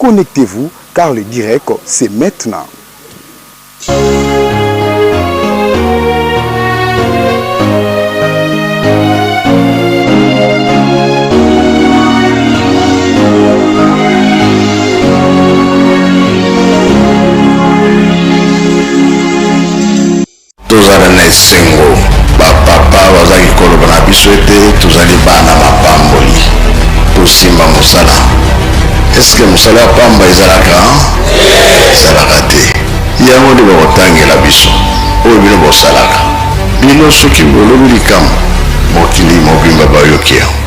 Connectez-vous car le direct, c'est maintenant. Sengo bapapa bazaki koloba na biso ete tozali bana mapamboli tosimba mosala. Eske mosala ya pamba ezalaka te yango nde bakotangela biso oyo bino bosalaka. Bino soki bolobi likambo mokili mobimba bayoki yango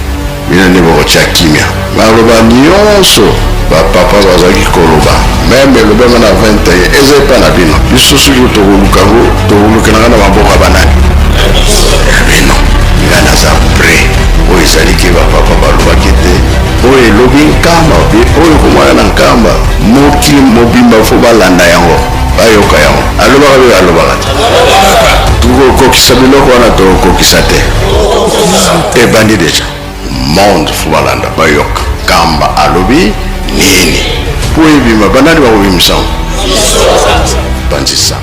bino nde bakotya kimia. Maloba nyonso bapapa bazaki koloba meme elobema na 21 eza epa na bino. Biso soki tokolukango tokolukananga na maboka banani bino nga naza pre oyo ezaliki bapapa balobaki te oyo elobi nkamba oyo komwana na nkamba mokili mobimba fo balanda yango bayoka yango alobaka be alobaka te tokokokisa biloko wana tokokokisa te ebandi deja monde fo balanda bayoka nkamba alobi nini po ebima banani bakobimisango bandisa.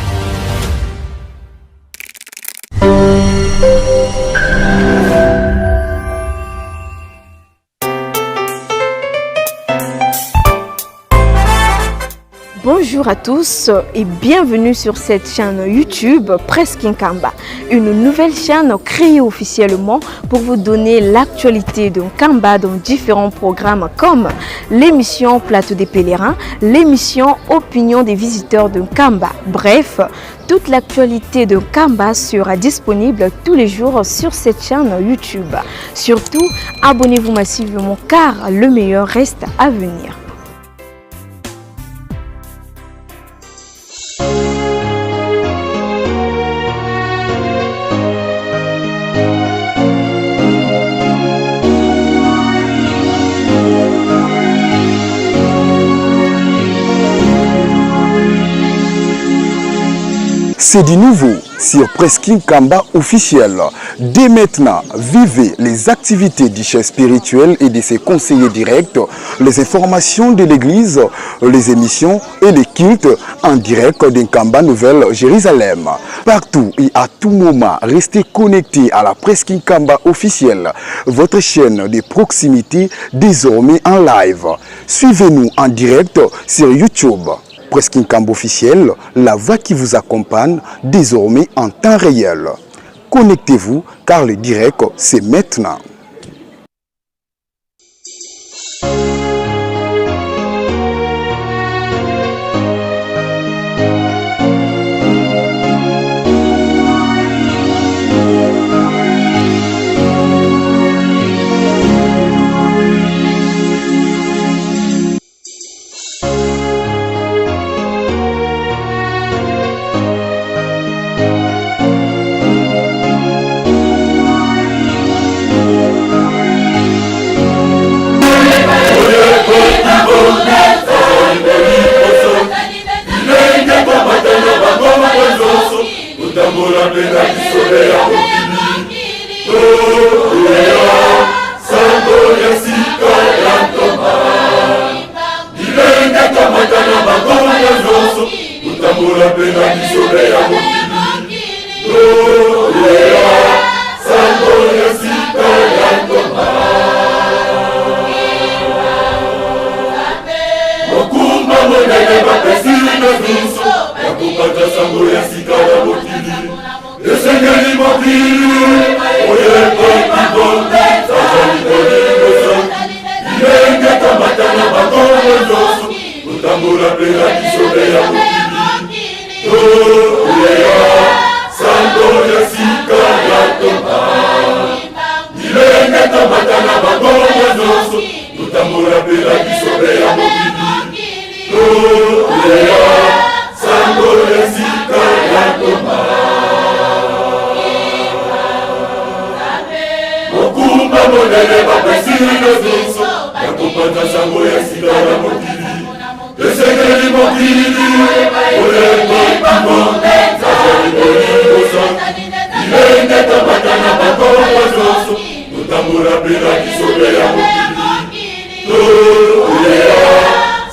Bonjour à tous et bienvenue sur cette chaîne YouTube Presque Nkamba, une nouvelle chaîne créée officiellement pour vous donner l'actualité de Nkamba dans différents programmes comme l'émission Plateau des pèlerins, l'émission Opinion des visiteurs de Nkamba. Bref, toute l'actualité de Nkamba sera disponible tous les jours sur cette chaîne YouTube. Surtout, abonnez-vous massivement car le meilleur reste à venir. C'est du nouveau sur Presque Nkamba officiel. Dès maintenant, vivez les activités du chef spirituel et de ses conseillers directs, les informations de l'église, les émissions et les cultes en direct d'Nkamba Nouvelle Jérusalem. Partout et à tout moment, restez connectés à la Presque Nkamba officielle, votre chaîne de proximité désormais en live. Suivez-nous en direct sur YouTube. Presque Nkamba officiel, la voix qui vous accompagne désormais en temps réel. Connectez-vous car le direct, c'est maintenant.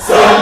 Sango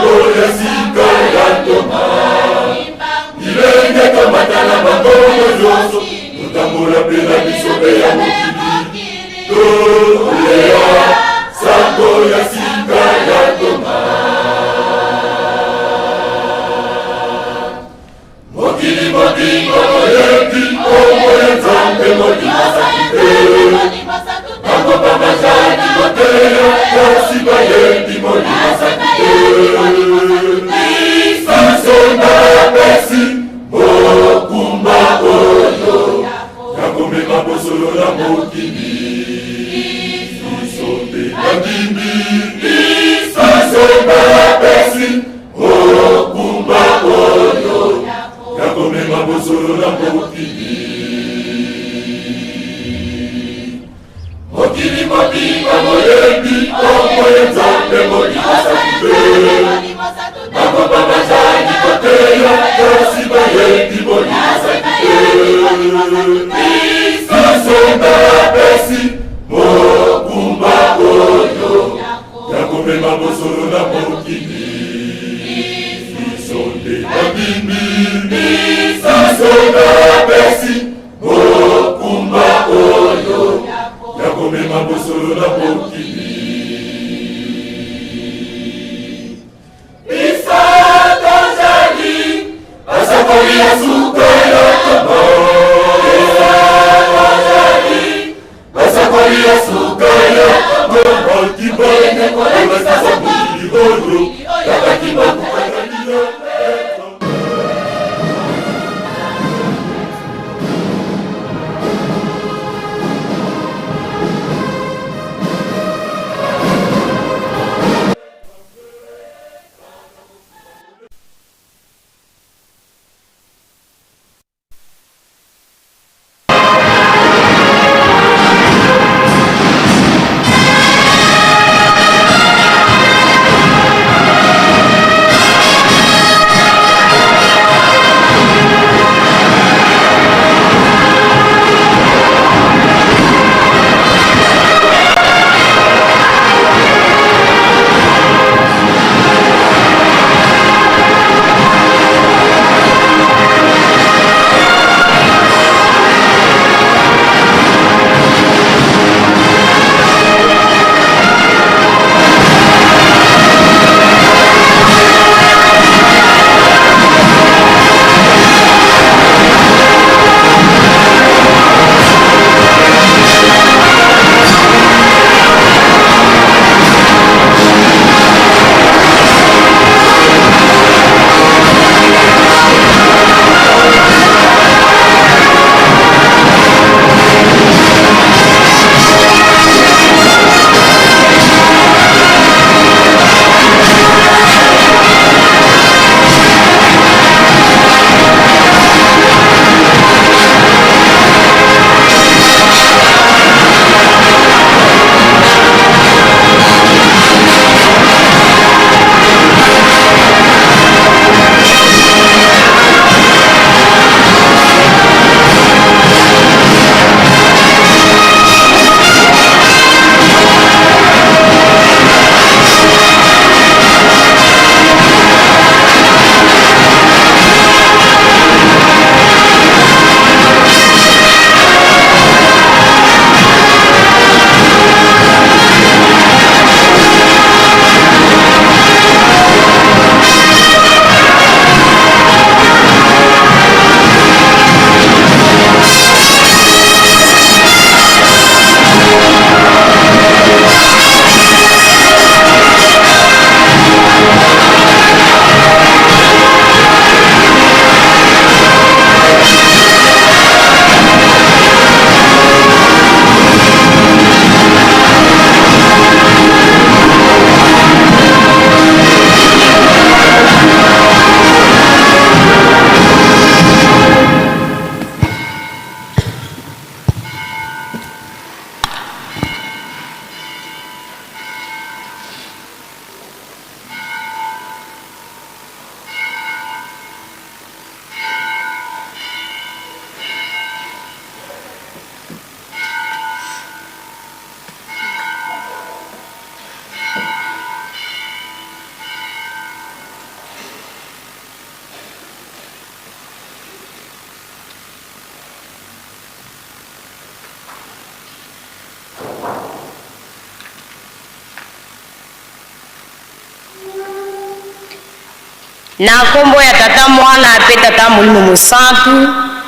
na kombo ya tata mwana ape tata mulimo musantu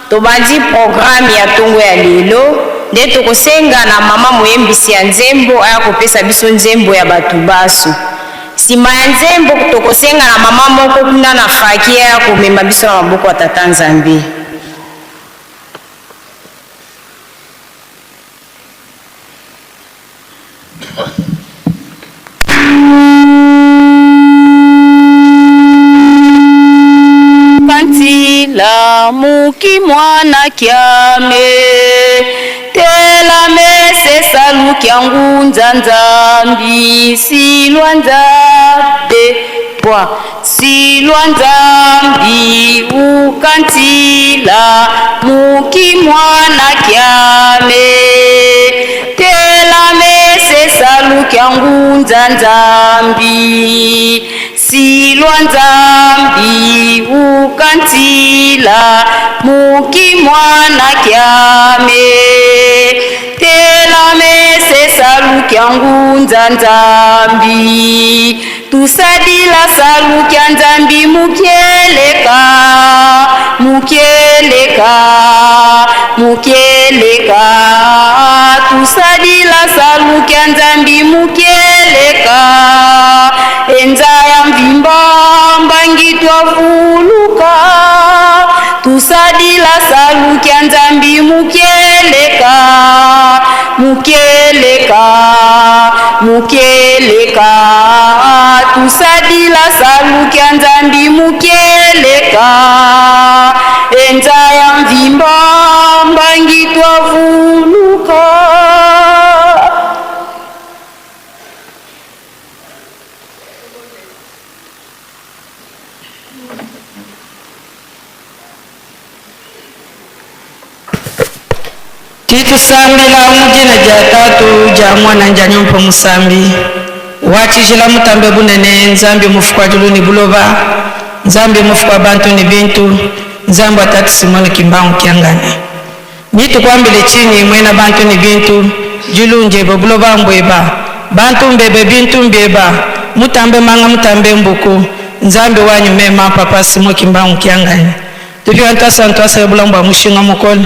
tobandi programme ya tongo ya lelo nde tokosenga na mama moyembisi ya nzembo aya kopesa biso nzembo ya batu baso. nsima ya nzembo tokosenga na mama moko kuna na fakia komema biso na maboko ya tata Nzambe. La muki mwana kiame tela mese salu kyangu nzambi silwa nzabe pwa silwa nzambi ukantila muki mwana kiame tela mese salu kyangu nzambi silwa nzambi ukantila muki mwana kiame tela mese salu kyangu nzambi tusadila salu kya nzambi mukieleka mukieleka mukieleka tusadila salu kya nzambi mukieleka enza ya mvimba mbangi twavuluka tusadila salu kya nzambi mukieleka mukieleka mukieleka tusadila salu kya nzambi mukieleka enza ya mvimba mbangi twavuluka. titusambila mujina ja tatu ja mwana njanyo mpo musambi wachijila mutambe bunene nzambi mufukwa juluni buloba nzambi mufukwa bantu ni bintu nzambi atatu simoni kimbangu kiangani nitu kwambile chini mwena bantu ni bintu julunje buloba mbweba bantu mbebe bintu mbeba mutambe manga mutambe mbuku nzambi wanyu mema papa simoni kimbangu kiangani tukiwa ntasa ntasa bulamba mushinga mukoli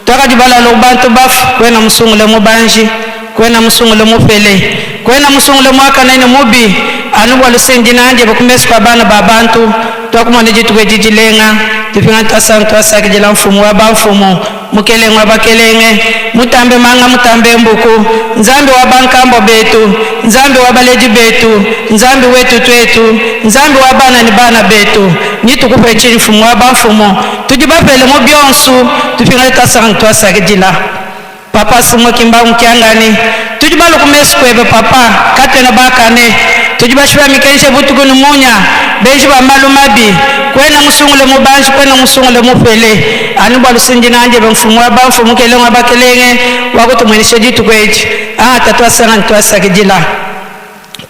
twaka jibala lo bantu bafu kwena musungule mubanji kwena musungule mupele kwena musungule mwaka nene mubi anu walusendi nanje bakumesi kwa bana babantu twakumane jitwe jijilenga tufinga ntasa ntasa kijela mfumu wa bamfumu mukelenge wabakelenge mutambe manga mutambe mbuku nzambi wa bankambo betu nzambi wa baleji betu nzambi wetu twetu nzambi wa bana ni bana betu nitukupe chini mfumu wa bamfumu tujibapele mu byonsu tufinga ntasa ntasa kijela papa sumo kimbangu kiangani tujibalo kumesu kwebe papa katena bakane tujibashwa mikaisha butukunu munya beji ba malumabi kwena musungule mubanji kwena musungule mupele ani bwalu sinjinanje bamfumu wa bamfumu kelenge bakelenge wakutu mwenisha jitu kweji tatwa sana ntwasa kijila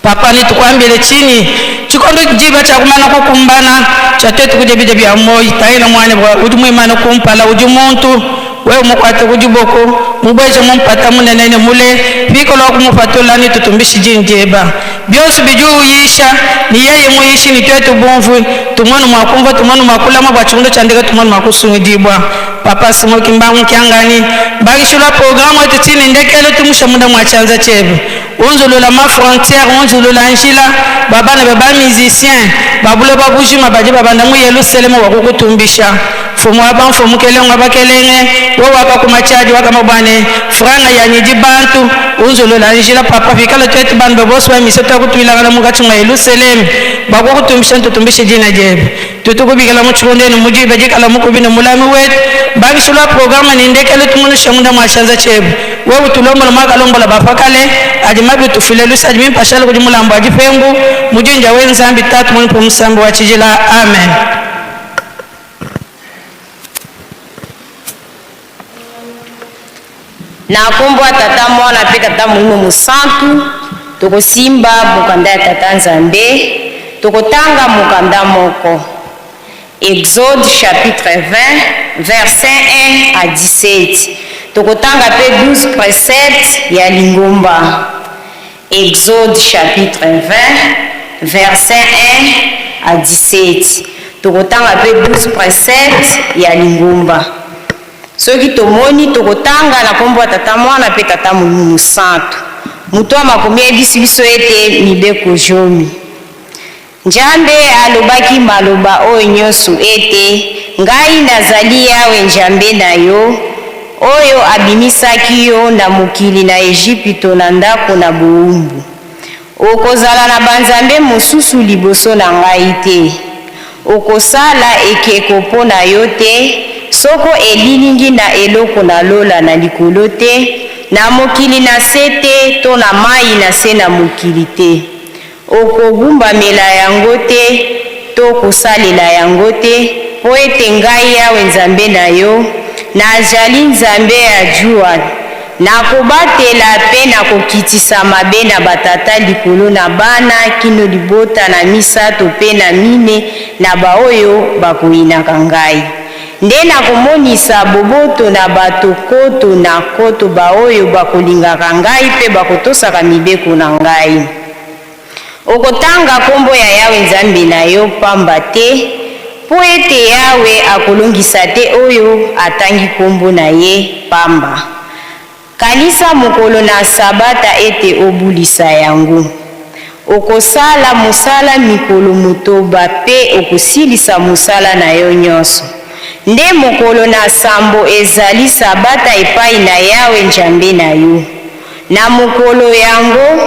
papa ni tukwambile chini chikondo jiba cha kumana kukumbana cha tetu kujebije bya moyi taina mwane bwa ujumwe mana kumpala ujumuntu wewe mukwate kujiboko mubweje mumpata munene mule piko lwa kumupatola ni tutumbishi jinjeba byose bijuyisha ni yeye muishi ni twetu bonvu tumwana mwakumva tumwana makula mabwachundo chandika tumwana makusungidibwa papa simo kimbangu kiangani bagishula programu eti chini ndekele tumusha muda mwachanza chebe unzulula ma frontière unzulula njila babana baba musicien babule babuji mabaje babanda mu Yerusalemu wakukutumbisha fumu aba fumu kelenge abakelenge wo waka kumachaji waka mabane franga yanyiji bantu unzulula njila papa fikala twetu bandu boso wa miseta kutwila ngala mugati mu Yerusalemu bakukutumbisha tutumbishe jina jebe tutukubikala muchikondeni mujibe jikala mukubine mulami wetu bagishula programu ni ndekele tumunisha muda mwachanza chebe wewe tulombola makalombola bafakale ajimabi tufile lusa ajimi pashale kujimulambo ajifengu mujinja wenzambi tatu munipo musambi wa chijila amen. Na kumbwa tata mwana pe tata mulimo musantu tokosimba mukanda ya tata Nzambe tokotanga mukanda moko Exode chapitre 20 verset 1 à 17 tokotanga pe 12 préceptes ya lingomba. Exode chapitre 20 verset 1 à 17 tokotanga pe 12 préceptes ya lingomba. Soki tomoni tokotanga na kombo ya tata mwana pe tata mulimo musantu mutu amakomi ebisi biso ete mibeko jomi Nzambe alobaki maloba oyo nyonso ete ngai nazali Yawe Nzambe na yo oyo abimisaki yo na mokili na Ejipito na ndako na bowumbu. Okozala na banzambe mosusu liboso na ngai te. Okosala ekeko mpo na yo te, soko elilingi na eloko na lola na likolo te, na mokili na se te to na mai na se na mokili te. Okogumbamela yango te to kosalela yango te, po ete ngai Yawe Nzambe na yo nazali Nzambe ya juwa. Nakobatela pe nakokitisa mabe na batata likolo na bana kino libota na misato pe na mine na baoyo bakoyinaka ngai. Nde nakomonisa boboto na bato koto na koto baoyo bakolingaka ngai pe bakotosaka mibeko na ngai. Okotanga kombo ya Yawe Nzambe na yo pamba te, po ete Yawe akolongisa te oyo atangi kombo na ye pamba. Kanisa mokolo na sabata ete obulisa yango. Okosala mosala mikolo motoba pe okosilisa mosala na yo nyonso. Nde mokolo na sambo ezali sabata epai na Yawe Nzambe na yo. Na mokolo yango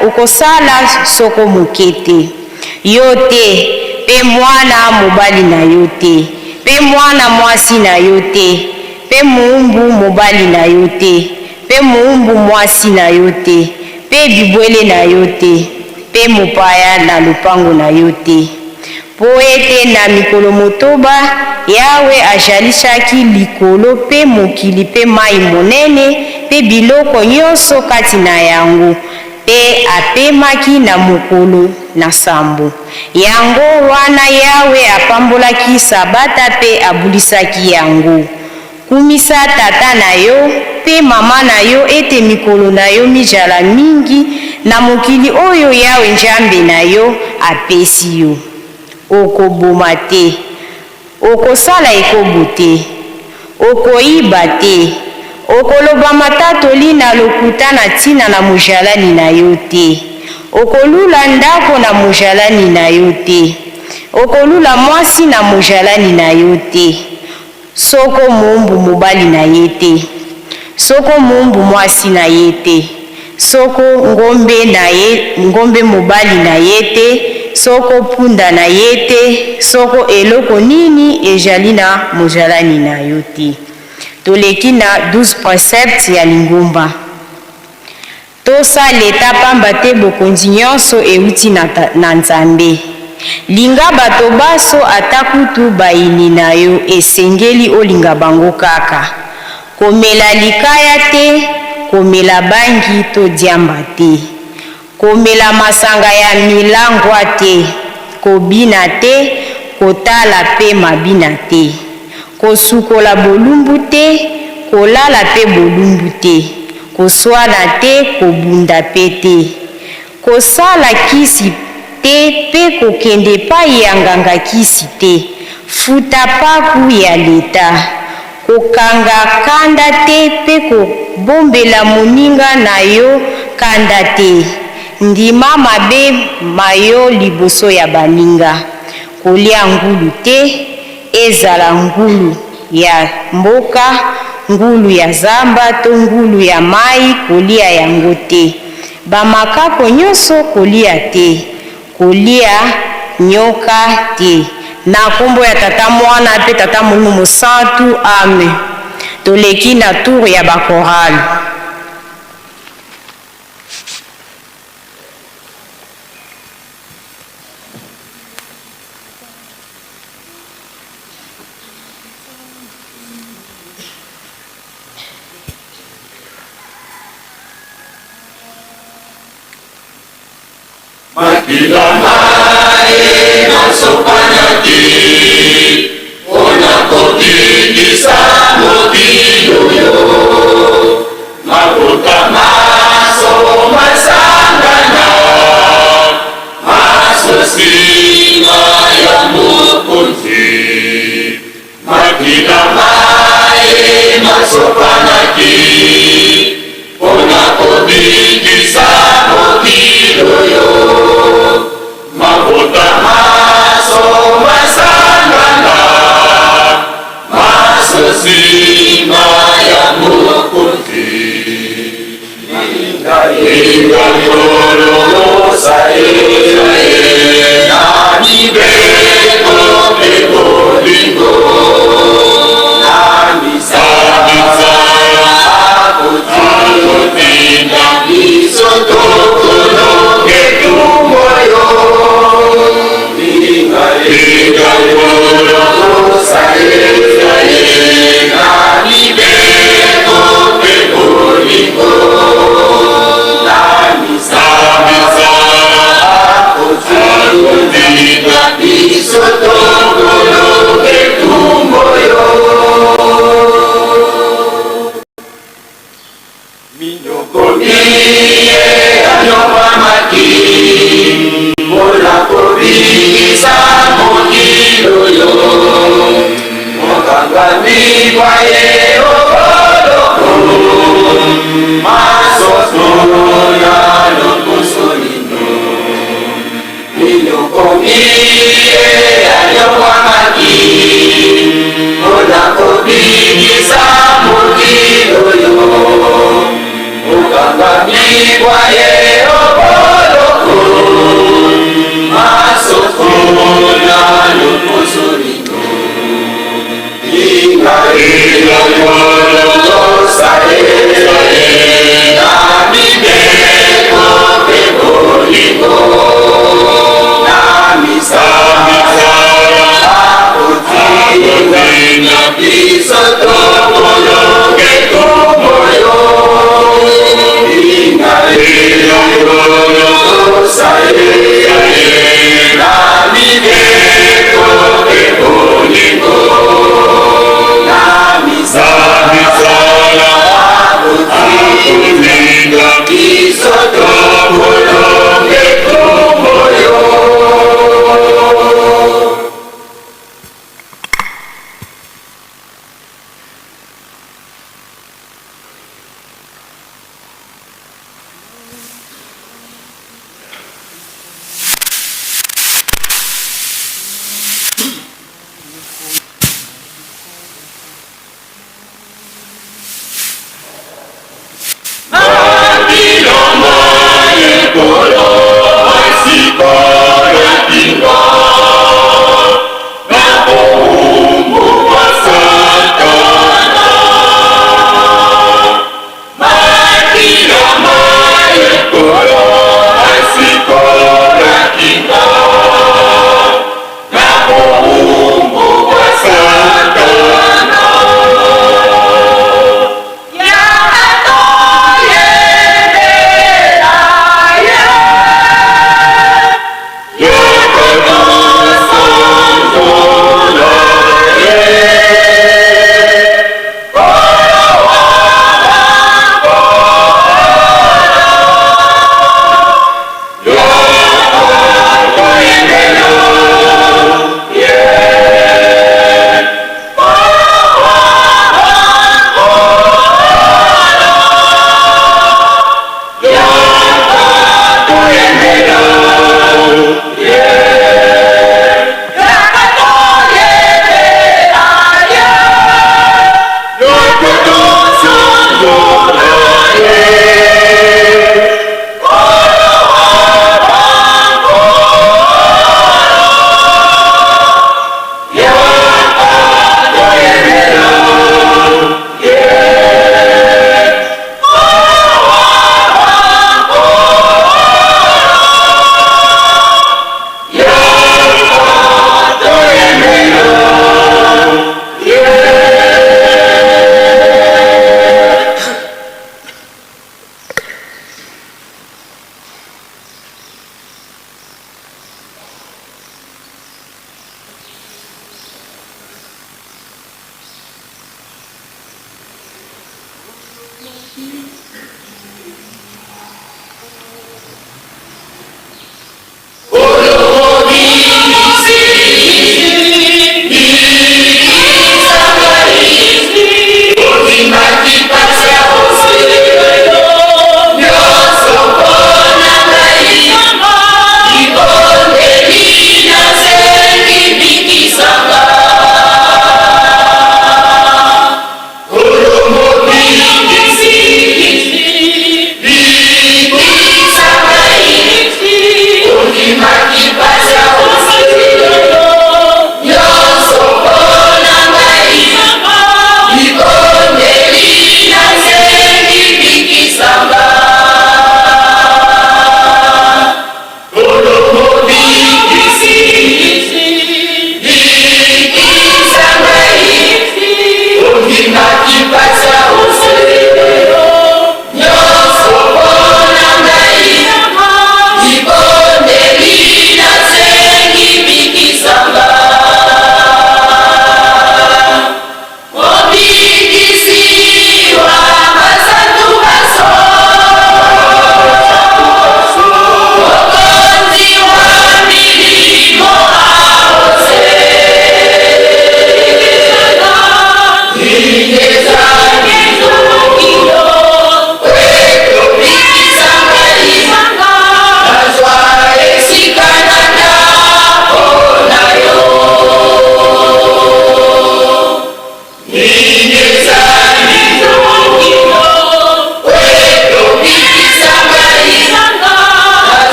okosala soko mokete. Yo te, pe mwana mobali na yo te, pe mwana mwasi na yo te, pe muumbu mobali na yo te, pe muumbu mwasi na yo te, pe bibwele na yo te, pe mopaya na lupango na yo te. Po ete na mikolo motoba Yawe ajalisaki likolo pe mokili pe mai monene pe biloko nyonso kati na yango, pe apemaki na mokolo na sambo. Yango wana Yawe apambolaki sabata pe abulisaki yango. Kumisa tata na yo pe mama na yo ete mikolo na yo mijala mingi na mokili oyo Yawe Nzambe na yo apesi yo. Okoboma te, okosala ekobo te, okoyiba te, okoloba matatoli na lokuta na ntina na mojalani na yo te, okolula ndako na mojalani na yo te, okolula mwasi na mojalani na yo te, soko muumbu mobali na ye te, soko muumbu mwasi na ye te, soko ngombe mobali na ye te, soko punda na ye te, soko eloko nini ejali na mojalani na yo te. Toleki na 12 préceptes ya lingumba. Tosaleta pamba te bokonzi nyonso euti na Nzambe. Linga bato baso atakutu bayini na yo esengeli olinga bango kaka. Komela likaya te, komela bangi to diamba te. Komela masanga ya milangwa te, kobina te, kotala pe mabina te. Kosukola bolumbu te, kolala pe bolumbu te. Koswana te, kobunda pe te. Kosala kisi te pe kokende pa ya nganga kisi te. Futa paku ya leta. Kokanga kanda te pe kobombela moninga na yo kanda te. Ndima mabe mayo liboso ya baninga. Kolia ngulu te, ezala ngulu ya mboka, ngulu ya zamba to ngulu ya mai, kolia yango te. Bamakako nyonso kolia te, kolia nyoka te. Na kombo ya tata mwana pe tata Molimo Mosantu, amen. Toleki na tour ya bakorali. Makila mae masopanyaki onakobikisa mokiluyo makuta maso masangana masosima ya mukunzi. Makila mae masopanyaki onakobikisa mokiluyo Nilukomie aliyowamaki unakubingiza mukidoyo ukangabibwa yeoboloko masokona lukusurino ingaiyololosae namibeko pekoliko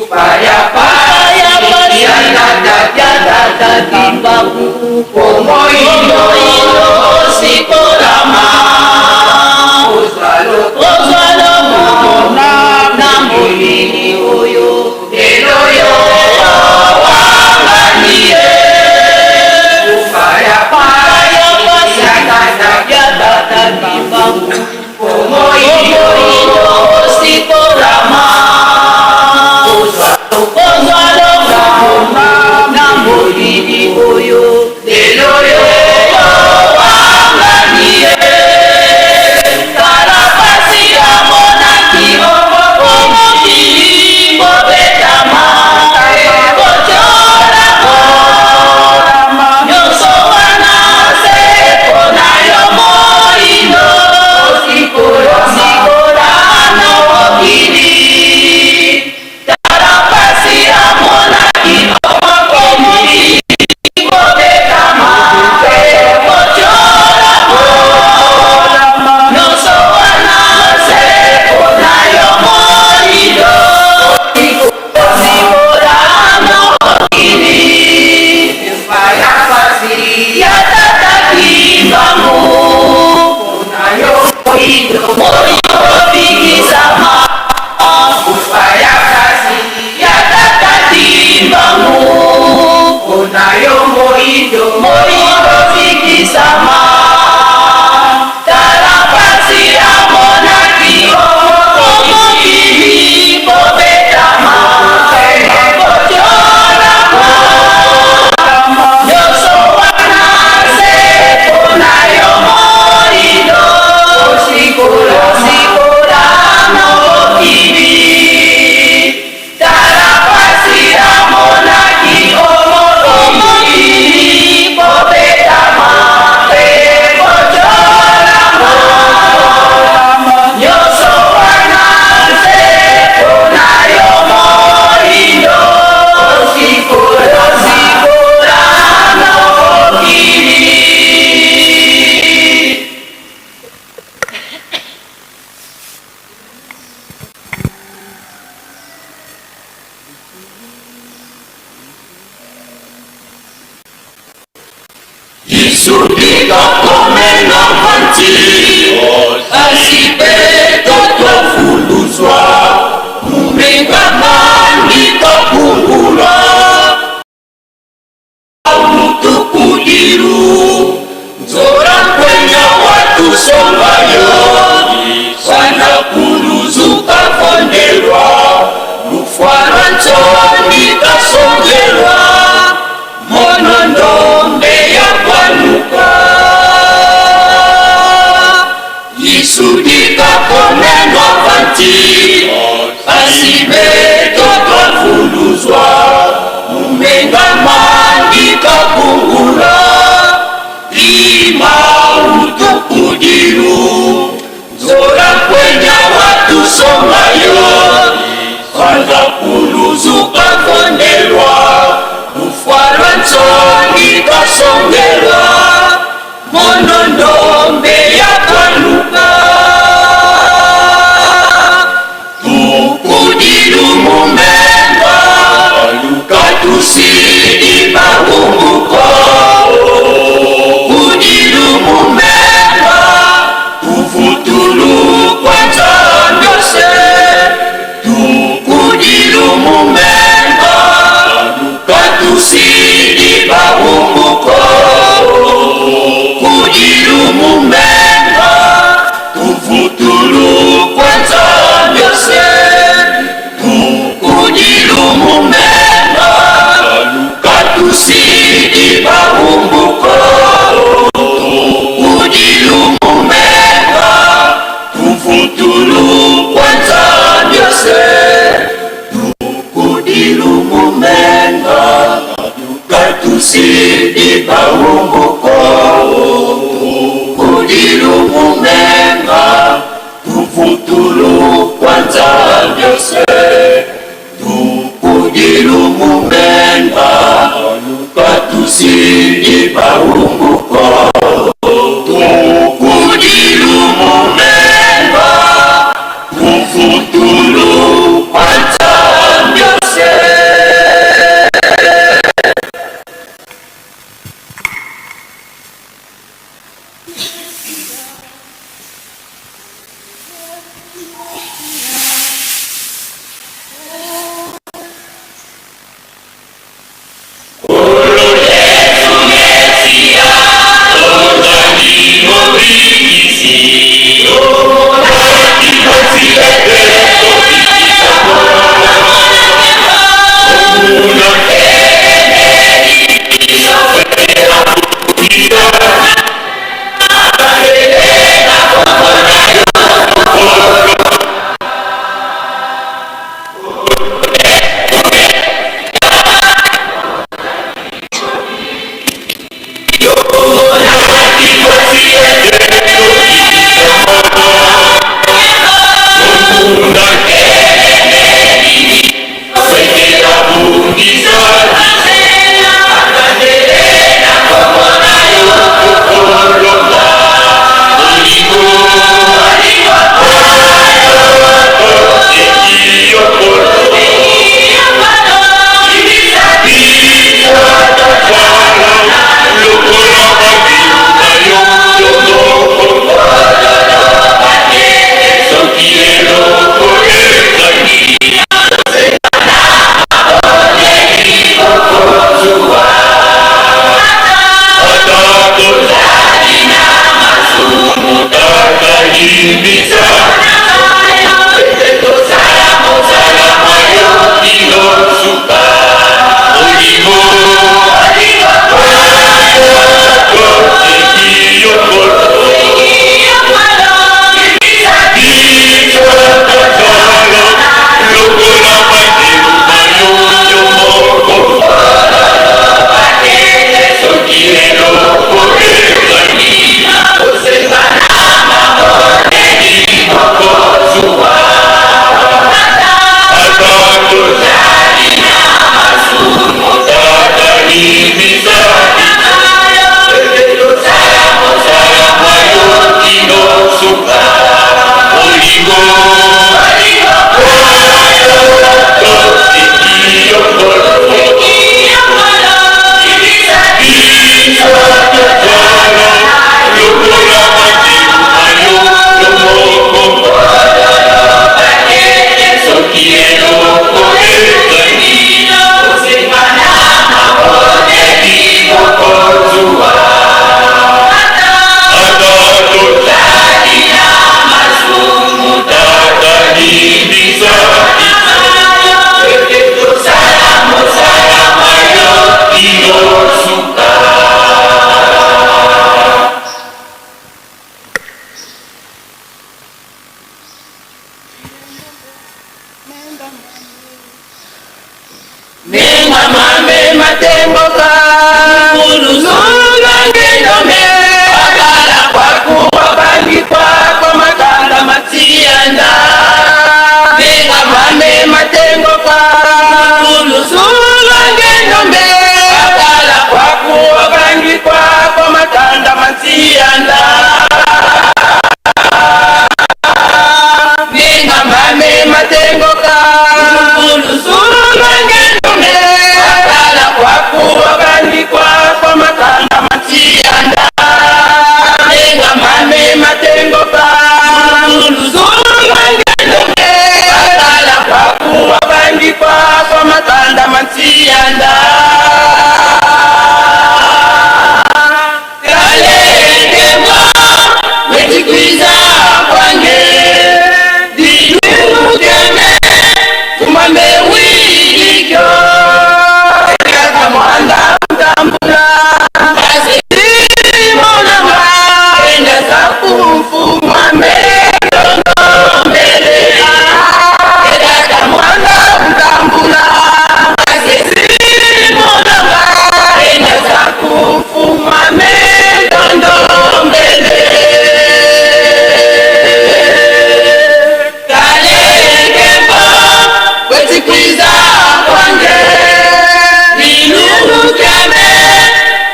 Upaya pasi ya tata kimbaku Komo ino sikorama Ozalo mona na molini oyo Eloyo wanganie Upaya pasi ya tata kimbaku Komo ino sikorama oyo eloyo wanganie karapasi ya monaki omokili mobetama kocola nyonso wana seko na yo moino sikola na mokili karapasi ya monaki omokili Isudika komena vanti asibe toto fuluzwa mumenga mandika kungula mutukudiru nzora kwenya watu sombayo wana kuluzuka fondelwa lufwara nchoni kasongelwa monondombe ya kwanuka isudika konenwa vanti asibe toto fuluzwa mumenga mandika kungula ima utukudiru nzora kwenya watu somayo kwanza kuluzuka fondelwa ufwarwa nchoni kasongelwa monondombe ya kwanuka tukudiru mumengwa katusidi bahumuko kudiru mumengwa tuvutulu kwanza byose tukudiru mumengwa katusidi bahumuko kudiru mumengwa tuvutulu kwanza byose tukudiru mumengwa katusidi bahumuko kudiru mumengwa tuvutulu kwanza byose tukudiru mumengwa katusidi bahumuko kudiru mumengwa tuvutulu kwanza byose tukudiru mumengwa katusidi bahumuko tukudiru mumengwa tuvutulu kwanza byose matengoka uluzulangindome akala kwakuwa bandikwa kwa makanda matianda nenga mame matengoka uluzulangindome akala kwakuwa bandikwa kwa makanda matianda nenga mame matengoka uluzulangindome akala kwakuwa bandikwa kwa makanda matianda nenga mame matengoka uluzulangindome akala kwakuwa bandikwa kwa makanda matianda kalengema wetikwiza kwange dinukeme kumame wilikyo ekaka mwanda mtambula asimonama enda sakumfumame mbele ekaka mwanda mtambula asimonama enda sakumfumame mbele kalengema wetikwiza kwange dinukeme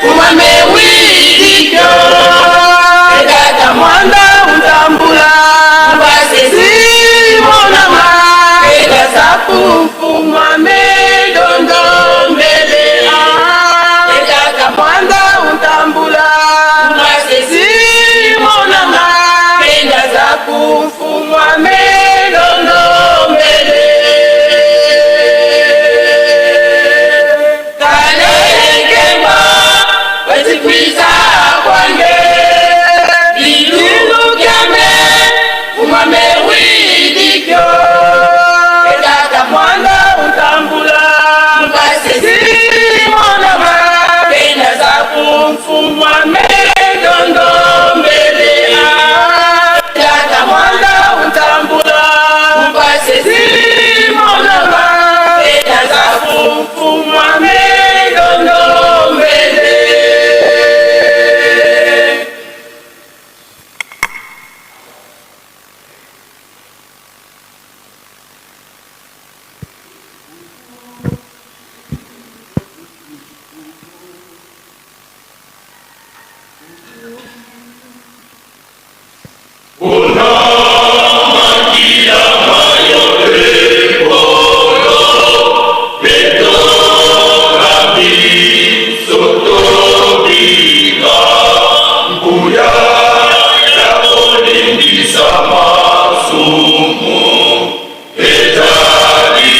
kumame wilikyo ekaka mwanda mtambula mbasimonama enda sakumfumame mbele ekaka mwanda mtambula mbasimonama enda sakumfumame mbele kalengema wetikwiza kwange dinukeme kumame wilikyo ekaka mwanda mtambula mbasimonama enda sakumfumame mbele ekaka mwanda mtambula mbasimonama enda sakumfumame mbele Eternity,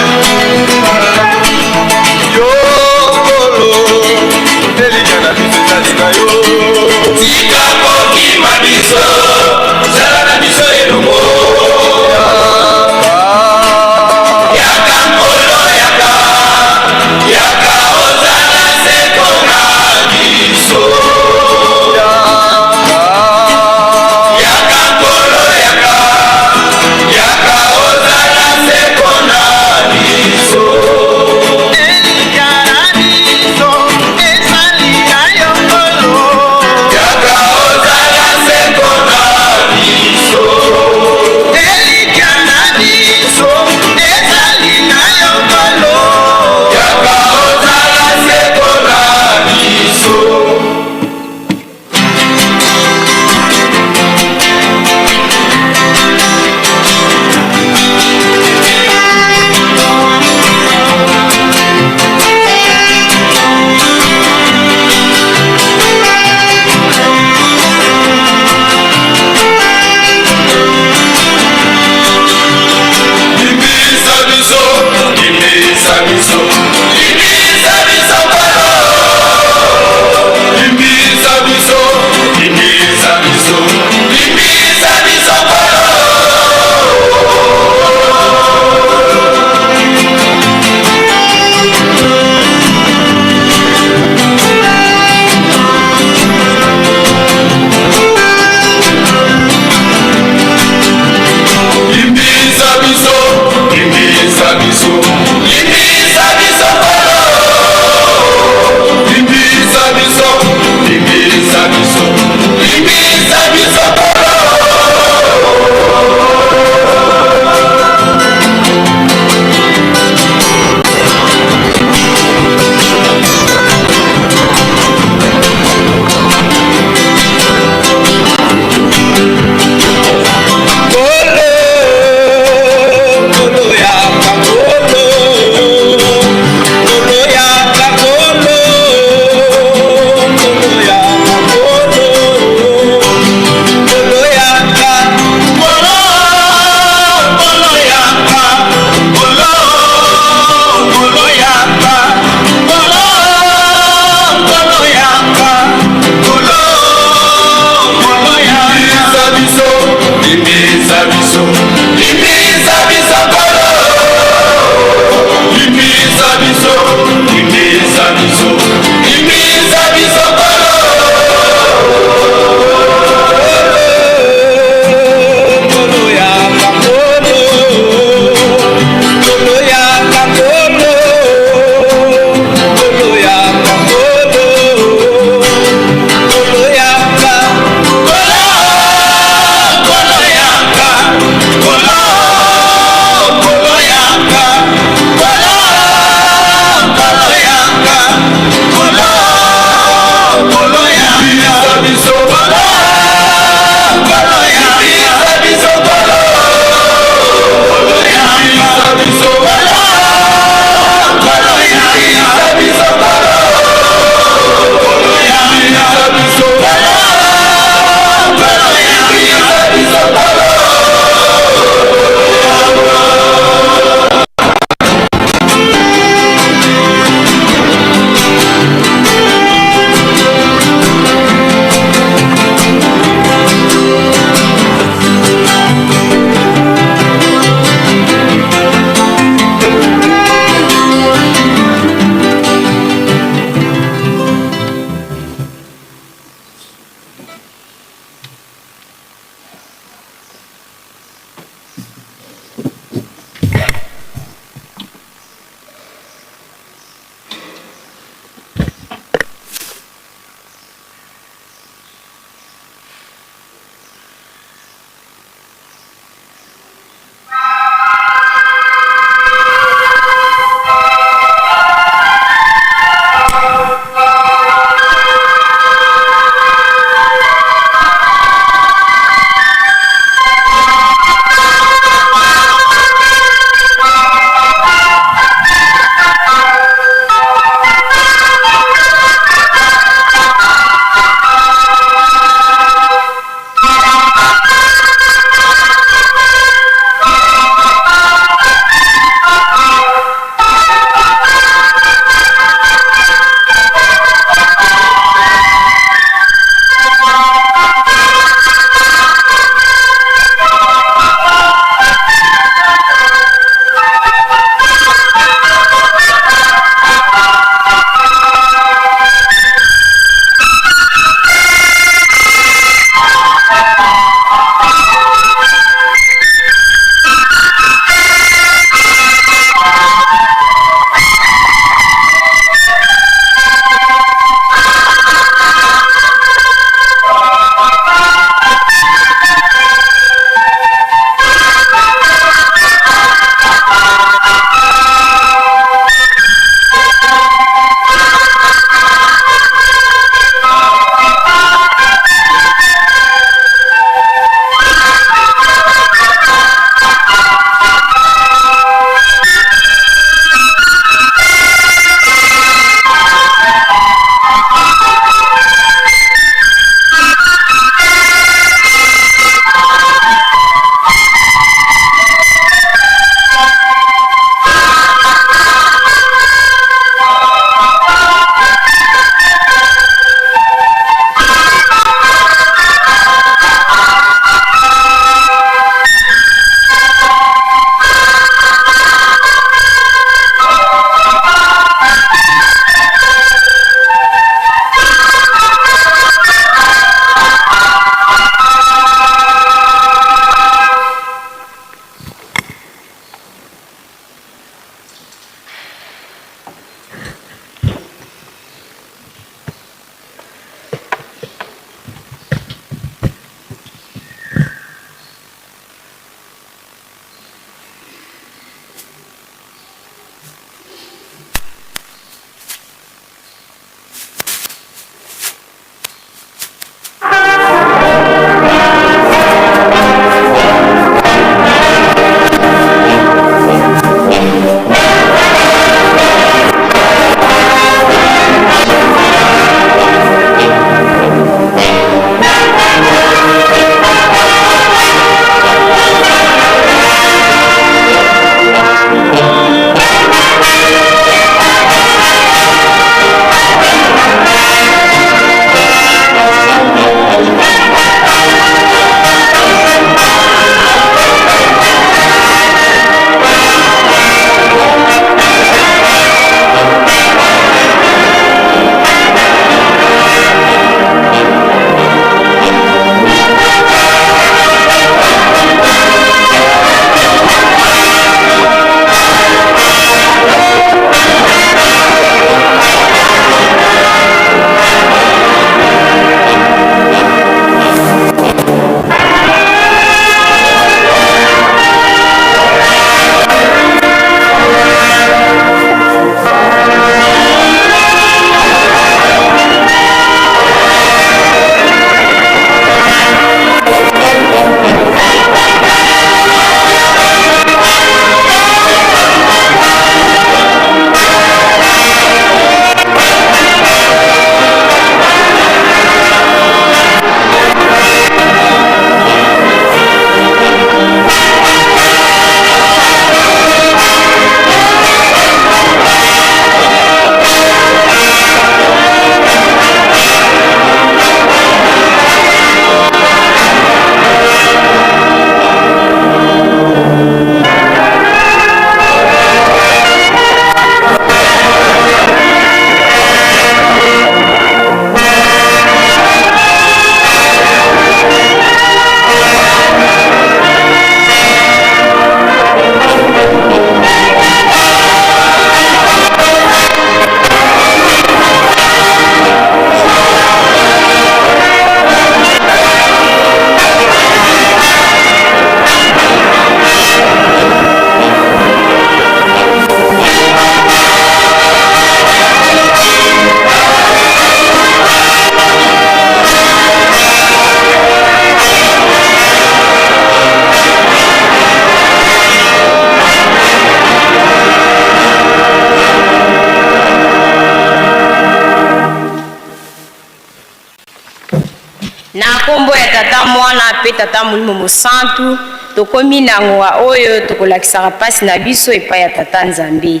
tata mwana pe tata molimo mosantu tokomi nango oyo tokolakisaka pasi na biso epai ya tata Nzambe.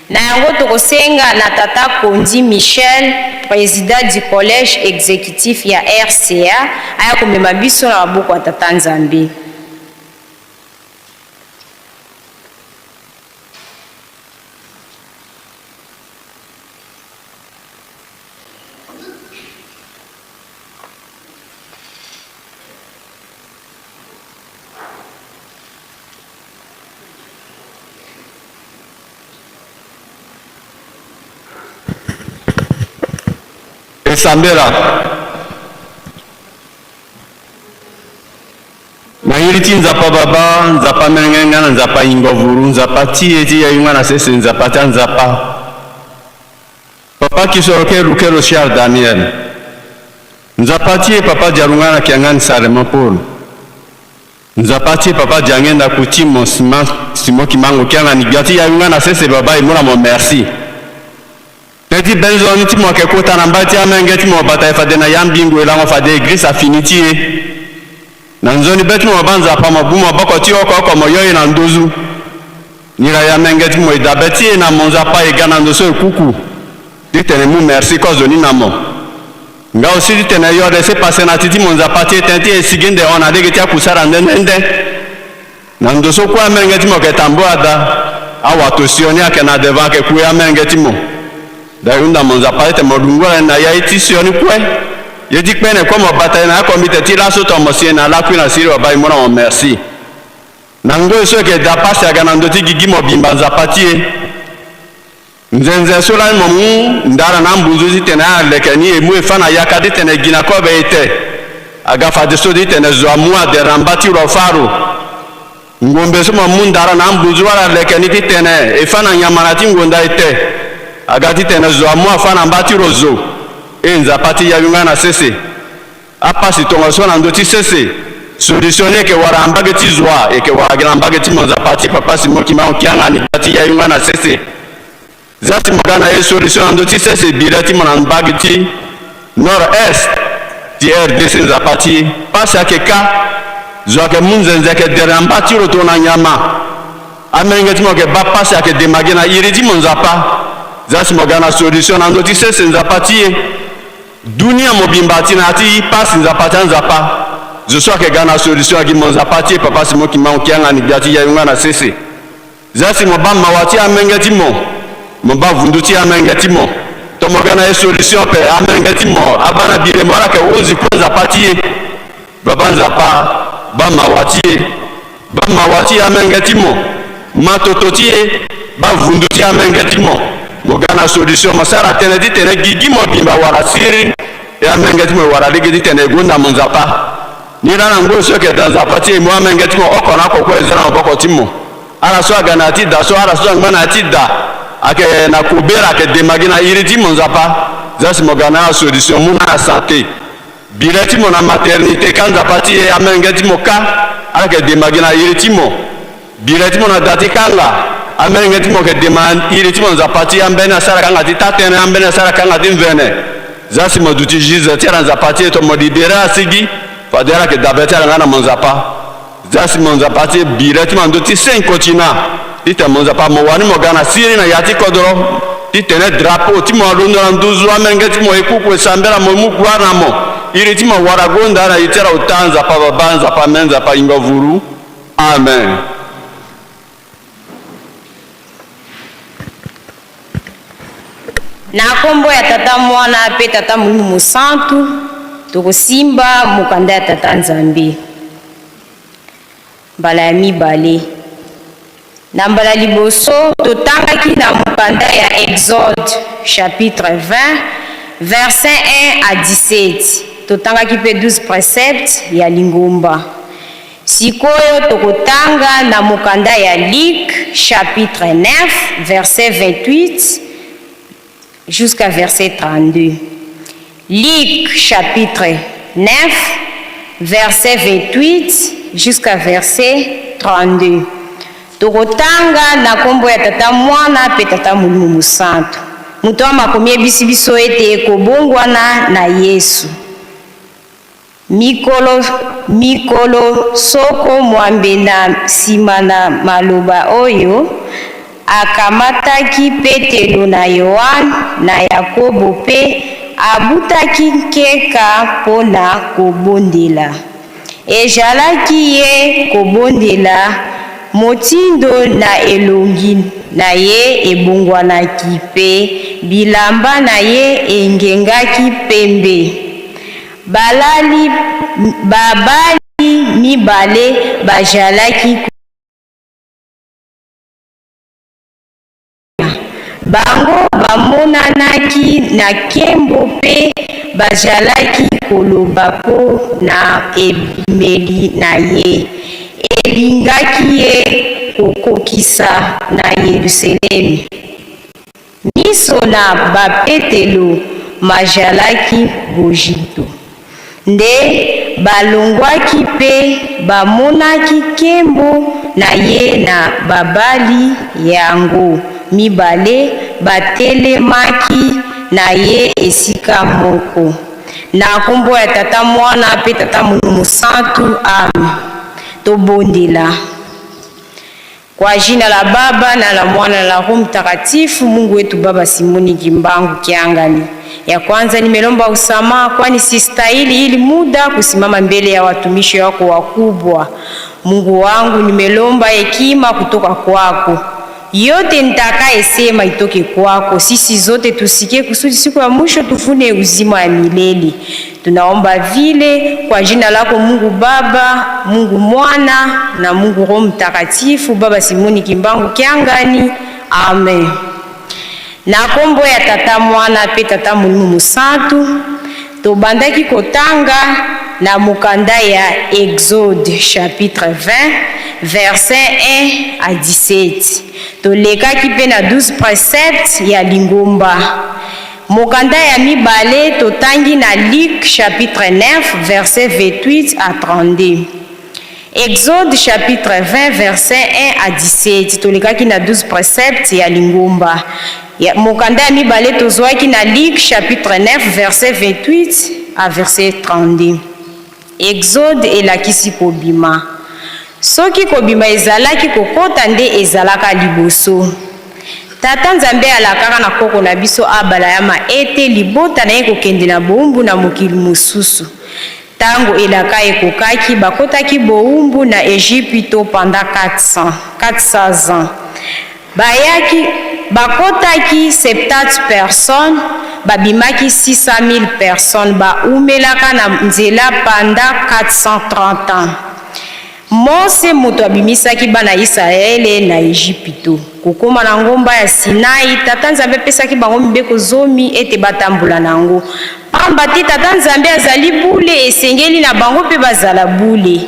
Na yango tokosenga na tata Kondi Michel, président du collège exécutif ya RCA, aya komema biso na maboko ya tata Nzambe. Sambela Mahiriti nzapa baba, nzapa mengenga, nzapa ingovuru, nzapa tieti ya yunga na sese, nzapa ta nzapa. Papa kisoroke lukelo Charles Daniel. Nzapa tie papa diarunga na kiangani Salomon Paul. Nzapa tie papa diangenda kutimo simo kimango kianga ni gati ya yunga na sese baba imura mo merci. Neti benzo niti mo ke kota na mbati amengeti mo bata ifade na yambingu elango fade église affinity na nzoni beti mo banza pa mabumo bakoti oko mo yoyi na ndozu nira yamengeti mo idabeti na monza pa egana ndoso kuku ditene mu merci ko zoni na mo nga aussi ditene yo de se passer na titi monza pa tie tenti esiginde ona degeti akusara ndende na ndoso kwa amengeti mo ke tambo ada awa to sioni akena devant ke ku amengeti mo Daunda monza paete modungwa na ya itisioni kwe yedi pene kwa mabata na komite ti la soto mosie na la kwina siri wa bai mona mo merci nango so ke da pasi aga na ndoti gigi mo bimba za patie nzenze so la momu ndara na mbunzuzi tena lekani emu efana yakati tena gina ko be ete aga fa de so di tena zo amua de rambati ro faro ngombe so momu ndara na mbunzu wala lekani ti tena efana nyamanati ngonda ete agati tena zo amua fana mbati rozo enza pati ya yunga na sese apasi tonga so na ndoti sese solutionne ke waramba geti zwa e ke waramba geti monza pati papa simo kima okianga ni pati ya yunga na sese zati magana e solution na ndoti sese bilati mona mbageti nord est di RDC za pati pasa ke ka zo ke munzenze ke deramba tiro to na nyama amengeti mo ke ba pasa ke demagena iridi monza pa zasi mogana solution na ndoti sese nzapatie dunia mobimbati na ati pasi nzapata nzapa zo ke gana solution agi monzapatie papa simo kimao kianga ni biati ya yunga na sese zasi moba mawati amengeti mo moba vunduti amengeti mo to mogana e solution pe amengeti mo abana bile mora ke ozi kwanza patie baba nzapa ba mawati amengeti mo matototie ba vunduti amengeti mo Mogana solution masara tene di tene gigi mo bimba wala siri ya mengeti mo wala ligi tene gunda monzapa ni na ngo so ke danza pati mo mengeti mo okona ko ko ezana oboko timo ala so agana ti da so ala so ngana ti da ake na kubera ke demagina iriti monzapa zasi mogana solution muna santé bileti mo na maternité kanza pati ya mengeti mo ka ala ke demagina iriti mo bileti mo na dati kanga amengeti mo ke demand iriti mo zapati ambena sara kanga ti tatene ambena sara kanga ti vene zasi mo duti jize tera zapati to mo libera sigi fadera ke dabeta ngana mo zapa zasi mo zapati bireti mo duti 5 continent ite mo zapa mo wani mo gana siri na yati kodoro ti tene drapeau ti mo lundo na nduzu amengeti mo ekuku sambera mo mukwana mo iriti mo waragonda na itera utanza pa babanza pa menza pa ingovuru amen. Na kombo ya tata mwana pe tata molimo mosantu tokosimba mokanda ya tata Nzambe mbala ya mibale na mbala liboso totangaki na mokanda ya Exode chapitre 20 verset 1 à 17 totangaki pe 12 préceptes ya lingomba. Sikoyo tokotanga na mokanda ya Luc chapitre 9 verset 28 jusqu'à verset 32. Luc chapitre 9, verset 28 jusqu'à verset 32. Tokotanga na kombo ya tata mwana pe tata molimo mosantu. Mutu wa makomi ebisi biso ete ekobongwana na Yesu. mikolo soko mwambe na nsima na maloba oyo akamataki Petelo na Yohane na Yakobo pe abutaki nkeka mpona kobondela. Ezalaki ye kobondela motindo na elongi na ye ebongwanaki pe bilamba na ye engengaki pembe. Babali mibale bajalaki bango bamonanaki na nkembo pe bajalaki koloba po na ebimeli na ye. Elingaki ye kokokisa na Yerusalemi. Miso na bapetelo majalaki bojito. Nde balongwaki pe bamonaki nkembo na ye na babali yango mibale batelemaki na ye esika moko. Na kombo ya Tata Mwana pe Tata Mosantu, amen. Tobondela. Kwa jina la Baba na la Mwana na la Roho Mtakatifu. Mungu wetu Baba Simoni Kimbangu Kiangali. Ya kwanza nimelomba usamaha kwani sistahili ili muda kusimama mbele ya watumishi wako wakubwa. Mungu wangu, nimelomba hekima kutoka kwako. Yote nitakayesema itoke kwako. Sisi zote tusikie kusudi siku ya mwisho tufune uzima wa milele. Tunaomba vile kwa jina lako Mungu Baba, Mungu Mwana na Mungu Roho Mtakatifu. Baba Simoni Kimbangu Kiangani, amen. Na kombo ya Tata Mwana pe Tata Mosantu tobandaki kotanga na mukanda ya Exode chapitre 20 verset 1 à 17. Tolekaki pe na 12 préceptes ya lingomba. Mukanda ya mibale totangi na Luc chapitre 9 verset 28 à 32. Exode chapitre 20 verset 1 à 17. Tolekaki na 12 préceptes ya lingomba. Mukanda ya mibale tozwaki na Luc chapitre 9 verset 28 à verset 32. Exode elakisi kobima. Soki kobima ezalaki kokota nde ezalaka liboso. Tata Nzambe alakaka na koko na biso abala ya maete libota na ye kokende na boumbu na mokili mosusu. Tango elaka ekokaki bakotaki boumbu na Egypte pendant 400 ans. Bakotaki 70 personnes, babimaki 600 000 personnes, baumelaka na nzela pendant 430 ans. Mose moto abimisaki bana Israele na Egypte. Kokoma na ngomba ya Sinai, Tata Nzambe pesaki bango mibeko zomi ete batambula nango. Pamba te Tata Nzambe azali bule esengeli na bango pe bazala bule.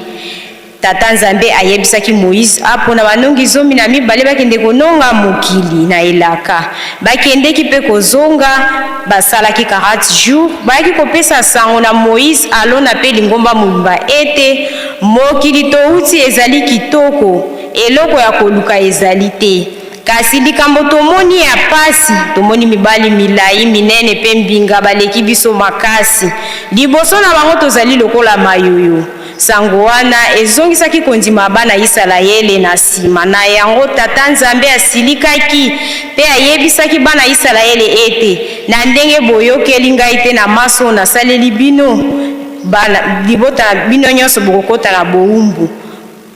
Tata Nzambe ayebisaki Moïse apo na banongi zomi na mibale bakende kononga mokili na elaka. Bakendeki pe kozonga basalaki 40 jours. Bayaki kopesa sango na Moïse alona pe lingomba mumba ete mokili touti ezali kitoko, eloko ya koluka ezali te. Kasi likambo tomoni ya pasi, tomoni mibali milai minene pe mbinga baleki biso makasi. Liboso na bango tozali lokola mayoyo. Sango wana ezongisaki kondima bana Israele na sima na yango Tata Nzambe asilikaki pe ayebisaki bana Israele ete na ndenge boyokeli ngai te na maso na saleli bino bana libota bino nyonso bokokota na boumbu.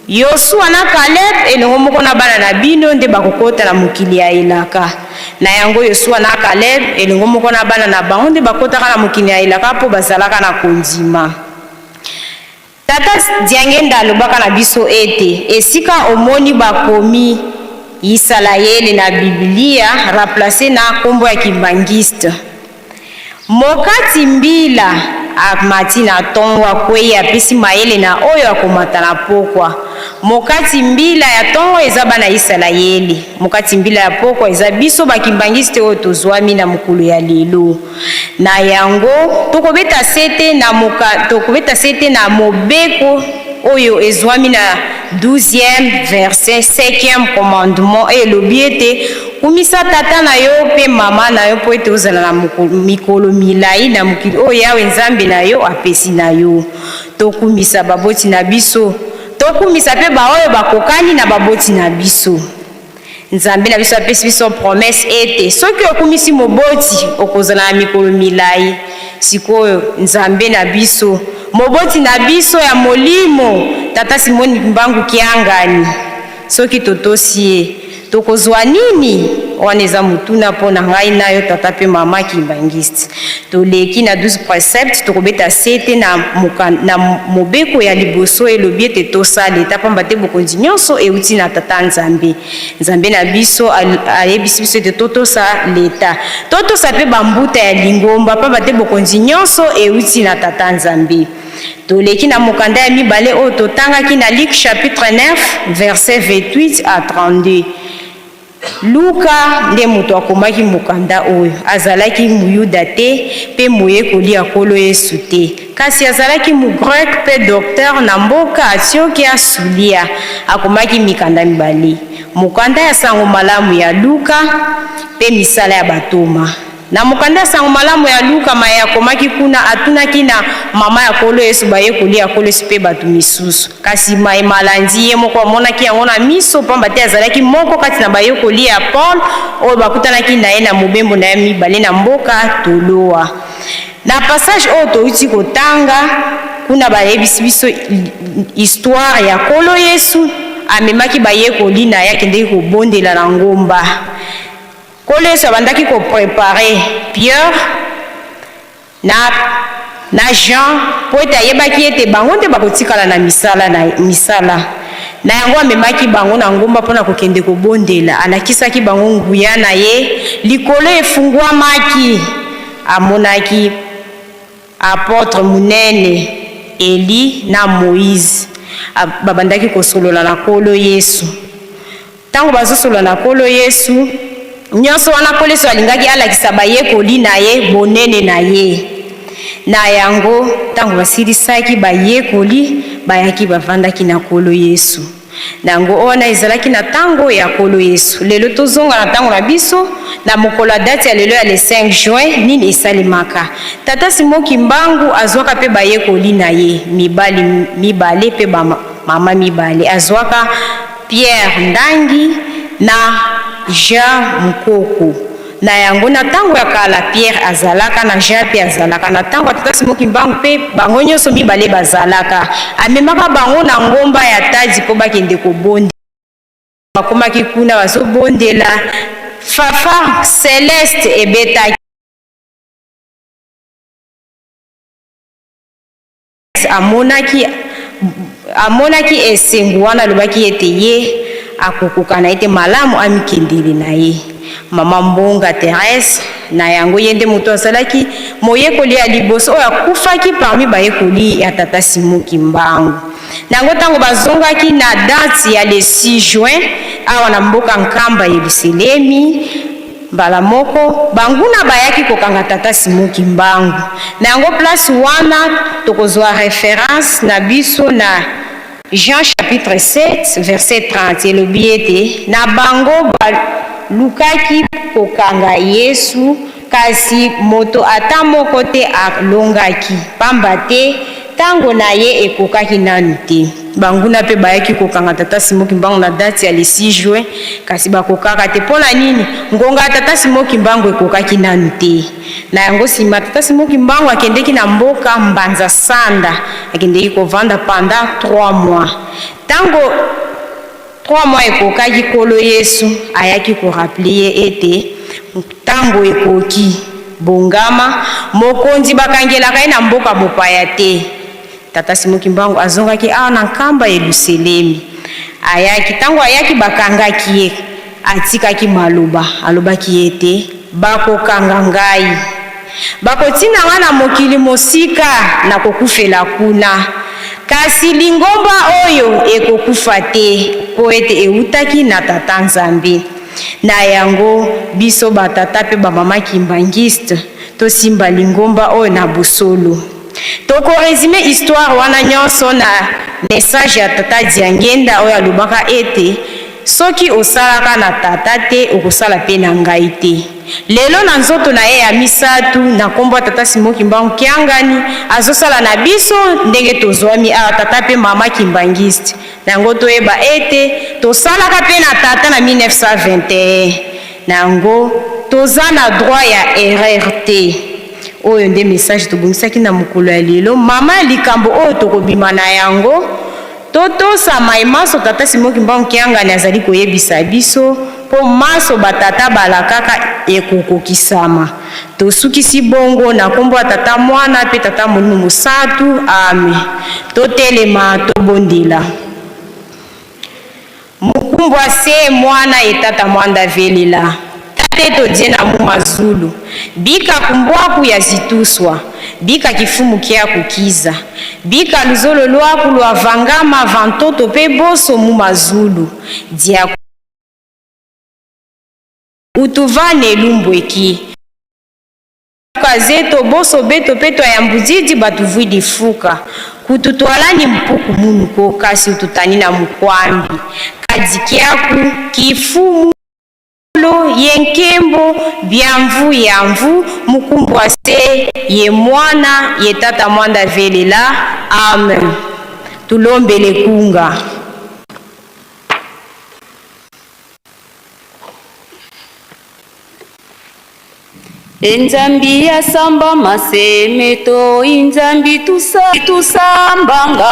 Yosua na Caleb elongo moko na bana na bino nde bakokota na mokili ya elaka. Na yango Yosua na Caleb elongo moko na bana na bango nde bakotaka na mokili ya elaka po bazalaka na kondima. Tata Diangenda alobaka na biso ete esika omoni bakomi Israele na Biblia remplacer na kombo ya kimbangiste. Mokati mbila amati na tongwa kwe apesi mayele na oyo akomata na pokwa. Mokati mbila ya tongo eza bana Israele. Mokati mbila ya pokwa eza biso bakimbangiste oyo tozwami na mukulu ya lelo. Na yango tokobeta sete na mobeko oyo ezwami na 12e verset 5e commandement elobi ete kumisa tata na yo pe mama na yo po ete ozala na mikolo milai na mokili oyo Yawe Nzambe na yo apesi na yo. tokumisa baboti na biso tokumisa pe baoyo bakokani na baboti na biso. Nzambe na biso apesi biso promesse ete soki okumisi moboti okozala na mikolo milai. Sikoyo nzambe na biso moboti na biso ya molimo tata Simoni Mbangu Kiangani soki totosie tokozwa nini wana eza mutuna mpona ngai nayo tata pe mama Kimbangiste. Toleki na 12 préceptes tokobeta sete na mobeko ya liboso elobi ete tosala eta pamba te bokonzi nyonso euti na tata Nzambe. Nzambe na biso ayebisi biso ete totosa leta totosa pe bambuta ya lingomba pamba te bokonzi nyonso euti na tata Nzambe. Toleki na mokanda ya mibale oyo totangaki na Luc chapitre 9 verset 28 à 32. Luka nde moto akomaki mokanda oyo azalaki muyuda te pe moyekoli ya Nkolo Yesu te, kasi azalaki mu grec pe docteur na mboka Antiokia Sulia. Akomaki mikanda mibale, mokanda ya sango malamu ya Luka pe misala ya batoma. Na mokanda ya sango malamu ya Luka maya akomaki kuna atunaki na mama ya Nkolo Yesu bayekoli ya Nkolo Yesu pe batu misusu, kasi mai malandi ye moko amonaki yango na miso pamba te azalaki moko kati na bayekoli ya Paul oyo bakutanaki na ye na mobembo na ye mibale na mboka Toloa. Na passage oyo touti kotanga kuna bayebisi biso histoire ya Nkolo Yesu amemaki bayekoli na ye akendeki kobondela na ngomba. Nkolo Yesu abandaki ko préparer Pierre na Jean po ete ayebaki ete bango nde bakotikala na misala na yango amemaki bango na ngomba mpona kokende kobondela. Alakisaki bango nguya na ye likolo efungwamaki, amonaki apôtre munene Eli na Moïse babandaki kosolola na Nkolo Yesu. Ntango bazosolola na Nkolo Yesu nyonso wana Nkolo Yesu alingaki alakisa bayekoli na ye bonene na ye. Na yango ntango basilisaki bayekoli bayaki bavandaki na Nkolo Yesu. Nango ona ezalaki na tango ya Nkolo Yesu. Lelo tozonga na tango na biso na mokolo ya date ya lelo ya le 5 juin nini esalemaka. Tata Simoni Mbangu azwaka pe bayekoli na ye mibale pe mama mibale. Azwaka Pierre Ndangi na Jean Mukoko. Na yango na tango ya kala Pierre azalaka na Jean pe azalaka na tango tata Simoni Mbangu pe bango nyonso mibale bazalaka. Amemaka bango na ngomba ya Tadi po bakende kobonde. Bakomaki kuna bazobondela Fafa Celeste ebeta amonaki esengu wana lobaki ete ye akokoka na ete malamu amikendeli na ye. Mama Mbonga Thérèse na yango yende moto asalaki moyekoli ya liboso oyo akufaki parmi bayekoli ya tata Simoni Mbangu. Nango tango bazongaki na date ya le 6 juin awa na mboka Nkamba Yerusalemi mbala moko banguna bayaki kokanga tata Simoni Mbangu. Na yango place wana tokozwa référence na biso na Jean chapitre 7 verset 30 elobi ete na bango lukaki kokanga Yesu kasi moto ata moko te alongaki pamba te tango na ye ekokaki nanu te. Banguna pe bayaki kokanga tata Simoni Mbangu na date ya le 6 juin kasi bakokaka te pona nini ngonga tata Simoni Mbangu ekokaki nanu te. Na yango sima tata Simoni Mbangu akendeki na mboka Mbanza Sanda akendeki kovanda pendant 3 mois. Tango 3 mois ekokaki Nkolo Yesu ayaki korappeler ete tango ekoki bongama mokonzi bakangelaka ye na mboka mopaya te. Tata Simoni Mbangu azongaki awa na Nkamba Yerusalemi. Ayaki tango ayaki bakangaki ye atikaki maloba alobaki ete bakokanga ngai bakotina wana mokili mosika na kokufela kuna kasi lingomba oyo ekokufa te po ete eutaki na tata Nzambe. Na yango biso batata pe bamama Kimbangiste tosimba lingomba oyo na busolo. Toko resume histoire wana nyonso na message ya tata Diangenda oyo alobaka ete soki osalaka na tata te okosala pe na ngai te. Lelo na nzoto na ye ya misatu na kombo tata Simon Kimbangu Kiangani azosala na biso ndenge tozwami awa tata pe mama Kimbangiste. Nango toyeba ete tosalaka pe na tata na 1921. Nango toza na droit ya erreur te. Oyo nde message tobungisaki na mokolo ya lelo. Mama likambo oyo tokobima na yango totosa maso tata Simon Kimbangu Kiangani azali koyebisa biso po maso batata balakaka ekokokisama. Tosukisi bongo na kombo tata mwana pe tata Molimo Mosantu. Amen. Totelema tobondela. Mukumbwa se mwana etata mwanda velela. Tate todie na Mumazulu. Bika kumbwaku ya zituswa. Bika kifumu kia kukiza. Bika luzolo lwaku lwa vangama vantoto pe boso Mumazulu. Dia utuvane lumbweki. Kazeto boso beto peto ya mbuzidi batuvidi fuka. Kututwalani mpuku munuko kasi ututani na mkwambi. Kajikiaku kifumu yenkembo byamvu yamvu mukumbwa se ye mwana ye tata mwanda velela. Amen. Tulombele kunga. Enzambi ya samba masemeto inzambi tusambanga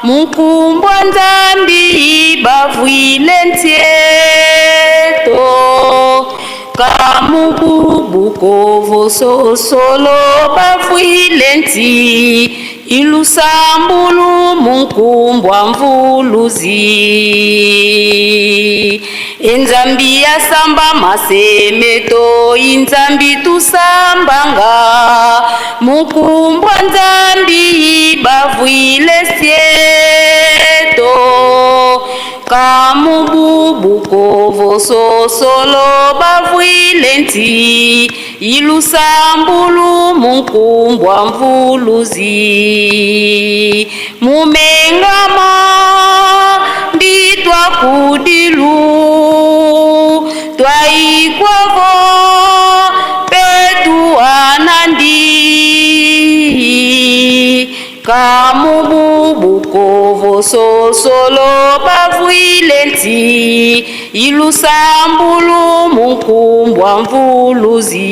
mukumbwa nzambi bavwile ntieto kamububuko vososolo bavwile nti ilusambulu mukumbwa mvuluzi. Enzambi ya samba masemeto inzambi tusambanga mukumbwa nzambi bavwile sieto kamububuko vososolo bavwile nti ilusambulu mukumbwa mvuluzi. Mumengama nditwa kudilu twaikwavo petu anandi kamububuko vososolo bavwile nti ilusambulu mukumbwa mvuluzi.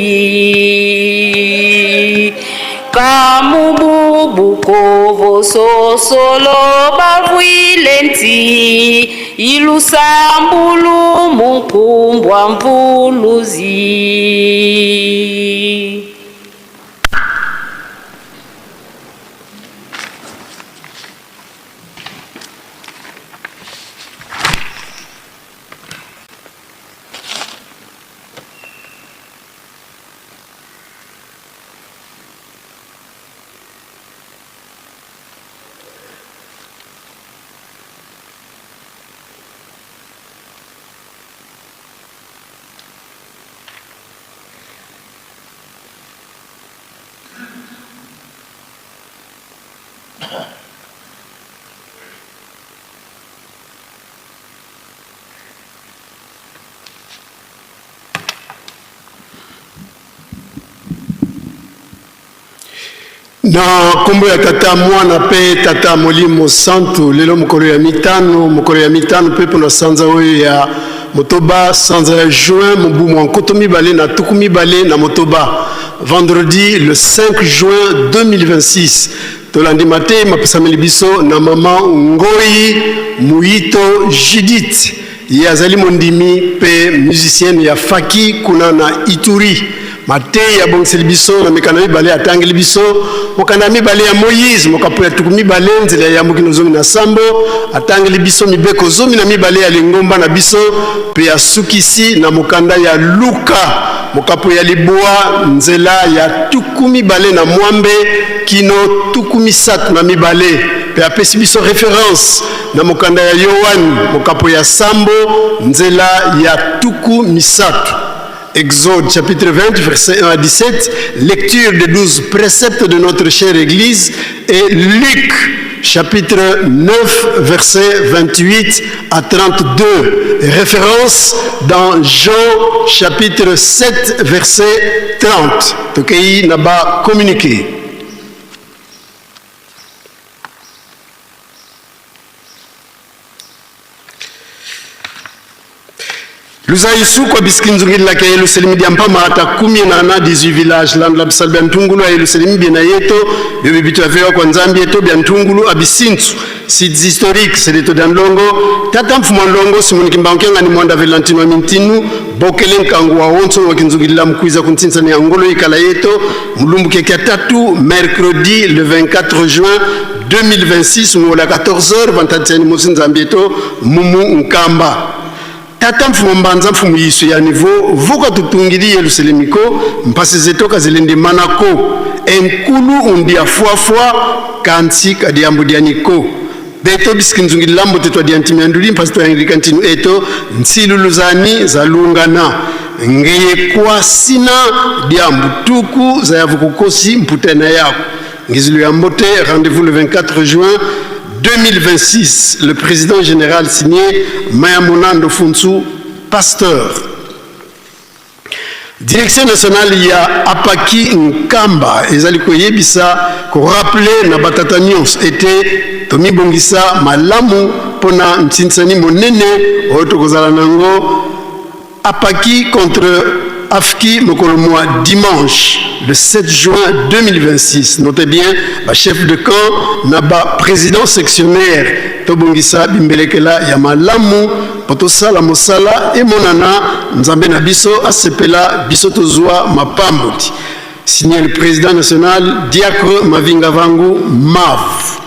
Kamububuko vososolo bavwile nti ilusambulu mukumbwa mvuluzi. Na kombo ya tata mwana pe tata Molimo Mosantu lelo mokolo ya mitano pe pona sanza oyo ya motoba sanza ya juin mobu mwankoto mibale na tuku mibale na motoba vendredi le 5 juin 2026 tolandi mate mapesameli biso na mama Ngoi Muito Judith yazali mondimi pe musicienne ya Faki kuna na Ituri. Mate ya bongseli biso na mikana mibale atangeli biso mokana mibale ya Moïse mokapo ya tuku mibale nzela ya mokino zomi na sambo atangeli biso mibeko zomi na mibale ya lingomba na biso pe ya sukisi na mokanda ya Luka mokapo ya liboa nzela ya tuku mibale na mwambe kino tuku misatu na mibale pe apesi biso référence na mokanda ya Yohan mokapo ya sambo nzela ya tuku misatu. Exode chapitre 20, versets 1 à 17, lecture des 12 préceptes de notre chère Église, et Luc chapitre 9, versets 28 à 32. Référence dans Jean, chapitre 7, verset 30. Tokei Naba communiqué. Luzaisu kwa biskinzungili la kaya luselimi diampama hata 18 village la bisal biantungulu ya luselimi biena yeto bibi bitu afewa kwa nzambi yeto biantungulu abisintu sites historiques sedeto danlongo tata mfumo longo simoni kimbankenga ni mwanda velantino mintinu bokele nkangu wa onso wakinzungili la mkuiza kuntinsa ni angolo ikala yeto mulumbu keke tatu mercredi le 24 juin 2026 mwola 14h vantateni musi nzambi yeto mumu nkamba tata mfumo mbanza mfumo yisu ya niveau vuka tutungili Yerusalemiko mpasi zetoka zilindi manako enkulu undia fuafua kansi kadiambu dianiko beto biskinzungili lambo tetwa diantimianduli mpasi to yangilika ntinu eto nsiluluzani za lungana ngeye kwa sina diambu tuku za yavu kukosi mputena yako ngizilu ya mbote rendez-vous le 24 juin 2026, le président général signé Mayamonando Funsu, pasteur. Direction nationale, il y a Apaki Nkamba, et Zaliko Yebisa, qu'on rappelait Nabatata Nyons, était Tomi Bongisa Malamu, Pona Ntinsani Monene, Otokozalanango, Apaki contre Afki Mokolomoa dimanche, le 7 juin 2026. Notez bien, le chef de camp, Naba président sectionnaire, Tobongisa Bimbelekela Yamalamu, Potosala Mosala, et Monana, Nzambe Nabiso, Asepela, Bisotozua, Mapamoti. Signé le président national, Diacre Mavinga Vangu, MAV.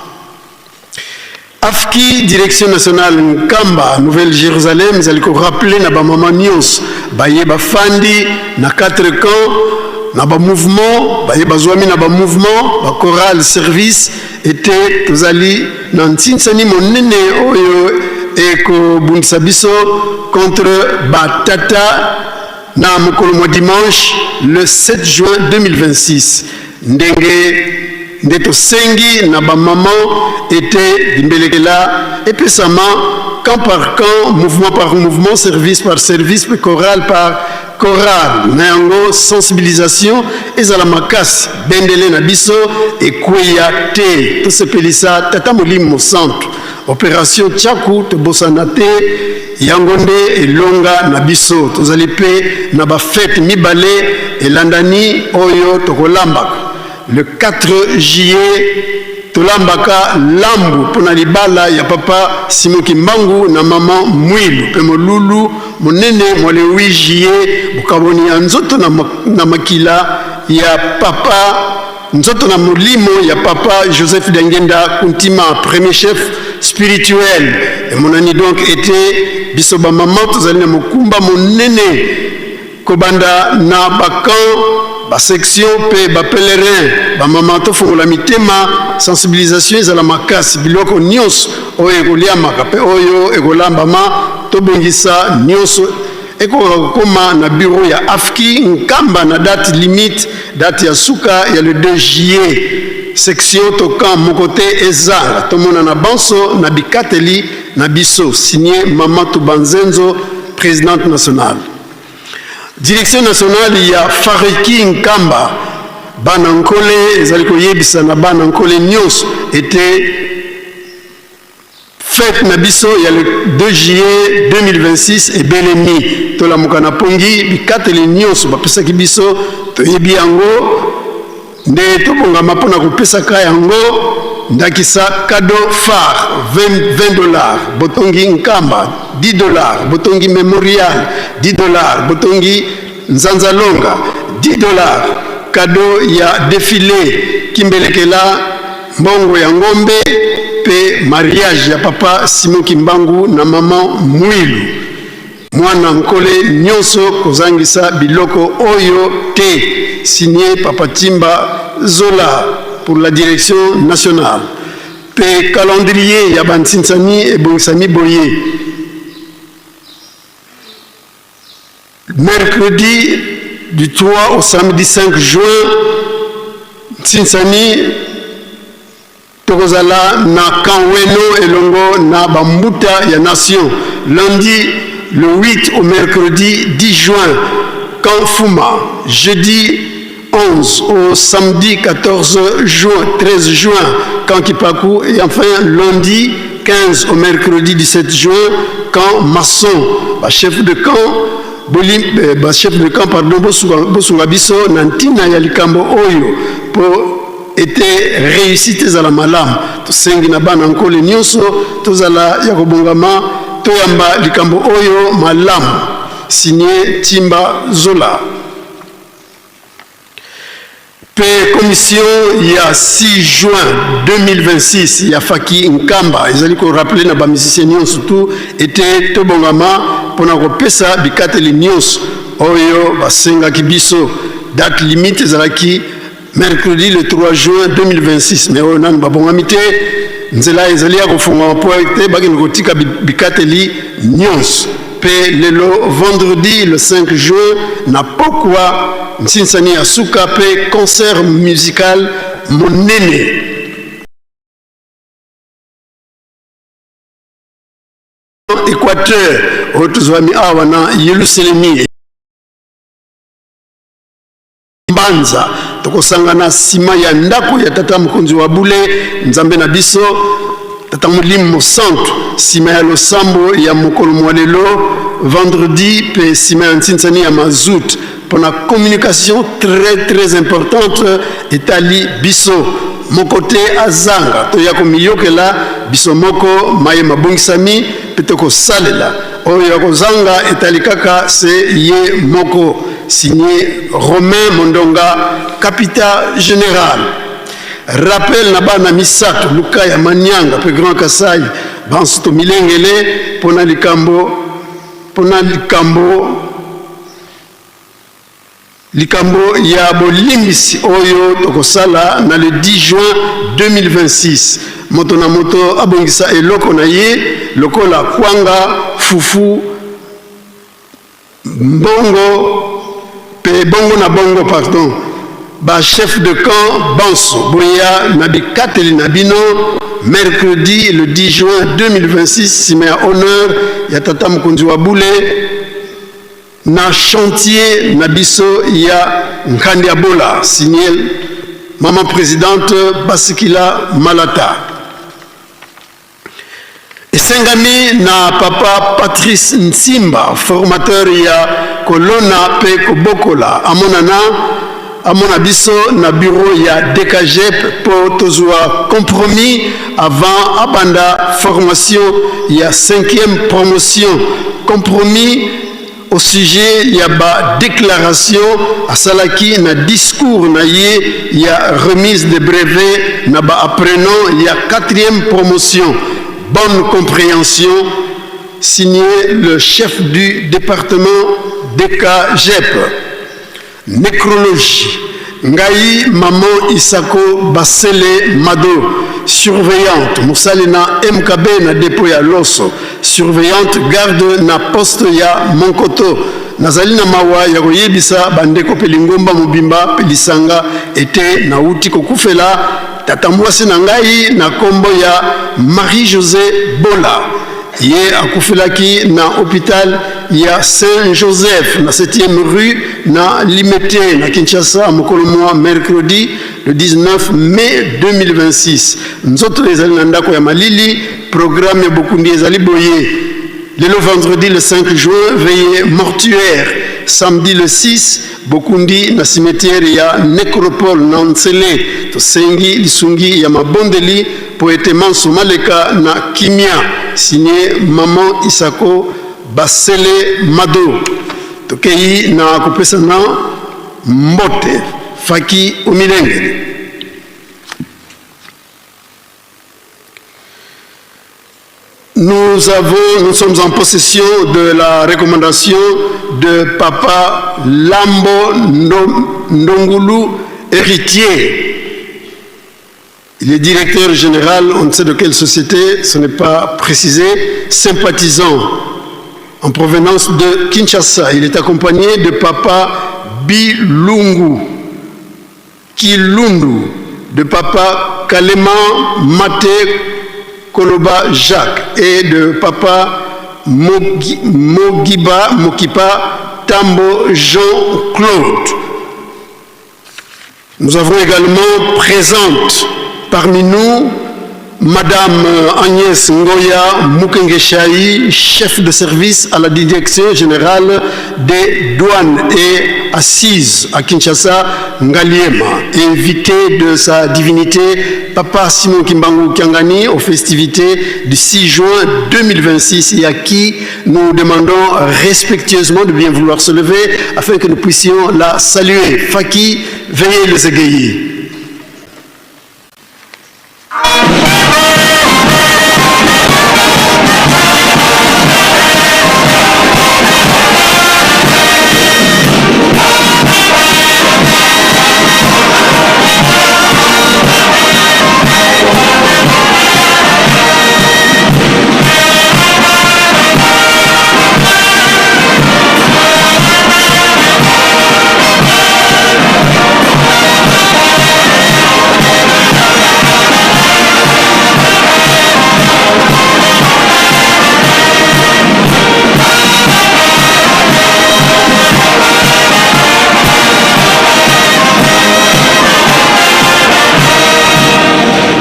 Afki, direction nationale Nkamba, Nouvelle-Jérusalem, ils allaient rappeler Naba Mama Nyons, Bayeba Fandi, na 4 camps, Naba mouvement, Bayeba Zouami Naba mouvement, ba choral service, était tous allés Nantinsani Monene Oyo Eko Bunsabiso contre Batata na Mokolomo dimanche le 7 juin 2026. Ndenge Ndeto Sengi na ba maman était Bimbelekela et pesama camp par camp, mouvement par mouvement, service par service, chorale par chorale. Nayango sensibilisation ezalamakasi bendele na biso et kweyate to sepelisa tata molimo centre. Opération Tchakou te bosanate yangonde elonga na biso tozali pe na ba fête mibale et landani oyo tokolambaka. Le 4 juillet, Tolambaka Lambu, pona libala ya papa Simoki Mbangu na maman Mwilu, pemo Lulu, monene mo le 8 juillet, bukaboni ya nzoto na makila ya papa, nzoto na molimo ya papa Joseph Dengenda Kuntima, premier chef spirituel. Et mon ami donc était bisoba maman, tozali na mokumba monene, kobanda na bakan, ba section pe ba pèlerin ba mama to fongola mitema sensibilisation ezala makasi biloko nyos oyo ekoliamaka pe oyo ekolamba ma to bongisa nyos ekokoma na bureau ya Afki Nkamba na date limite date ya suka ya le 2 juillet section tokan mokote ezanga tomona na banso na bikateli na biso signé Mama Tubanzenzo présidente nationale. Direction nationale, il y a Fariki Nkamba, Banankole, Ezaliko Yebisa na Banankole Nyos, était fête Nabiso, il y a le 2 juillet 2026 et Belemi, Tola Mukana Pongi, Bikateli Nyos, Bapesa Kibiso, Toyebi Yango, Nde Toponga Mapona Kupesa Kayango, Ndakisa cadeau phare, $20, Botongi Nkamba, $10, Botongi Memorial, $10, Botongi Nzanzalonga, $10, cadeau ya défilé, Kimbelekela, Mbongo ya Ngombe, pe mariage ya papa Simon Kimbangu na maman Mwilu. Mwana Nkole Nyonso kozangisa biloko oyo te, signé Papa Timba Zola pour la direction nationale. Pe calendrier ya Bantinsani et Bongsami Boye. Mercredi du 3 au samedi 5 juin, Tsinsani tokozala na Kanweno elongo na Bambuta ya Nation. Lundi le 8 au mercredi 10 juin, Kanfuma. Jeudi 11 au samedi 13 juin, Kankipaku. Et enfin lundi 15 au mercredi 17 juin, Camp Masson. Chef de camp chef de camp pardon bosunga biso nantina ya likambo oyo po ete réussite za la malam to sengi na bana nkole nyonso tozala ya kobongama toyamba likambo oyo malam signé Timba Zola. Commission il y a 6 juin 2026 il y a Faki Nkamba ils allaient qu'on rappeler na ba musiciens surtout était tobongama pona ko pesa bikate li nyos oyo basenga kibiso date limite zalaki mercredi le 3 juin 2026 mais on nan babongamite nzela ezalia ko funga poete bagin ko tika bikate li nyos pe lelo vendredi le 5 juin na pokwa Nsinsani Asuka pe concert musical monene. Équateur, otuzwami awana Yerusalemi. Mbanza, tokosangana sima ya ndako ya tata mkonzi wa bule, nzambe na biso, tata mulimo centre, sima ya losambo ya mokolo mwalelo, vendredi pe sima ya Nsinsani ya mazout. Pour la communication très importante etali biso mon côté azanga to yako miyokela biso moko maye mabongisami petoko salela oyo yako zanga etali kaka c'est ye moko signé Romain Mondonga capitaine général. Rappel na bana misato luka ya manyanga pe grand Kasai bansuto milengele pona likambo likambo ya bolimbisi oyo tokosala na le 10 juin 2026 moto na moto abongisa eloko na ye lokola kwanga fufu bongo pardon ba chef de camp banso boya na bikateli na bino mercredi le 10 juin 2026 sima ya honneur ya tata mkonzi wa bule na chantier nabiso ya Nkandi Abola signé maman présidente Basikila Malata. Esengami na papa Patrice Nsimba formateur ya Kolona pe Kobokola amona biso na bureau ya DKGEP pour tozwa compromis avant abanda formation ya 5e promotion compromis au sujet il y a ba déclaration à Salaki na discours na ye il y a remise de brevet na ba apprenant il y a 4e promotion bonne compréhension signé le chef du département DKGEP. Nécrologie Ngai maman Isako Basele Mado surveillante Moussalina MKB na dépôt ya Loso surveillante garde na poste ya Monkoto nazalina mawa ya koyebisa bandeko pelingomba mobimba pelisanga ete na uti kokufela tatamwasi na ngai na kombo ya Marie-José Bola ye akufelaki na hôpital ya Saint-Joseph na 7e rue na Limete na Kinshasa mokolo mwa mercredi le 19 mai 2026 nzoto ezali na ndako ya malili programme ya bokundi ezali boye lelo vendredi le 5 juin veillée mortuaire samedi le 6 bokundi na cimetière ya Necropole na Nsele tosengi lisungi ya mabondeli poete Manso Maleka na Kimia signé maman Isako Basele Mado tokei na kopesa na mbote Faki Umilenge. Nous sommes en possession de la recommandation de Papa Lambo Ndongulu, héritier. Il est directeur général, on ne sait de quelle société, ce n'est pas précisé, sympathisant en provenance de Kinshasa. Il est accompagné de Papa Bilungu Kilundu, de papa Kalema Maté Koloba Jacques et de papa Mokipa Tambo Jean-Claude. Nous avons également présente parmi nous Madame Agnès Ngoya Mukengeshaï, chef de service à la Direction générale des douanes et assises à Kinshasa, Ngaliema, invité de sa divinité Papa Simon Kimbangu Kiangani aux festivités du 6 juin 2026 et à qui nous demandons respectueusement de bien vouloir se lever afin que nous puissions la saluer. Faki, veuillez les égayer.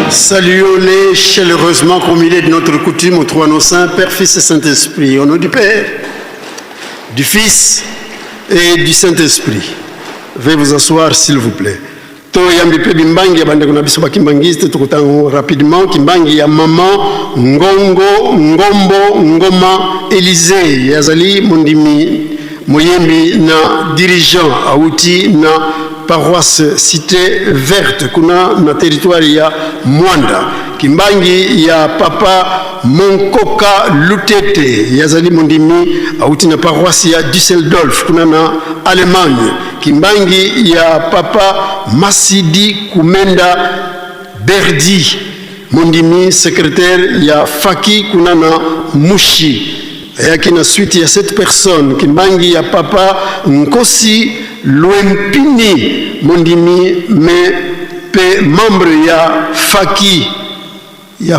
Saluons-les chaleureusement comme il est de notre coutume aux trois noms saints, Père, Fils et Saint-Esprit. Au nom du Père, du Fils et du Saint-Esprit. Veuillez vous asseoir s'il vous plaît. To yambi pe bimbangi ya bande kuna biso bakimbangiste tukutango rapidement kimbangi ya maman Ngongo Ngombo Ngoma Élysée yazali mondimi moyembi na dirigeant auti na paroisse Cité Verte kuna na territoire ya Mwanda kimbangi ya papa Monkoka Lutete yazali mondimi auti na paroisse ya Düsseldorf kuna na Allemagne kimbangi ya papa Masidi Kumenda Berdi mondimi secrétaire ya Faki kuna na Mushi yakina suite ya cette personne kimbangi ya papa Nkosi Lwempini mondimi me pe membre ya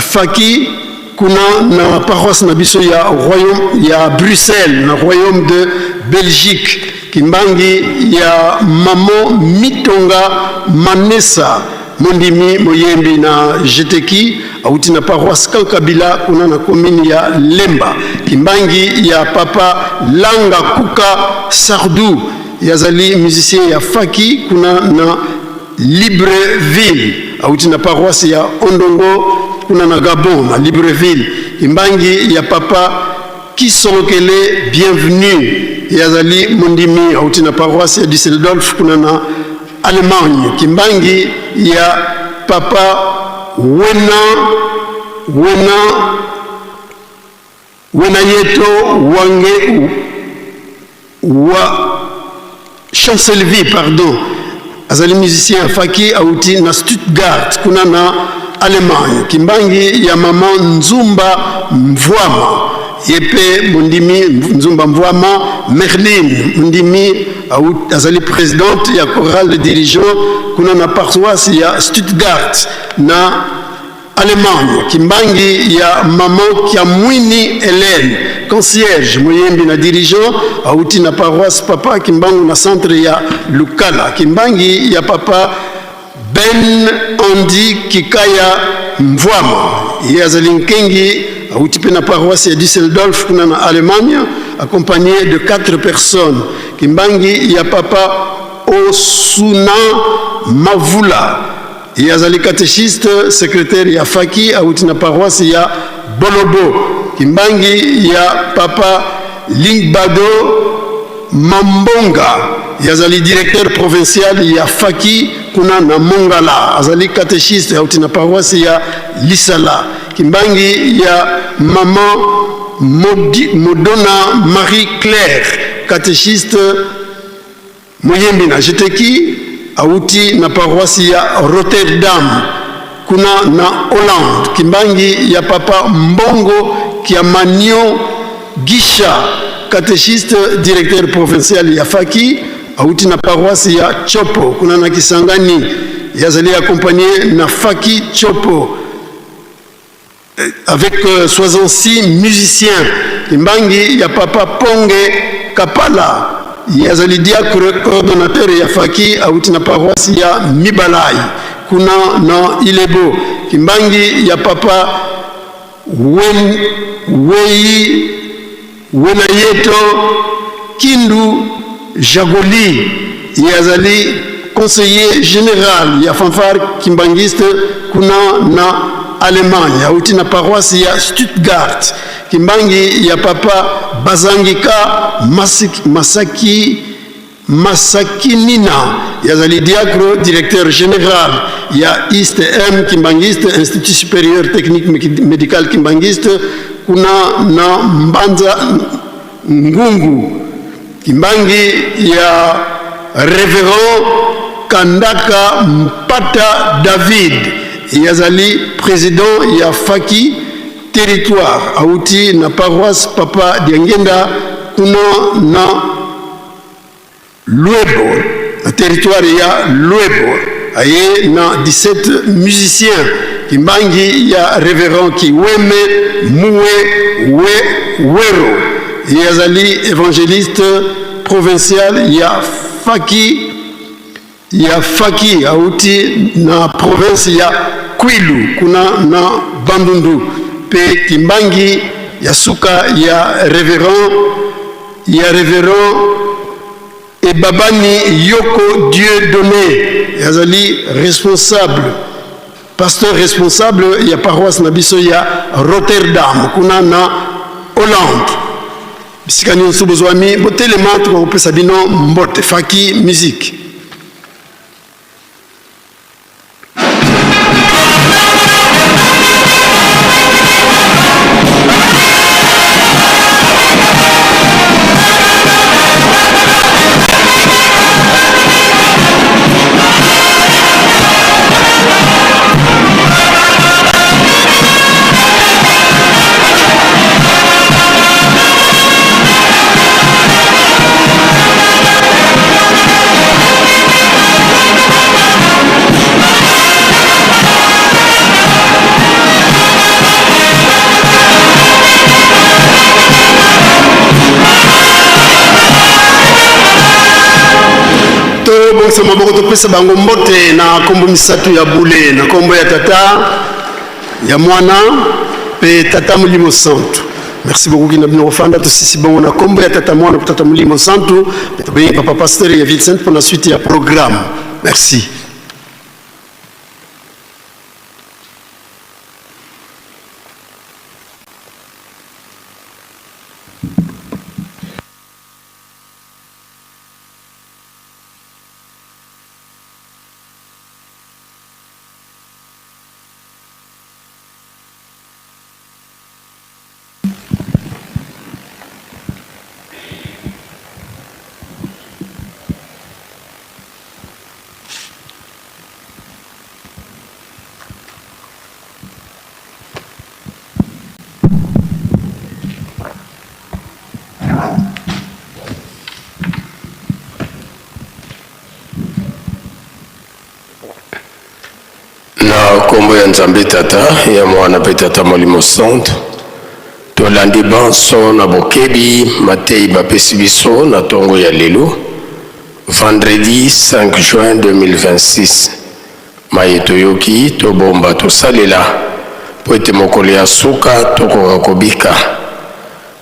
Faki kuna na paroisse na biso ya royaume ya Bruxelles na royaume de Belgique kimbangi ya mamo Mitonga Manessa mondimi moyembi na Jeteki auti na paroisse Kankabila kuna na commune ya Lemba kimbangi ya papa Langa Kuka Sardou yazali musicien ya Faki kuna na Libreville auti na paroisse ya Ondongo kuna na Gabon na Libreville kimbangi ya papa Kisolokele Bienvenue yazali mondimi auti na paroisse ya Düsseldorf kuna na Allemagne kimbangi ya papa Wena yeto wange wa Chancellerie pardon azali musicien Faki auti na Stuttgart kuna na Allemagne kimbangi ya mama Nzumba Mvwama yepe mondimi Nzumba Mvwama Merlin mondimi azali présidente ya chorale de dirigeants kuna na paroisse ya Stuttgart na Allemagne kimbangi ya maman Kiamwini Hélène concierge moyembi na dirigeant auti na paroisse papa kimbangu na centre ya Lukala kimbangi ya papa Ben Andi Kikaya Mvwama yazali nkengi auti pe na paroisse ya Düsseldorf kuna na Allemagne accompagné de 4 personnes kimbangi ya papa Osuna Mavula yazali catéchiste secrétaire ya Faki auti na paroisse ya Bolobo kimbangi ya papa Lingbado Mambonga yazali directeur provincial ya Faki kuna na Mongala azali catéchiste auti na paroisse ya Lisala kimbangi ya maman Modona Marie Claire catéchiste moyembi na Jeteki auti na paroisse ya Rotterdam kuna na Hollande kimbangi ya papa Mbongo Kiamanio Gisha catéchiste directeur provincial ya Faki auti na paroisse ya Chopo kuna na Kisangani yazali accompagné na Faki Chopo avec 66 musiciens. Kimbangi ya Papa Ponge Kapala yazali diacre coordonnateur ya Faki auti na paroisse ya Mibalai kuna na Ilebo. Kimbangi ya Papa Wenayeto Kindu Jagoli yazali conseiller général ya fanfare kimbangiste kuna na Allemagne auti na paroisse ya Stuttgart. Kimbangi ya Papa Bazangika Masakinina yazali diacre directeur général ya ISTM Kimbangiste Institut supérieur technique médical Kimbangiste kuna na Mbanza Ngungu. Kimbangi ya Révérend Kandaka Mpata David yazali président ya Faki territoire auti na paroisse Papa Diangenda kuna na Luebo na territoire ya Luebo aye na 17 musiciens. Kimbangi ya Révérend Kiweme Muwe Wero yazali évangéliste provincial ya Faki auti na province ya Kwilu kuna na Bandundu. Pe Kimbangi ya suka ya Révérend Ebabani Yoko Dieu donné yazali responsable pasteur responsable ya paroisse na biso ya Rotterdam kuna na Hollande. Bisikani nsubozwami botelema tukopesa bino mbote Faki musique. Sama boko topesa bango mbote na kombo misatu ya bule na kombo ya tata ya mwana pe tata Mulimo Santu. Merci beaucoup kina bino fanda to sisi bongo na kombo ya tata mwana pe tata Mulimo Santu pe papa pasteur ya Ville Sainte pour la suite ya programme. Merci. Kombo ya Nzambe tata ya mwana pe tata Molimo Santu tolandi banso na bokebi matei bapesi biso na tongo ya lelo vendredi 5 juin 2026 mayeto yoki tobomba tosalela po ete mokolo ya suka tokoka kobika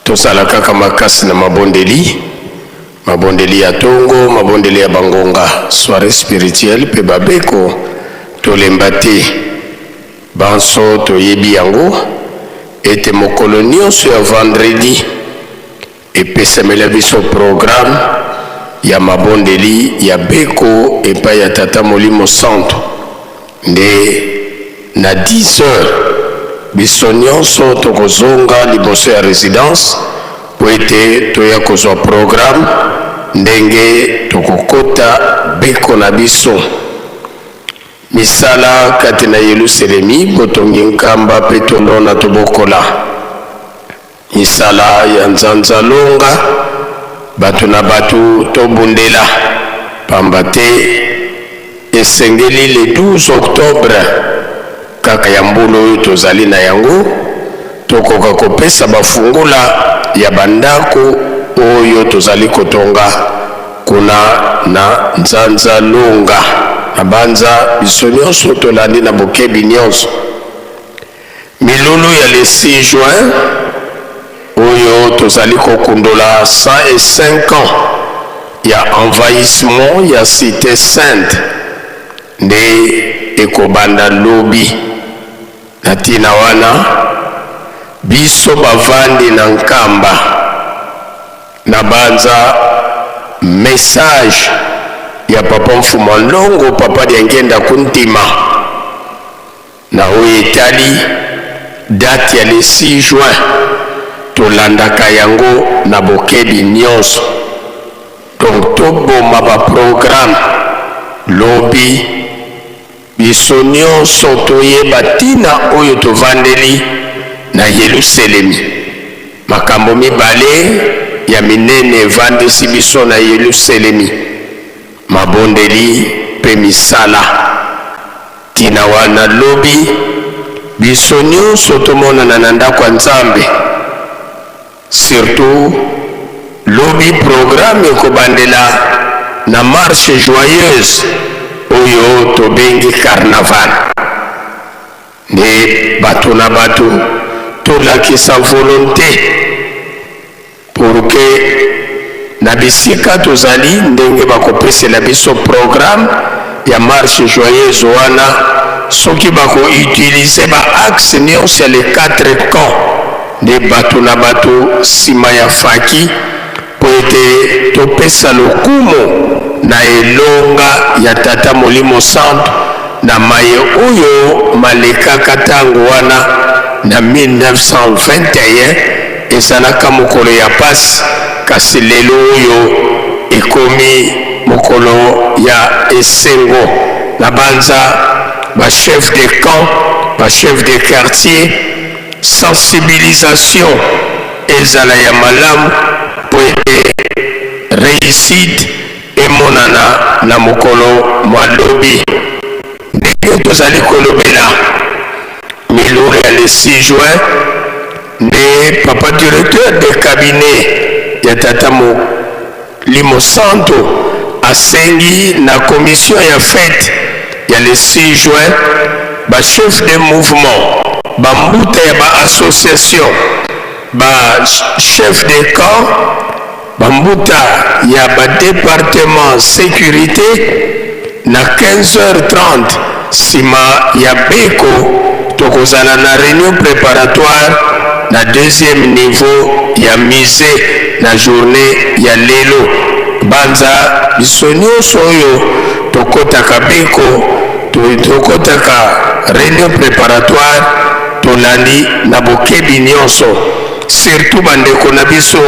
tosala kaka makasi na mabondeli ya tongo mabondeli ya bangonga soirée spirituelle pe babeko tolemba te banso toyebi yango ete mokolo nyonso ya vendredi epesamela biso programme ya mabondeli ya beko epai ya tata Molimo Santu nde na 10 heures biso nyonso tokozonga liboso ya résidence po ete toya kozwa programme ndenge tokokota beko na biso misala kati na Yelusalemi botongi nkamba pe tolona tobokola misala ya nzanza longa bato na bato tobundela pamba te esengeli le 12 octobre kaka ya mbula oyo tozali na yango tokoka kopesa bafungula ya bandako oyo tozali kotonga kuna na Nzanza Lunga na banza biso nyonso tolandi na bokebi nyonso. Milulu ya le 6 juin oyo tozali kokundola 105 ans ya envahissement ya Cité Sainte nde ekobanda lobi na tina wana biso bavandi na Nkamba na banza message ya papa Mfuma Longo papa Diangenda Kuntima na oyo etali date ya le 6 juin tolandaka yango na bokebi nyonso. Donc toboma baprogramme lobi biso nyonso toyeba tina oyo tovandeli na Yerusalemi. Makambo mibale ya minene evandisi biso na Yerusalemi, mabondeli pe misala. Tina wana lobi biso nyonso tomonana na ndako ya Nzambe. Surtout lobi programme ekobandela na marche joyeuse oyo tobengi carnaval. Nde bato na bato tolakisa volonté pour que na bisika tozali ndenge bakopesela biso programme ya marche joyeuse wana soki bakoutilize baaxe nyonso ya le 4 camps nde bato na bato nsima ya faki po ete topesa lokumu na elonga ya Tata Molimo Santu na maye oyo malekaka ntango wana na 1921 ezalaka mokolo ya pasi, kasi lelo oyo ekomi mokolo ya esengo na banza ba chef de camp, ba chef de quartier. Sensibilisation ezala ya malamu po ete réussite emonana na mokolo mwalobi. Ndenge tozali kolobela milulu ya le 6 juin nde papa directeur de cabinet ya Tata Molimo Santu asengi na commission ya fête ya le 6 juin ba chef de mouvement, ba mbuta ya ba association, ba chef de camp, ba mbuta ya ba département sécurité na 15h30 sima ya beko tokozala na réunion préparatoire na deuxième niveau ya musée na journée ya lelo. Banza biso nyonso oyo tokotaka beko tokotaka réunion préparatoire tolandi na bokebi nyonso, surtout bandeko na biso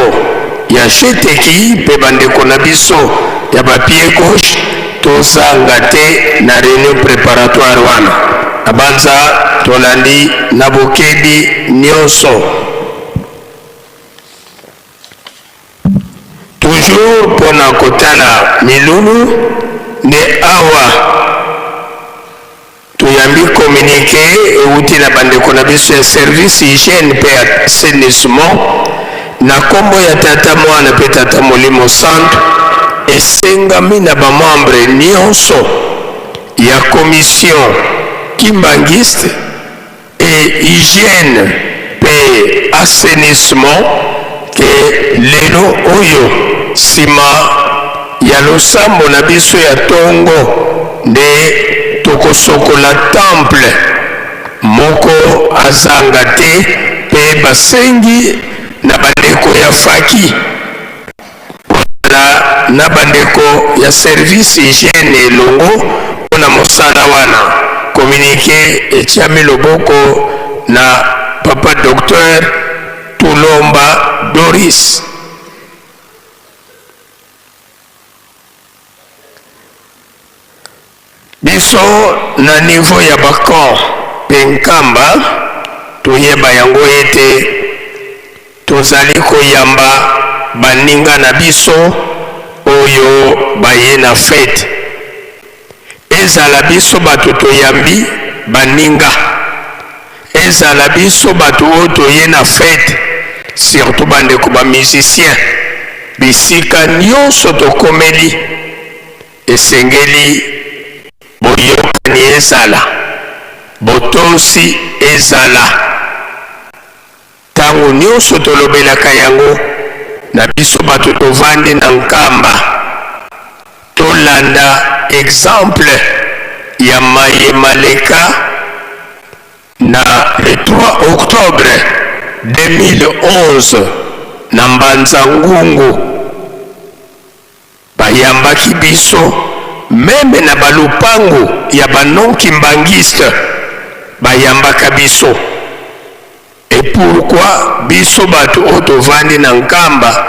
ya jeteki pe bandeko na biso ya bapied gauche tozanga te na réunion préparatoire wana. Abanza tolandi na bokebi nyonso. Toujours pona kotala milulu ne awa tuyambi communiqué euti na bandeko na biso ya service hygiène pe assainissement na kombo ya Tata Mwana pe Tata Molimo Santu esengami na bamembre nyonso ya commission kimbangiste et hygiène pe assainissement ke lelo oyo sima ya losambo na biso ya tongo nde tokosokola temple moko azanga te pe basengi na bandeko ya faki na bandeko ya service hygiène elongo mpona mosala wana. Communiqué etiami loboko na papa docteur Tulomba Doris. Biso na niveau ya bakan pe Nkamba toyeba yango ete tozali koyamba baninga na biso oyo baye na fete ezala biso bato toyambi baninga, ezala biso bato oyo toye na fete, surtout bandeko bamusicien, bisika nyonso tokomeli esengeli boyokani ezala, botosi ezala. Tango nyonso tolobelaka yango na biso bato tovandi na nkamba, tolanda exemple ya mayema leka na le 3 octobre 2011 na Mbanza Ngungu, bayambaki biso meme na balupango ya banonki mbangiste bayambaka biso. Et pourquoi biso bato otovandi na nkamba,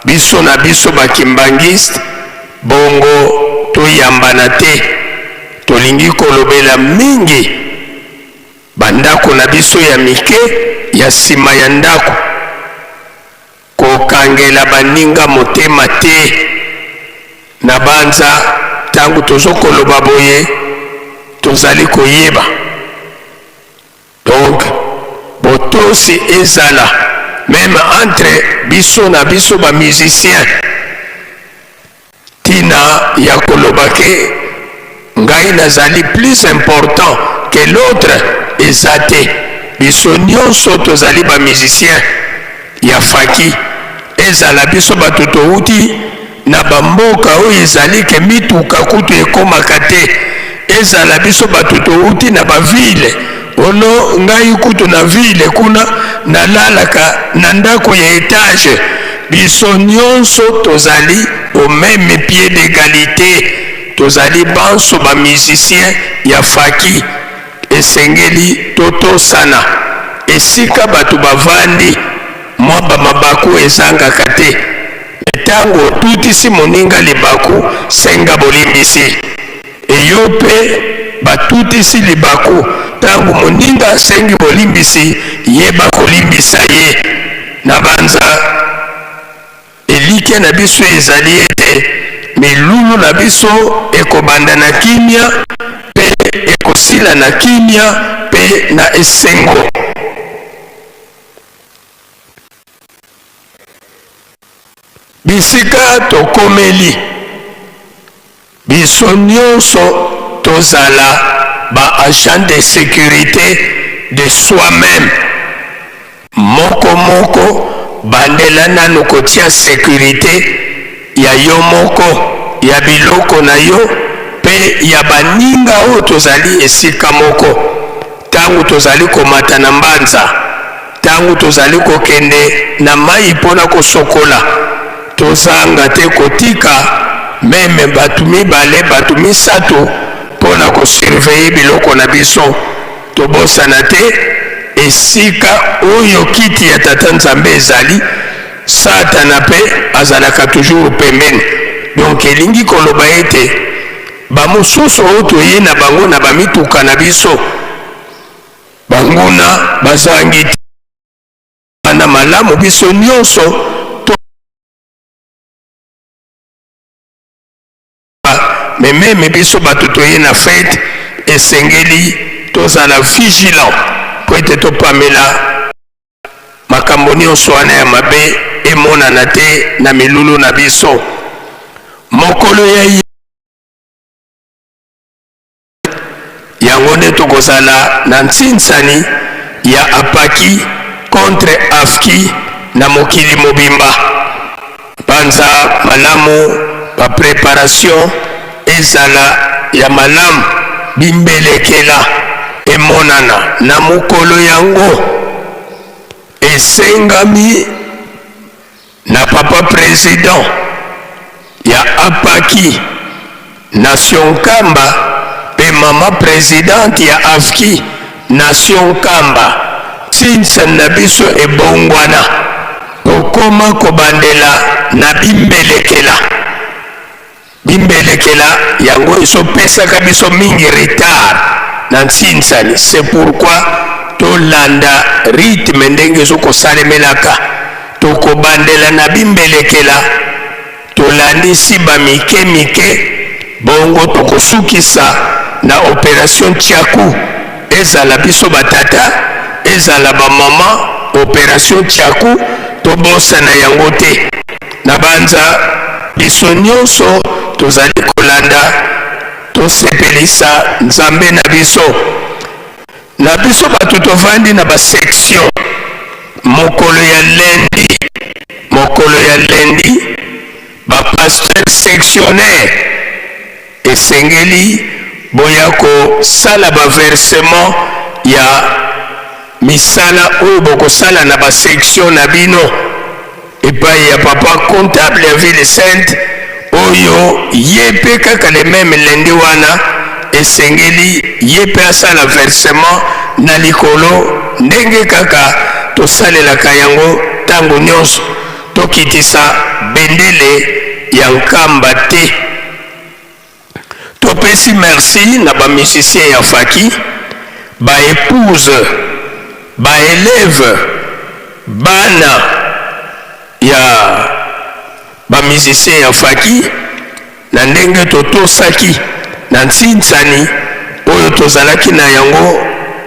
biso na biso bakimbangiste bongo toyambana te, tolingi kolobela mingi bandako na biso ya mike ya sima ya ndako, kokangela baninga motema te. Na banza tangu tozokoloba boye tozali koyeba. Donc botosi ezala même entre biso na biso ba musicien, tina ya kolobake ngai nazali plus important que l'autre ezate. Biso nyonso tozali ba musicien ya faki, ezala biso bato touti na bamboka oyo ezali ke mituka kutu ekomaka te, ezala biso bato touti na bavile ono ngai kutu na ville kuna nalalaka na ndako ya etage. Biso nyonso tozali au même pied d'égalité, tozali banso ba musicien ya faki, esengeli totosana. Esika bato bavandi mwa bamabaku ezangaka te, tango tutisi moninga libaku senga bolimbisi, eyo pe batutisi libaku tango moninga sengi bolimbisi yeba kolimbisa ye. Na banza elike na biso ezali ete milulu na biso ekobanda na kimia pe ekosila na kimia pe na esengo. Bisika tokomeli biso nyonso tozala ba agent de sécurité de soi-même. Moko moko bandela nanu kotia sécurité ya yo moko, ya biloko na yo pe ya baninga oyo tozali esika moko. Tangu tozali komata na mbanza, tangu tozali kokende na mai mpona kosokola, tozanga te kotika meme batu mibale batu misato mpona kosurveille biloko na biso. Tobosana te, esika oyo kiti ya tata nzambe ezali, satana pe azalaka toujours pembeni. Donc elingi koloba ete bamosusu oyo toye na bango na bamituka na biso, banguna bazangi te na malamu. Biso nyonso meme biso bato toye na fete esengeli tozala vigilant po ete topamela makambo nyonso wana ya mabe emonana te na milulu na biso. Mokolo ya yango nde tokozala na ntinsani ya apaki contre afki na mokili mobimba. Banza malamu ba préparation ezala ya malamu, bimbelekela emonana na mokolo yango. Esengami na papa président ya apaki nation kamba pe mama présidente ya afki nation kamba, tinsa na biso ebongwana okoma kobandela na bimbelekela. Bimbelekela yango esopesaka biso mingi retard na ntinsani. C'est pourquoi tolanda rythme ndenge ezokosalemela tokobandela na bimbelekela, tolandisi bamike mike bongo tokosukisa na opération Tiaku ezala biso batata ezala bamama opération Tiaku tobosa na yango te na banza biso nyonso tozali kolanda tosepelisa nzambe na biso bato tovandi na basection mokolo ya lendi bapasteur sectionnaire esengeli boya kosala baversement ya misala oyo bokosala na basection na bino epai ya papa comptable ya ville sainte oyo ye mpe kaka le meme lendi wana esengeli ye mpe asala versement na likolo ndenge kaka tosalelaka yango ntango nyonso tokitisa bendele ya nkamba te. Topesi merci na bamusicien ya faki baépouse baélève bana ya bamusicien ya faki na ndenge totosaki na ntinsani oyo tozalaki na yango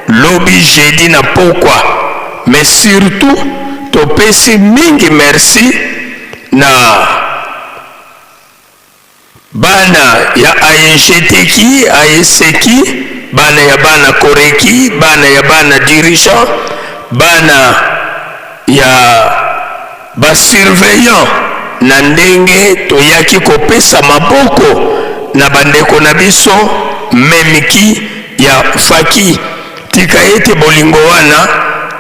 lobi jeudi na pokwa, mais surtout topesi mingi merci na bana ya AEGTki AESeki bana ya bana koreki bana ya bana dirigeant bana ya basurveillant na ndenge toyaki kopesa maboko na bandeko na biso memiki ya faki tika ete bolingo wana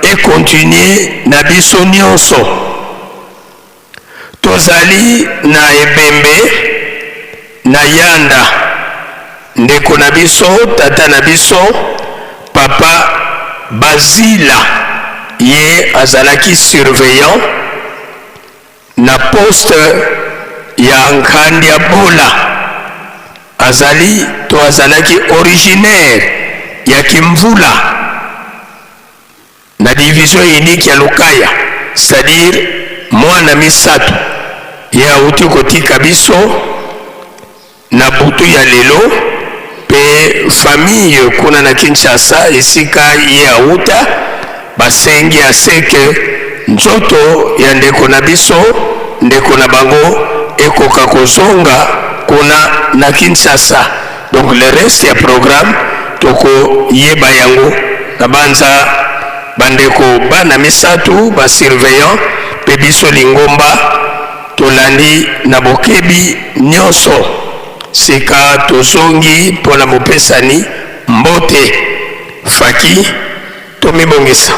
ekontinue na biso nyonso. Tozali na ebembe na yanda ndeko na biso tata na biso papa Bazila ye azalaki surveillant na poste ya Nkandi ya Bola azali to azalaki originaire ya Kimvula na division unique ya Lukaya, c'est-à-dire mwana misato ye auti kotika biso na butu ya lelo pe famille kuna na Kinshasa esika ye auta basengi aseke nzoto ya ndeko na biso ndeko na bango ekoka kozonga kuna na Kinshasa. Donc le reste ya programme toko yeba yango na banza bandeko bana misatu ba surveillant pe biso lingomba tolandi na bokebi nyonso sika tozongi pona mopesani mbote faki tomibongisa.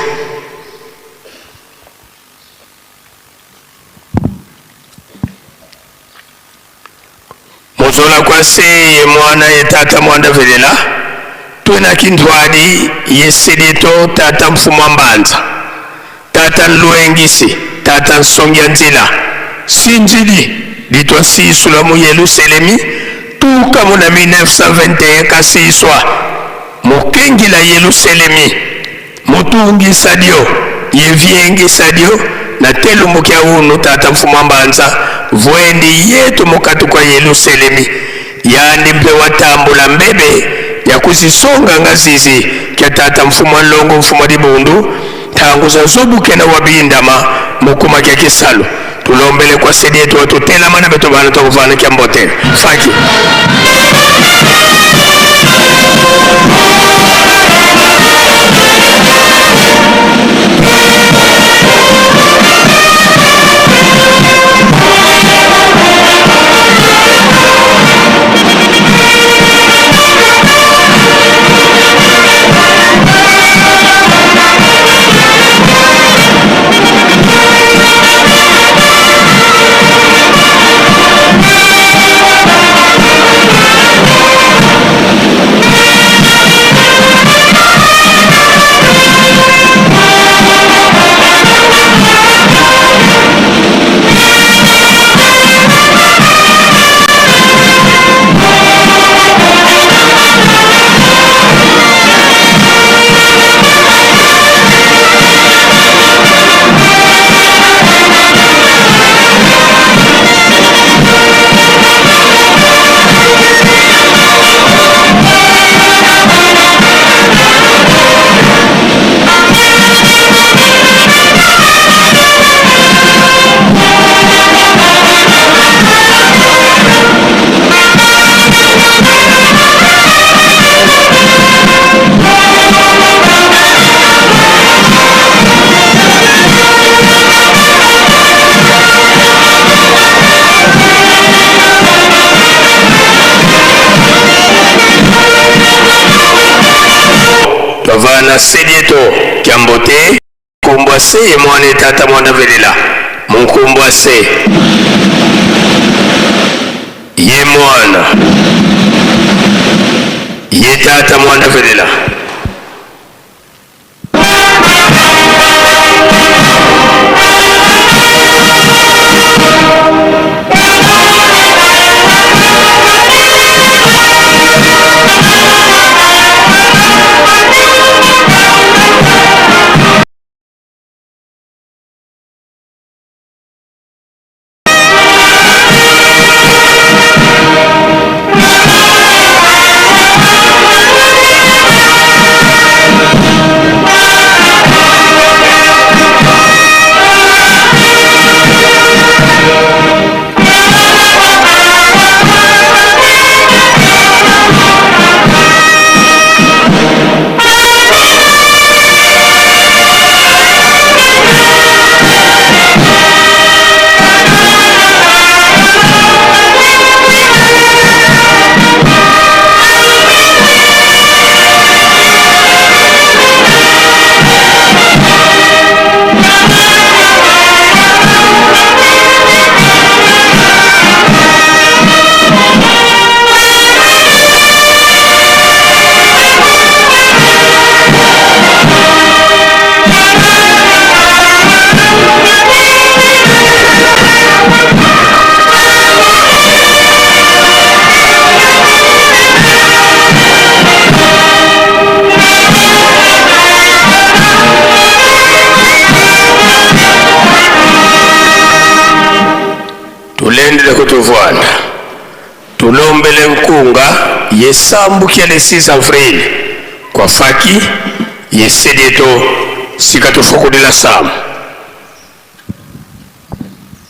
Mozola kwa se ye mwana ye tata mwanda velela tuena kindwadi ye sedito tata mfumwa mbanza tata nluengisi tata nsongya nzila sinjili litwa siisula mu Yerusalemi tuka muna 1921 kasiiswa mukengila Yerusalemi mutungisa dio yevyengisa dio na telu mukya unu tata mfumwa mbanza vwendi yetu mukatu kwa Yerusalemi yandi mpe watambula mbebe ya kuzisonga ngazizi kya tata mfumwa longo mfumwa dibundu tangu za zobuke na wabindama mukuma kya kisalo tulombele kwa sedi yetu watutela mana beto bana tukufana kya mbote faki ye Mukombwase ye mwana tata mwana velela Mukombwase ye mwana ye tata mwana velela tulendele kutuvwana tulombele nkunga yesambukia le 6 avril kwa faki yesedeto sikatufukulila samu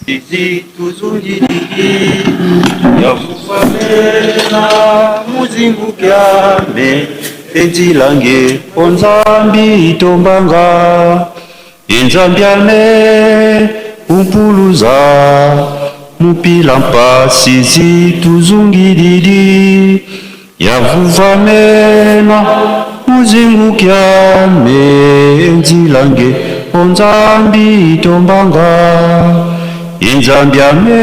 Izi tuzungidigi ya mufamela muzingu kyame enzilange onzambi itombanga enzambiane umpuluza mupila mpasi zi tuzungidigi ya mufamela muzingu kyame enzilange onzambi itombanga inzambiame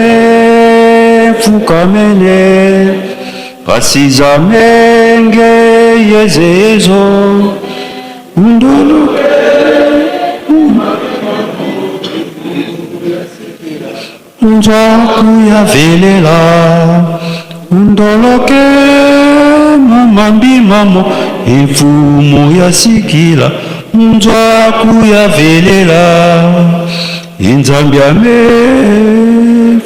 fukamene pasizamenge yezezo unduluke unjakuyavelela undoloke mumambi mamo imfumo yasikila unjakuyavelela inzambiame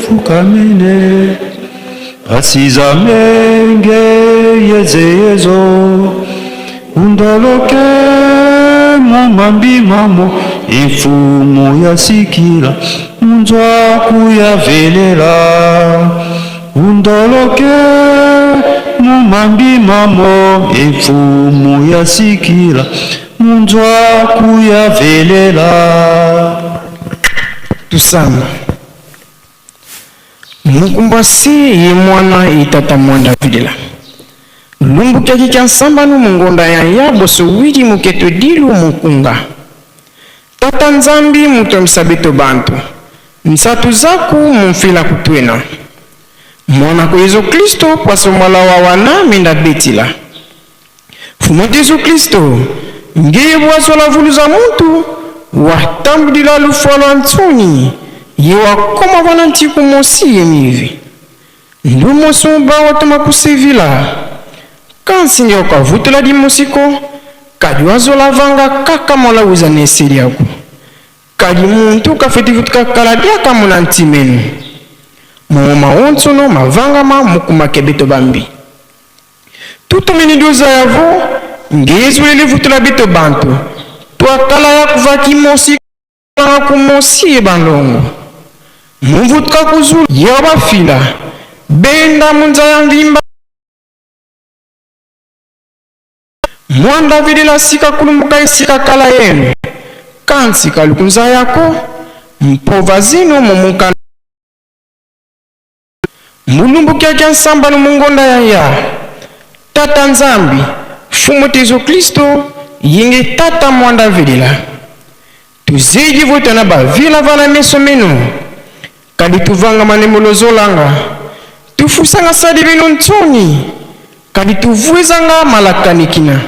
fukamene pasizamenge yezezo undoloke mumambi mamo imfumo yasikila unzwa kuyavelela undoloke mumambi mamo imfumo yasikila unzwa kuyavelela. Tusanga Mukombwase ye mwana itata mwanda videla lumbu kyaki kya nsambanu mungonda ya yabo sowili muketo dilu mukunga tata nzambi mutomisa beto bantu nsatu zaku mumfila kutwena mwana ko Yesu Kristo kwaso mwala wa wana minda betila fumote Yesu Kristo ngeye bwaso la vulu za muntu watambudila lufalo ntuni ye wakoma wana ntiku mosi yemivi ndumo sumba watuma kusivila kansinge wakavutula di mosiko kadi wazola vanga kaka mola uza nesiri yako kadi muntu kafetivutuka kaladia kamuna ntimenu moma onsono mavangama mukuma kebeto bambi tutumini doza yavo ngezulele vutula beto bantu twakala ya kuvaki mosi kala kumosi bandongo muvutka kuzulu yabafila benda munza ya ndimba mwanda videla sika kulumbuka isika kala yenu kansi kalukunza yako mpova zino mumuka mulumbukia kya nsamba no mungonda ya tata nzambi fumote Yesu Kristo yinge tata mwanda videla tuzidi votana bavila vana meso meno kadi tuvanga manemolozolanga tufusanga sadi bino ntsoni kadi tuvuezanga malakanikina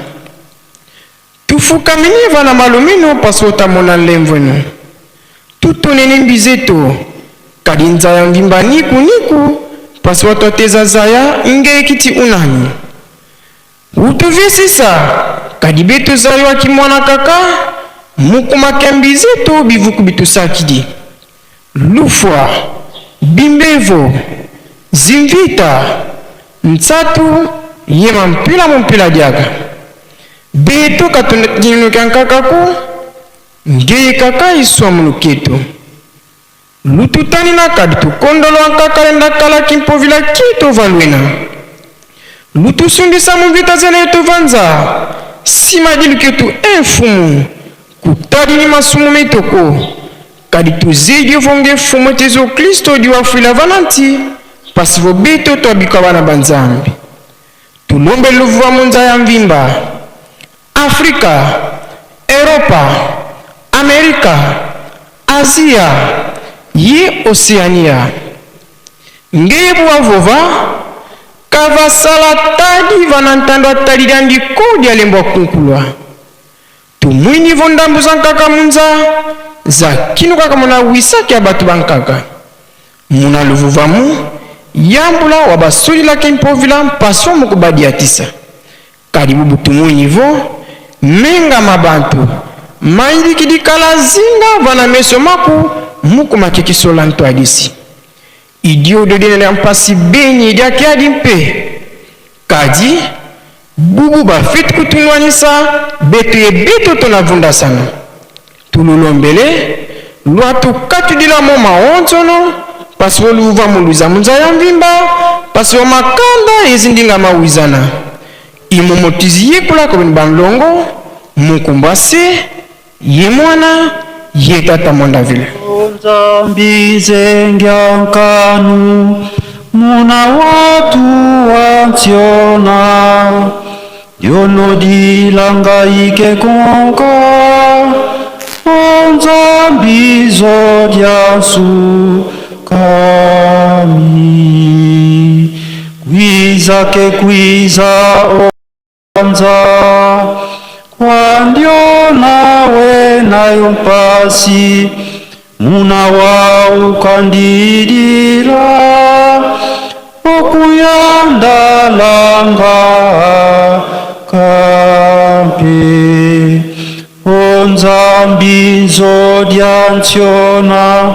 tufukamini vana malumino paso tamona lemvweno tutonene mbizeto kadi nzaya mvimba niku paso watoteza zaya ngekiti unani utuvisisa kadi beto zayo akimwana kaka mukumake mbizeto bivuku bitusakidi lufwa bimbevo zimvita ntsatu yema mpila diaga beto katundinuka nkakaku ngeye kaka iswa muluketo lututani na kadi tukondolo ankakalenda kala kimpovila kito valwena lutusundisa muvita zene yetu vanza simadiluketu enfumu kutadini masumu mitoko kadi tuzidi vonge fumu tezo Kristo diwafila vananti pasivo beto twabika vana banzambi tulombe luvuva munza ya mvimba Afrika, Europa, Amerika, Asia ye Oceania ngeye buwavova kavasala tadi vanantandwa talidandi kodi alembwa kunkulwa tumwini vondambu za nkaka munza za kinu kaka muna wisaki ya batu bankaka muna luvuvamu yambula wabasuli lake mpovila mpaso mukubadi atisa karibu butumwini vo menga mabantu maindikidikala zinga vana meso maku mukumakekisola ntwadisi idio dedene mpasi benyi idiake adi mpe kadi bubu bafiti kutunwanisa beto ye beto tonavunda sana tululombele lwatu katudila mo maonzono pasi woluva muluza munza ya mvimba pasi wa makanda ezindinga mawizana imomotizi yekula kwa banlongo mukumbase ye mwana ye tata mwanda vile Nzambi zengyankanu muna watu wantiona yonodilanga ike konka Nzambi zodyasu kami kwiza ke kwiza onza kwandio nawe nayo mpasi muna wa ukandidira okuyandalanga kampe onzambi zodyantiona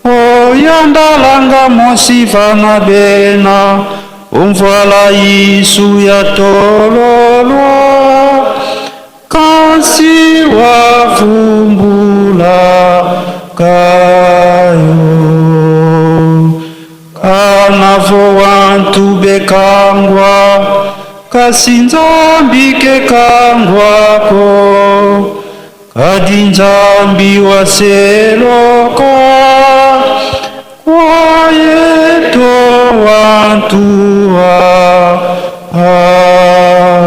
oyandalanga mosivana bena omvala isu ya tololwa kansi wavumbula kayo kanavo wantu bekangwa kasinzambi kekangwako kadi nzambi waseloka kwayeto wantu wa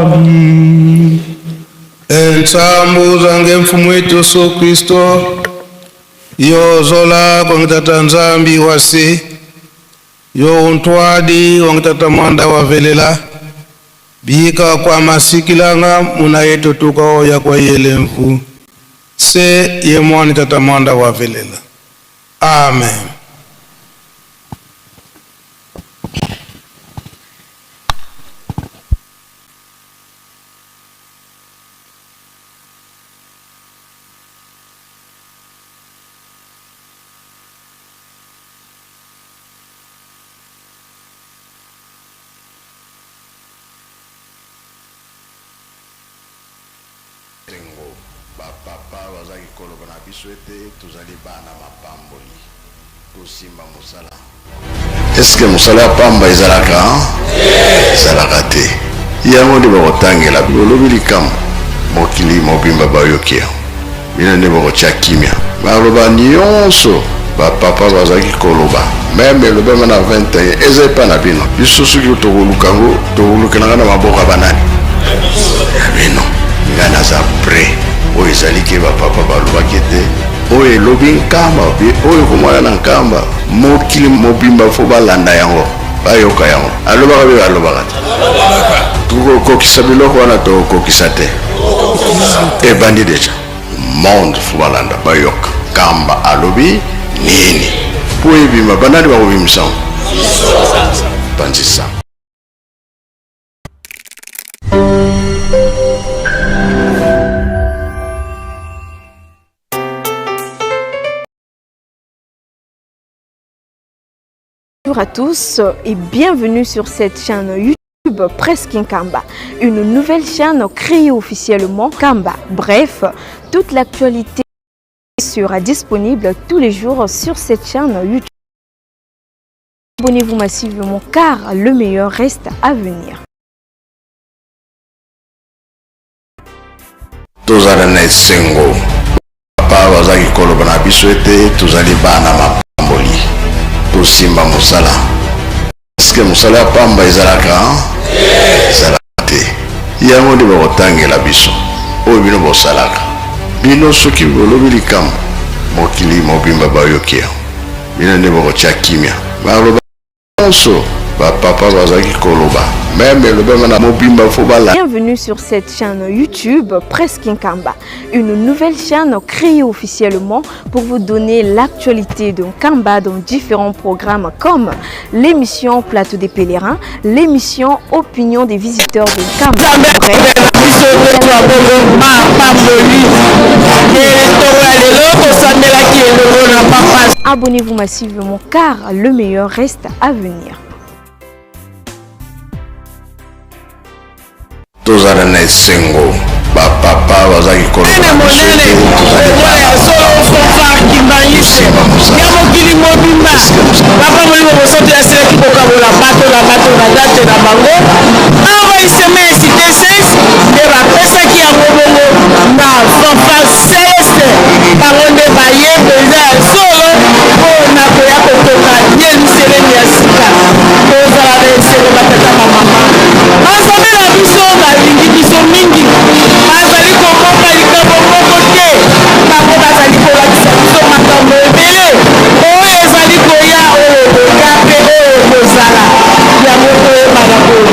ami entsambu zange mfumu wetu Yesu Kristo yozola kwa ngitata nzambi wasi yo untwadi wangitata mwanda wavelela bika kwa masikilanga muna yetu tukaoya kwa yele mfu se ye mwani tata mwanda wavelela. Amen. Papa wazaki koloba na biswete tuzali bana mapamboli kusimba musala. Eske musala pamba izalaka? Izalaka te. Yango ndi bakotangela bilolobi likambo mokili mobimba bayokia. Bino ndi bakotya kimia. Baloba nyonso bapapa wazaki koloba. Meme eloba mana 21 eza epa na bino. Biso soki tokolukango tokolukananga na maboka banani. Ya bino ngana za pre oyo ezali ke bapapa balobaki ete oyo elobi nkamba oyo komwana na nkamba mokili mobimba fo balanda yango bayoka yango alobaka be balobaka te tokokokisa biloko wana tokokokisa te ebandi deja monde fo balanda bayoka nkamba alobi nini po ebima banani bakobimisa ngo panzisa. Bonjour à tous et bienvenue sur cette chaîne YouTube Presque Nkamba, une nouvelle chaîne créée officiellement Kamba. Bref, toute l'actualité sera disponible tous les jours sur cette chaîne YouTube. Abonnez-vous massivement car le meilleur reste à venir. Tozalana esengo papa bazaki koloba na biso ete tozali bana mapamboli tosimba mosala eske mosala ya pamba ezalaka ezalaka te yango nde bakotangela biso oyo bino bosalaka bino soki bolobi likambo mokili mobimba bayoki yango bino nde bakotya kimia baloba nyonso bapapa bazaki koloba. Bienvenue sur cette chaîne YouTube Presque Nkamba, une nouvelle chaîne créée officiellement pour vous donner l'actualité de Nkamba dans différents programmes comme l'émission Plateau des pèlerins, l'émission Opinion des visiteurs de Nkamba. Abonnez-vous massivement car le meilleur reste à venir. Tozalana esengo bapapa bazaki koloba na biso ete tozali bana mokili mobimba papa molimo bosoto yasilaki kokabola bato na date na bango enregistrement ya cité 16 nde bapesaki yango bongo na fanfare celeste bango nde bayembe eza ya solo mpona koya kotoka yeluselemi ya sika tozala na esengo batata bamama bazambe na biso balingi biso mingi bazali kokoka likambo moko te bango bazali kolakisa biso makambo ebele oyo ezali koya oyo boya mpe oyo bozala yango toyebana boyo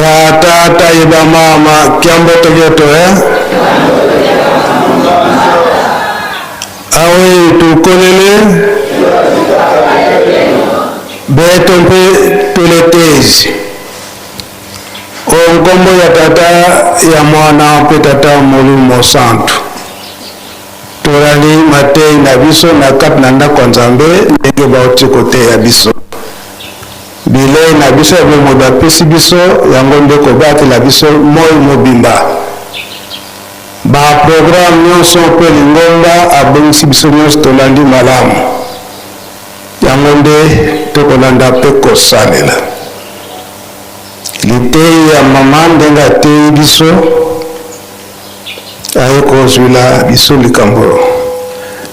batata yeba mama kiambo togeto awe tukolele beto mpe tuletezi onkombo ya tata ya mwana mpe tata Molimo Santu torali matei na biso na kati na ndako Nzambe ndenge bauti kote ya biso bilei na biso ya bomoi bapesi biso yango nde kobatela biso moi mobimba baprograme nyonso mpe lingomba abongisi biso nyonso tolandi malamu yango nde tokolanda mpe kosalela litei ya mama ndenge atei biso aye kozwila biso likambo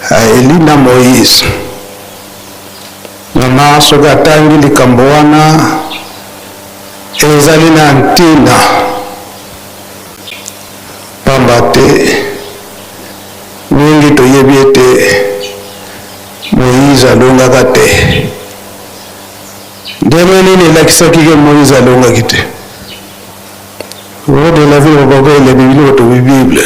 aeli na Moïse mama soki atangi likambo wana ezali na ntina pamba te mingi toyebi ete Moïse alongaka te ndenge nini elakisaki ke Moïse alongaki te de la vie bakoko elebi biloko tobi Bible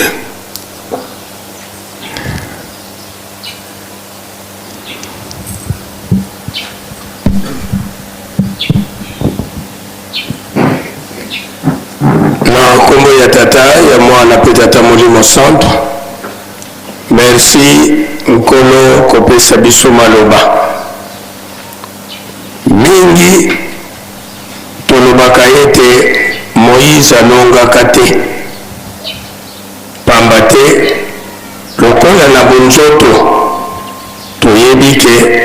na kombo ya tata ya mwana pe tata Molimo Santu. Merci nkolo kopesa biso maloba mingi tolobaka ete Moïse alongaka te pamba te lokola na bonzoto toyebi ke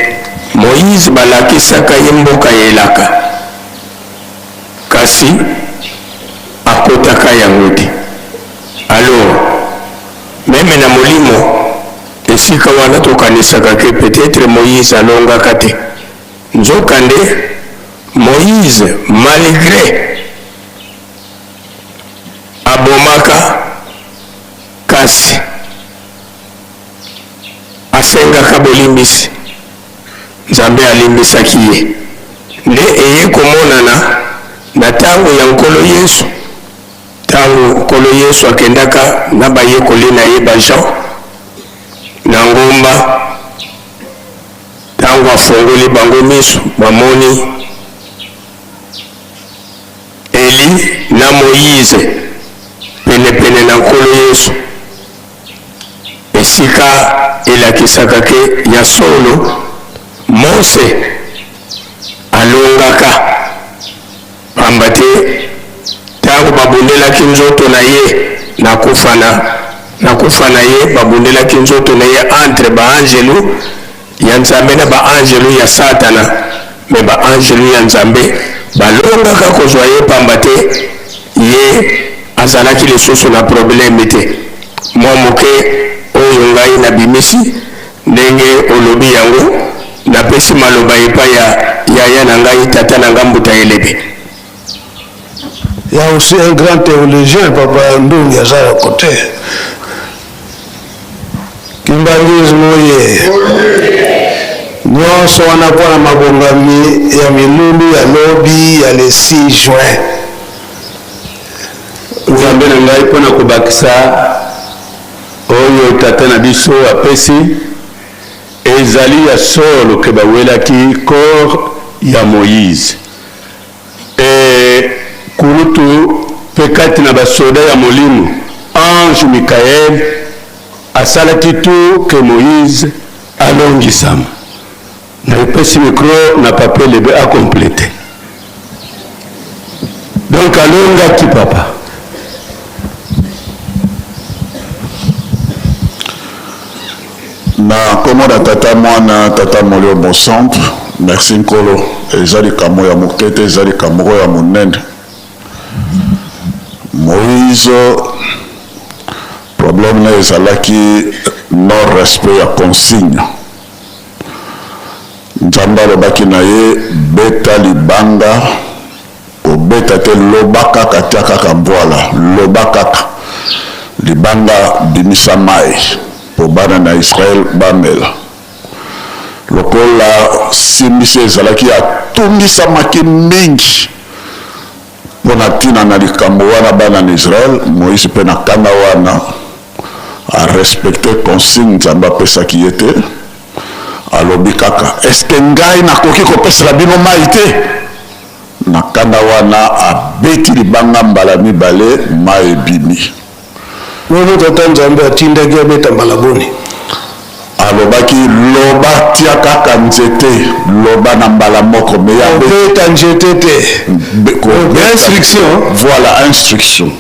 Moïse balakisaka ye mboka yelaka kasi akotaka yango te. Alors meme na Molimo esika wana tokanisaka ke peut-être Moïse alongaka te nzokande Moïse malgré abomaka kasi asengaka bolimbisi Nzambe alimbisaki ye nde eye komonana na ntango ya nkolo Yesu. Ntango nkolo Yesu akendaka na bayekoli na ye bajean na ngomba ntango afongoli bango miso bamoni Eli na Moïse penepene na nkolo Yesu esika elakisaka ke ya solo Mose alongaka pamba te ntango babundelaki nzoto na ye nakufa na ye babundelaki nzoto na ye entre baangelu ya Nzambe na baangelu ya Satana me baangelu ya Nzambe balongaka kozwa ye pamba te ye azalaki lisusu na probleme te. Mwa moke oyo ngai nabimisi ndenge olobi yango napesi maloba epai ya yaya na ngai tata na ngambuta elebe. Il y a aussi un grand théologien, Papa Ndungi Azara côté. Kimbangismo ye. Nyonso wanakuwa na mabongami ya milulu ya lobi ya le 6 juin. Nzambe na ngai pona kobakisa oyo tata na biso apesi ezali ya solo ke bawelaki corps ya Moïse. Kurutu pekati na basoda ya Molimo ange Mikael asalaki tu ke Moïse alongisama na epesi micro na papier lebe a complété. Donc alongaki papa. Na komoda tata mwana tata Molimo Santu merci nkolo ezali kamo ya mokete ezali kamo ya monene. Moïse problème na ezalaki non respect ya consigne. Nzambe alobaki na ye beta libanga kobeta te loba kaka tia kaka mbwala loba kaka libanga bimisa mai po bana na Israel bamela lokola simbisi ezalaki atungisamaki mingi Pona tina na likambo wana bana na Israël, Moïse pe na kanda wana a respecté consigne Nzambe apesaki ye te. Alobi kaka, est-ce que ngai nakoki kopesela bino mai te? Na kanda wana abeti libanga mbala mibale mai ebimi. Wewe tata Nzambe atindaki abeta mbala boni. Alobaki loba tia kaka nzete, loba na mbala moko me ya beta nzete te. Instruction. Voilà, instruction.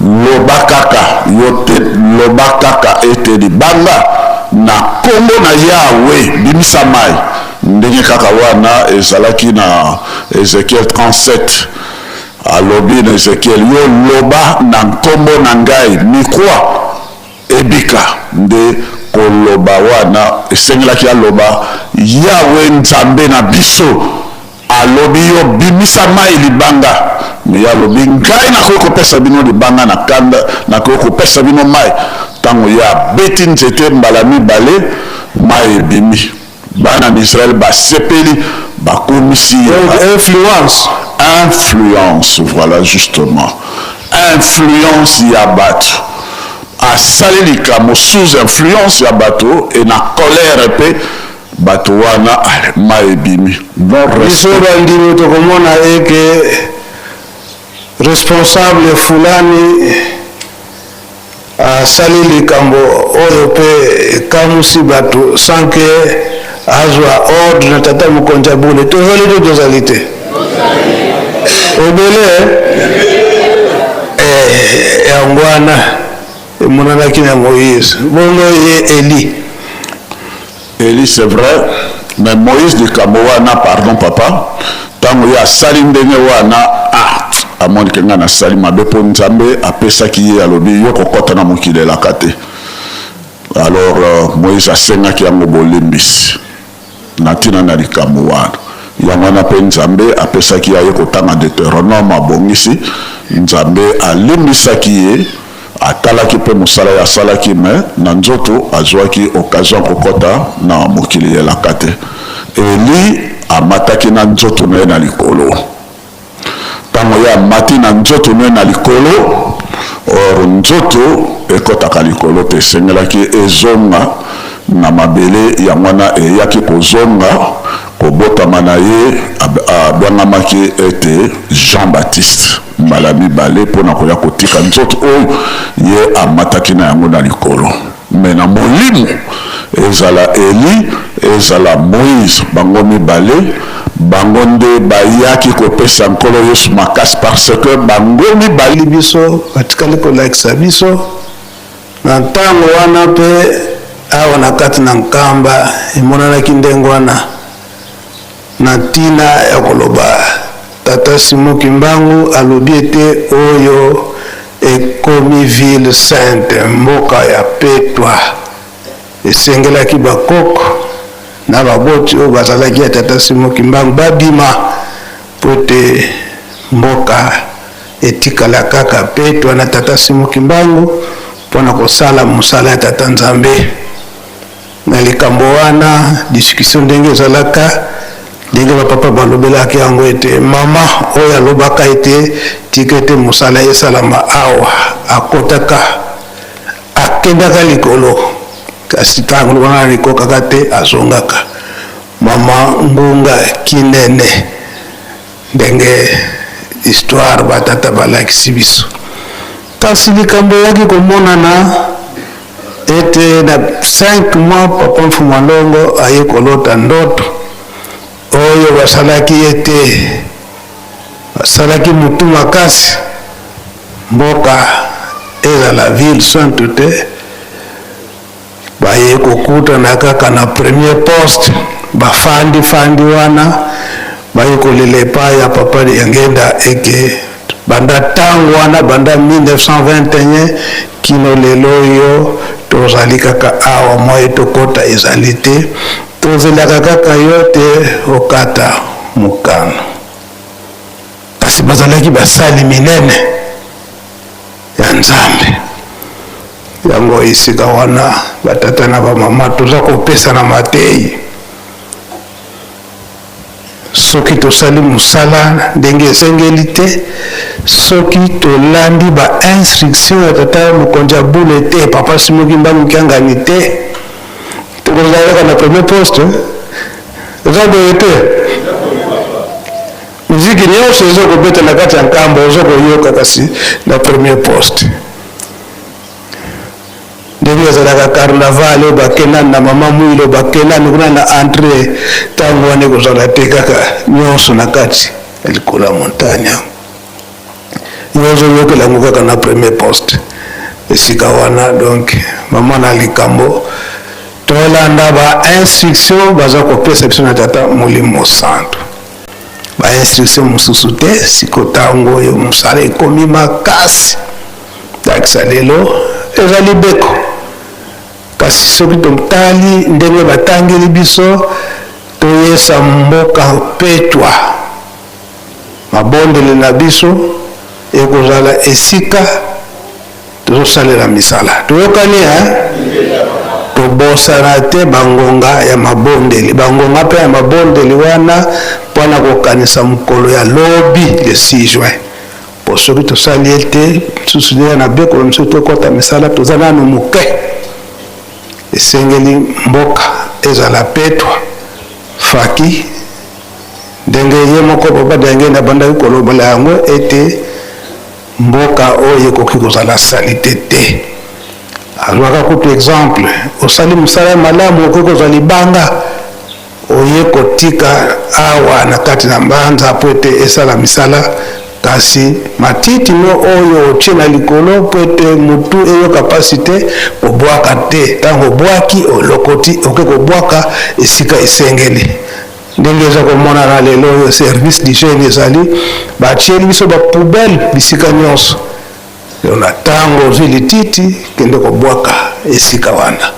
Loba kaka yote, loba kaka ete libanga na kombo na Yahweh bimisa mai. Ndenge kaka wana ezalaki na Ezekiel 37. Alobi na Ezekiel yo loba na kombo na ngai mikwa ebika nde koloba wana esengelaki aloba Yahweh Nzambe na biso alobi yo bimisa mai libanga me alobi ngai nakoki kopesa bino libanga na kanda nakoki kopesa bino mai tango ya beti nzete mbala mibale mai ebimi bana d'Israël basepeli bakomisi influence voilà justement influence ya bato asali likambo sous influence ya bato et na colère pe bato wana mai ebimi non respect ndimo tokomona eke responsable fulani asali likambo oyo pe kamusi bato sans que azwa ordre na tata mukonja bule tozali tozali te obele yangwana monanaki na Moïse bongo ye Eli c'est vrai mais Moïse likambo wana pardon papa tango ya asali ndenge wana amoni ke nga nasali mabe mpo Nzambe apesaki ye alobi yo kokota na mokili elaka te. Alors Moïse asengaki yango bolimbisi na ntina na likambo wana yango wana mpe Nzambe apesaki ye kotanga Deutéronome abongisi Nzambe alimbisaki ye atalaki mpe mosala ya asalaki me na nzoto azwaki occasion kokota na mokili elaka te. Eli amataki na nzoto na ye na likolo tango ya mati na nzoto na ye na likolo or nzoto ekotaka likolo te esengelaki ezonga na mabele yango wana eyaki kozonga kobotama na ye abwangamaki ete Jean-Baptiste mbala mibale mpona koya kotika nzoto oyo ye amataki na yango na likolo me na molimo ezala Eli ezala Moïse bango mibale bango nde bayaki kopesa nkolo Yesu makasi parce que bango mibali biso batikali kolakisa biso na ntango wana mpe awa na kati na nkamba emonanaki ndenge wana na ntina ya koloba tata Simon Kimbangu alobi ete oyo ekomi ville sainte mboka ya petwa esengelaki bakoko na baboti oyo bazalaki ya tata Simon Kimbangu babima po ete mboka etikala kaka petwa na tata Simon Kimbangu mpona kosala mosala ya tata Nzambe. Na likambo wana discussion ndenge ezalaka ndenge bapapa balobelaki yango ete mama oyo alobaka ete tika ete mosala esalama awa akotaka akendaka likolo kasi ntango wana likokaka te azongaka mama Ngunga Kinene ndenge histoire batata balakisi biso. Kasi likambo yaki komonana ete na 5 mois papa Mfumalongo aye kolota ndoto oyo basalaki ete basalaki mutu makasi mboka ezala ville sainte te baye kokutana kaka na premier poste bafandi wana baye kolela epai ya papa yangenda eke banda ntango wana banda 1921 kino lelo oyo tozali kaka awa moye tokota ezali te tozelaka kaka yo te okata mokano. Kasi bazalaki basali minene ya Nzambe yango esika wana batata na bamama toza kopesa na mateyi soki tosali mosala ndenge esengeli te, soki tolandi instruction ya tata mokonzi ya bule te, papa Simoki Mbangu Kiangani te, tokozalaka na premier poste eza boye te. Muziki nyonso ezokobeta na kati ya nkambo ozokoyoka kasi na premier poste. Ndenge ezalaka carnaval oyo bakenani na mama mwilo bakenani kuna na entre ntango wana ekozala te kaka nyonso na kati ya likolo ya montagne nyonso oyokelango kaka na premier poste esika wana. Donc mama na likambo tolanda instruction baza kopesa biso na tata Molimo Santu, instruction mosusu te. Siko ntango oyo mosala ekomi makasi takisa lelo ezali beko, kasi soki totali ndenge batangeli biso toyesa mboka petwa mabondeli na biso ekozala esika tozosalela misala. Toyokani tobosana te bangonga ya mabondeli, bangonga mpe ya mabondeli wana mpona kokanisa mokolo ya lobi le 6 juin. Po soki tosali ete susu ndenge na bekolo mosusu tokɔta misala toza nano moke, esengeli mboka ezala petwa faki ndenge ye moko papa ndenge na bandaki kolobola yango ete mboka oyo ekoki kozala salite te. azwaka kutu exemple osali mosala malamu okoki kozwa libanga oye kotika awa na kati na mbanza po ete esala misala, kasi matiti no oyo otie na likolo po ete mutu eyoka pasi te obwaka te. Ntango obwaki olokoti oke kobwaka esika esengeli. Ndenge eza komona na lelo oyo service d'hygiène ezali batieli biso bapoubele bisika nyonso, na ntango ozwi lititi kende kobwaka esika wana.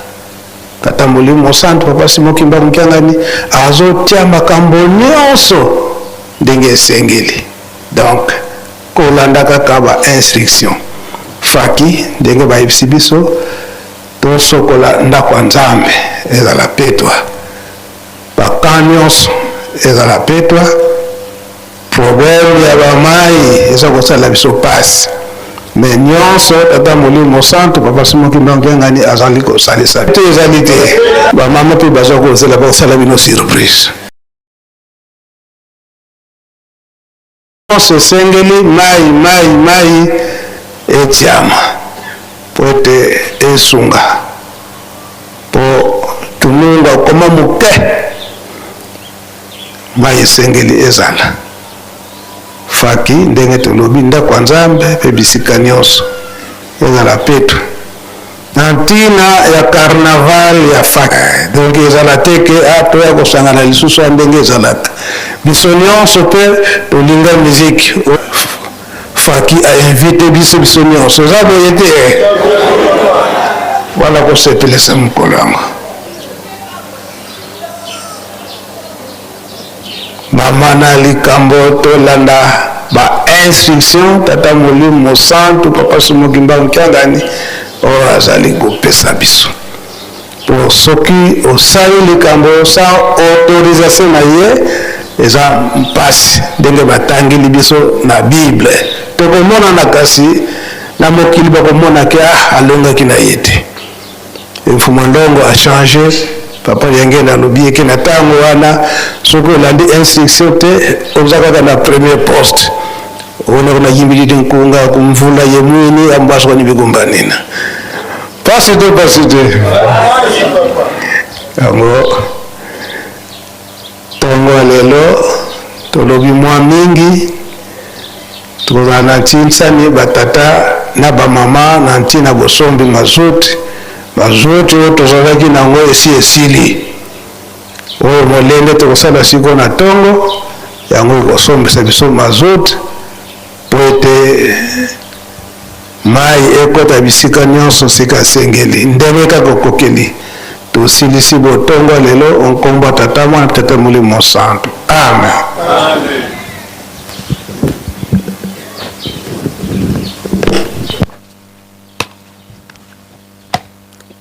Tata Molimo Santu papa Simoki Mbangu Kiangani azotia makambo nyonso ndenge esengeli. Donc kolanda kaka instruction faki ndenge bayebisi biso tosokola ndako ya Nzambe ezala petwa, bakamp nyonso ezala petwa, problème ya bamai eza kosala biso pasi. Mais nyonso tata Molimo Santu papa Simoki Mbangu Kiangani azali kosalisa te ezali te. Bamama mpe baza kozela bakosala bino surprise. Sengeli mai etiama po ete esunga po tununga koma muke mai esengeli ezala faki ndenge tolobi ndako ya Nzambe mpe bisika nyonso ezala petu na ntina ya carnaval ya faki. Donc ezala teke toya kosangana lisusu ya ndenge ezalaka biso nyonso mpe tolinga miziki faki ainvite biso nyonso eza boye te wala kosepelesa mokolo yango. Mama na likambo tolanda instruction tata Molimo Santu papa Simoki Mbangu Kiangani oyo azali kopesa biso. Po soki osali likambo sa autorisation na ye eza mpasi ndenge batangeli biso na Bible. Tokomona na kasi na mokili bakomona ke alongaki na ye te. Mfumu ndongo a changé papa yange na lobi eke na ntango wana soki olandi instruction te oza kaka na premier poste ona kuna yimbili nkunga kumvula ye mwini ambaswa ni bigombanina pasi te yango tongo lelo tolobi mwa mingi toza na ntinsani batata na bamama na ntina bosombi mazuti oyo tozalaki nango esi esili oyo molende tokosala siko na tongo yango ekosombisa biso mazuti po ete mai ekota bisika nyonso sika sengeli ndenge kaka okokeli. Tosilisi botongo lelo onkombo tata mwana tata Molimo Santu. Amen.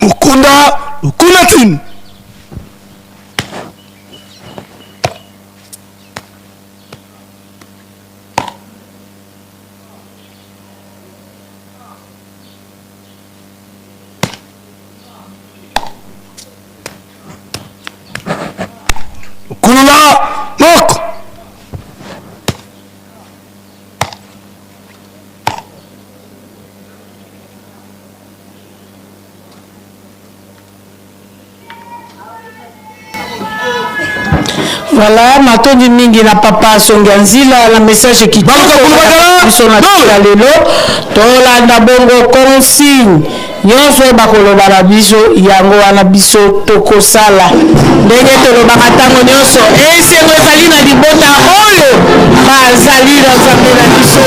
Mukunda Lukunatin Voilà, matondi mingi na papa Songanzila la message qui biso na tika lelo tolanda bongo consigne nyonso bakoloba na biso yango wana biso tokosala ndenge tolobaka ntango nyonso esengo ezali na libota oyo bazali na nzambe na biso.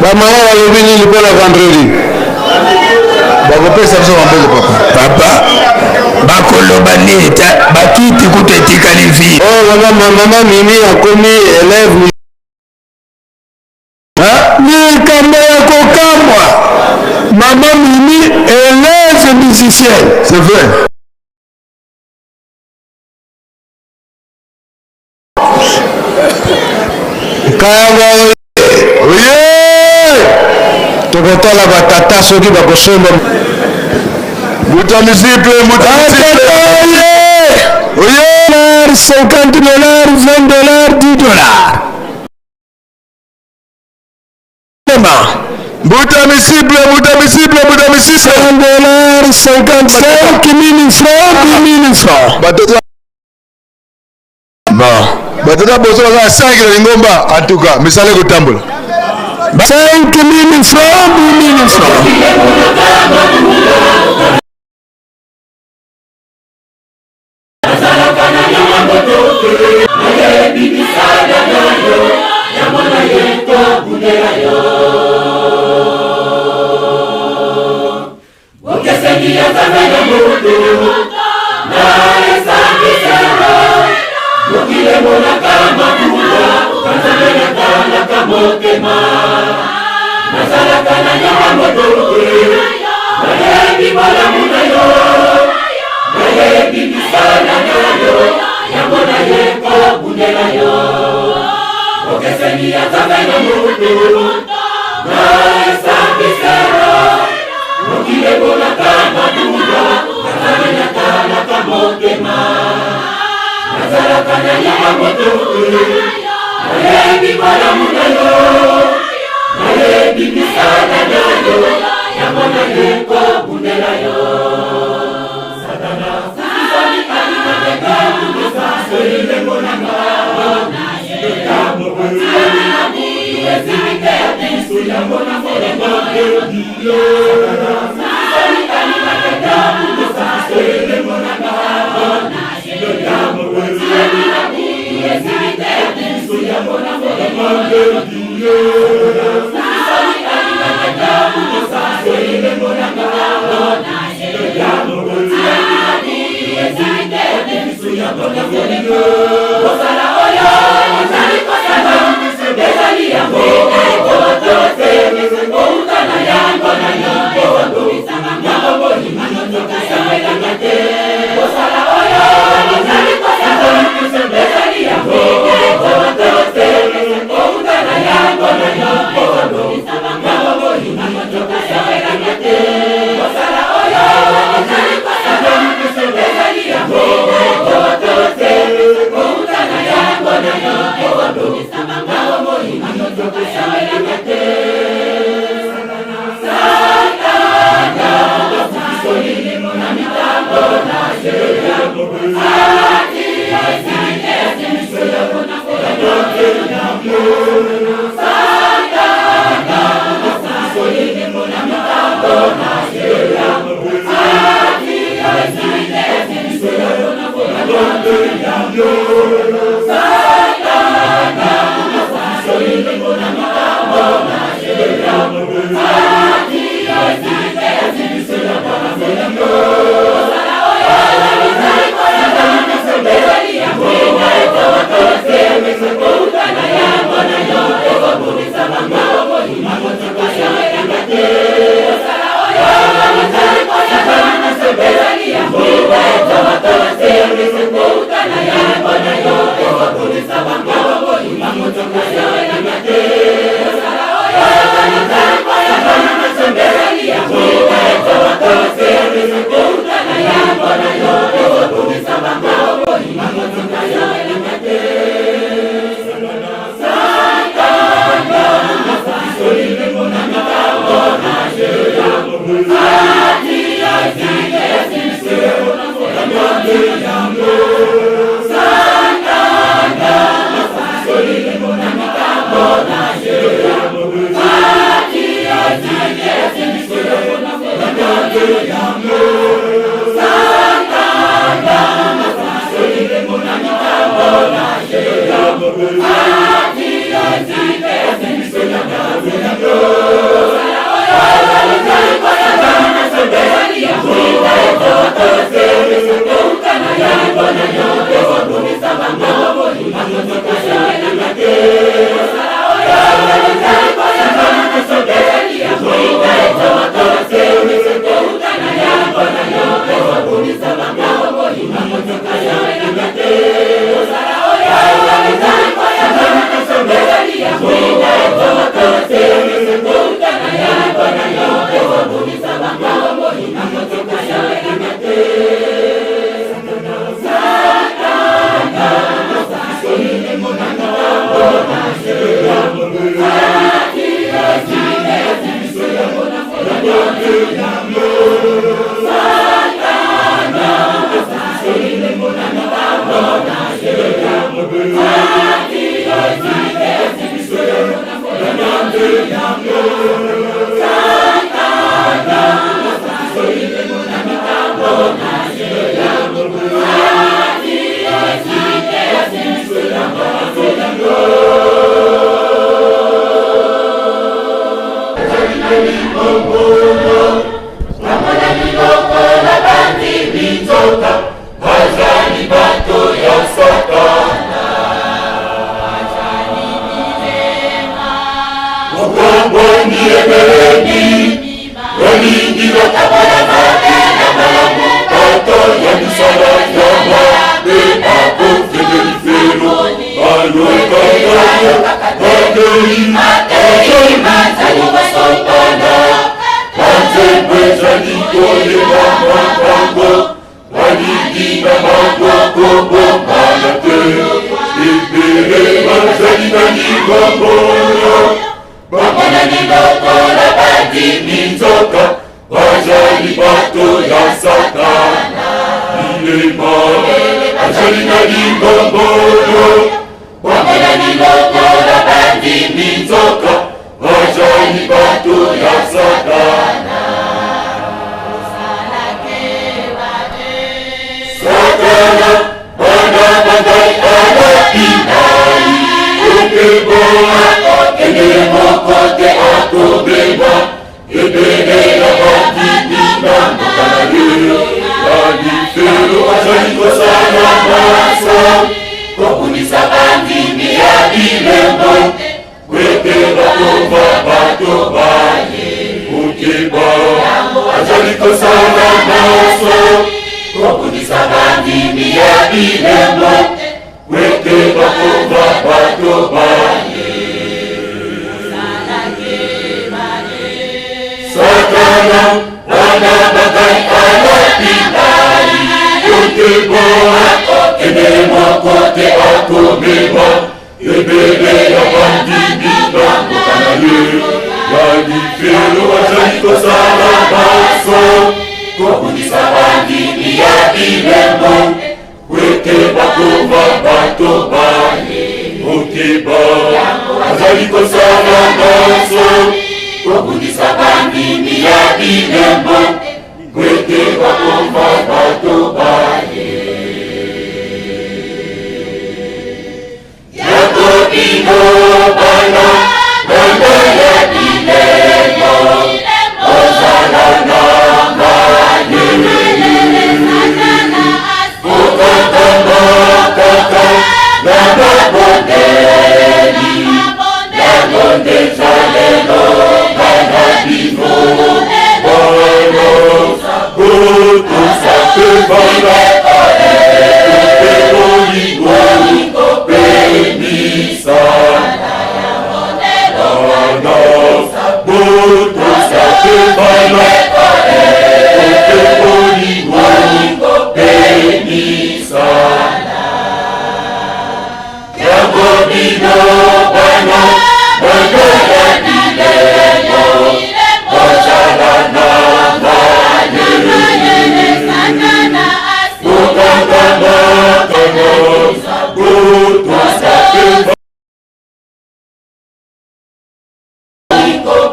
Bamaya walobi nini pona vendredi? Bakopesa biso mambele papa. Bakoloba nini bakiti kutetikali vi. Oh mama mimi akomi élève. Ni kamba ya kokamwa. Mama mimi élève musicien. C'est vrai. Kaya tokotala batata soki bakosomba Mbuta multiple. $50, $50, $20, $10. Mbuta multiple. $100, 55 000 francs, 10 000 francs. Bon. Batata boso za 5 na ngomba en tout cas, misale kutambula. 5 000 francs, 10 000 francs. Thank you.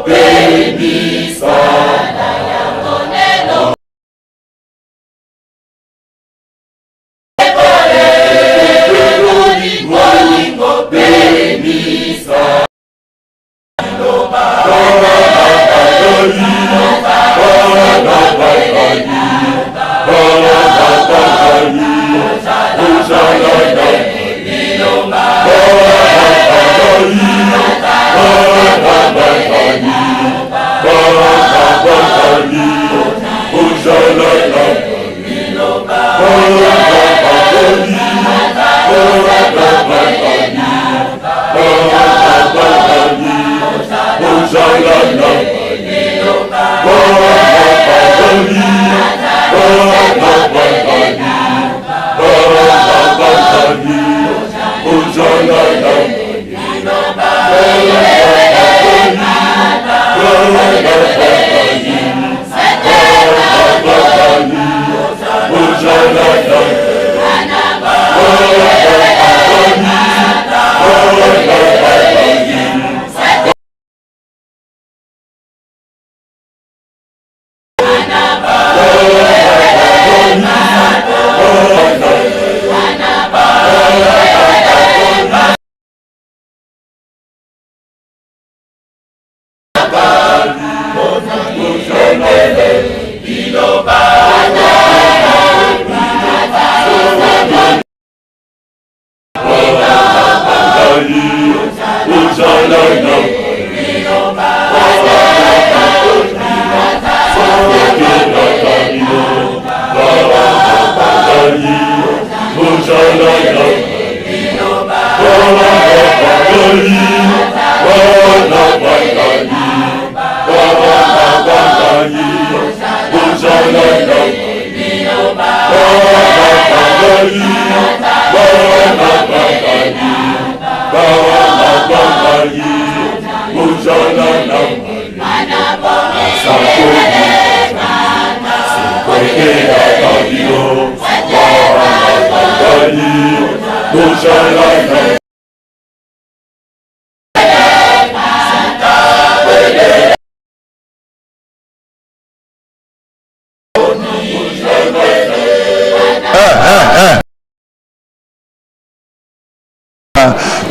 Beni sana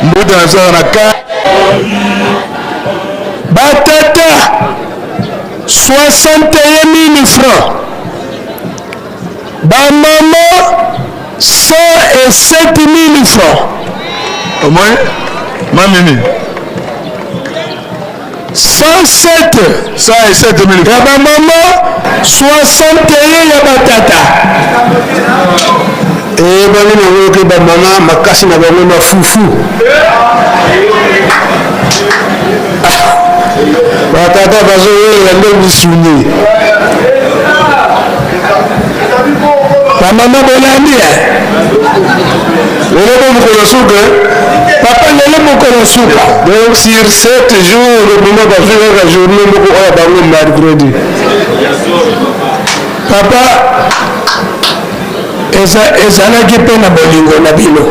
Mbuta na soka na ka batata 61 000 francs, ba maman 107 000 francs. Au moins, mamimi 107 000 francs. Ya ba maman 61 ya batata. Et bani na woke ba mama makasi na bango na fufu. Batata bazo ya ndo bisuni. Ba mama bonambia. Lelo mokolo suka. Papa lelo mokolo suka. Donc sur 7 jours le moment va faire la journée moko oya bango mercredi. Papa ezalaki mpe na bolingo na bino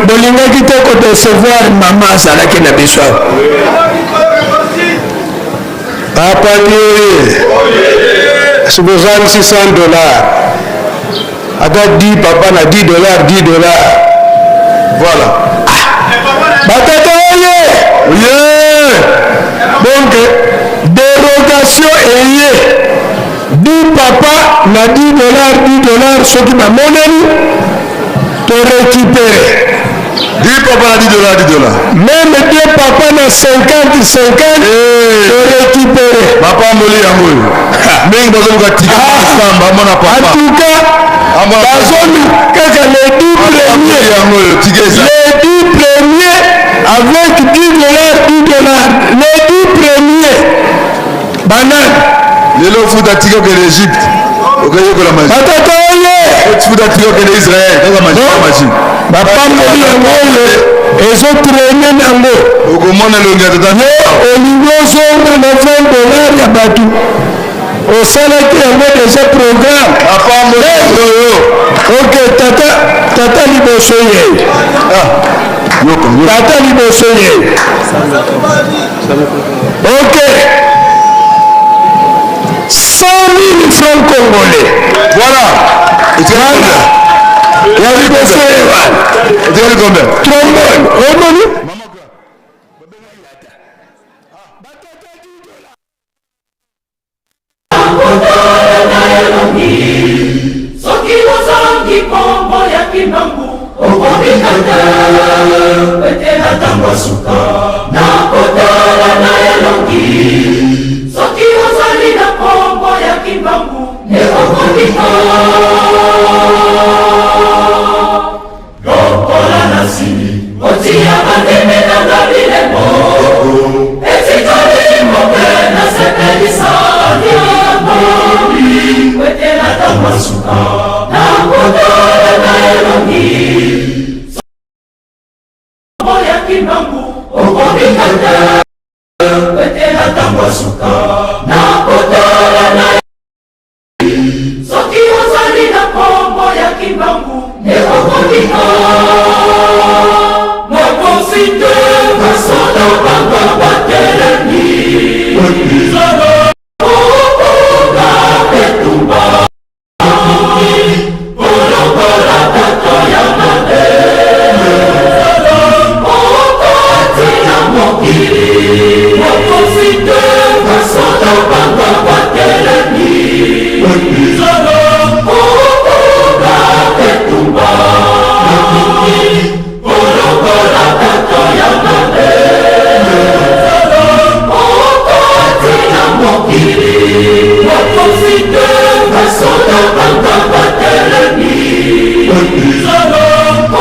bolingaki te kodecevoir mama azalaki na biso papa nioye sokozani $600 ata 10 papa na $10 voilà batata oye donc dérogation eye 10 papa na $10 soki na moneni te récupérer 10 papa na $10 même 2 papa na 50 te récupérer papa moli yango mingi bazoluka tika samba mona papa en tout cas bazolu kaka les 10 premiers les 10 premiers avec $10 les 10 premiers banane lelo futa tiko ke l'Égypte okaye ko la magie batata oye futa tiko ke l'Israël kaka magie papa moli yango ezo traîner nango okomona longi ya tata olingo zonga na $20 ya batu osalaki yango déjà programme papa moli oyo ok tata liboso ye tata liboso ye ok 100 000 francs congolais. Voilà. Et tu as combien? Il y a du bossé. Et tu as combien? Trombone. Oh non. Soki wazangi kombo ya kimbangu okobikata wetela tango suka na kotala na elongi soki wazali na kombo ya kimbangu ekokobika lokola na sini otia bandeme na ngabilemo etikali moke na sepelisa diamoni wetela tango suka na kotala na elongi kombo ya kimbangu okobikata wetela tango suka na kotala na soki ozali na kombo ya kimbangu ekokobika makosi te basoda banga batelemi zala okoga etumba olokola bato ya mabe zala okoti ya mokili makosi te basoda banga batelemi zala okoga etumba olokola bato ya mabe zala okoti ya mokili makosi te basoda banga batelemi zala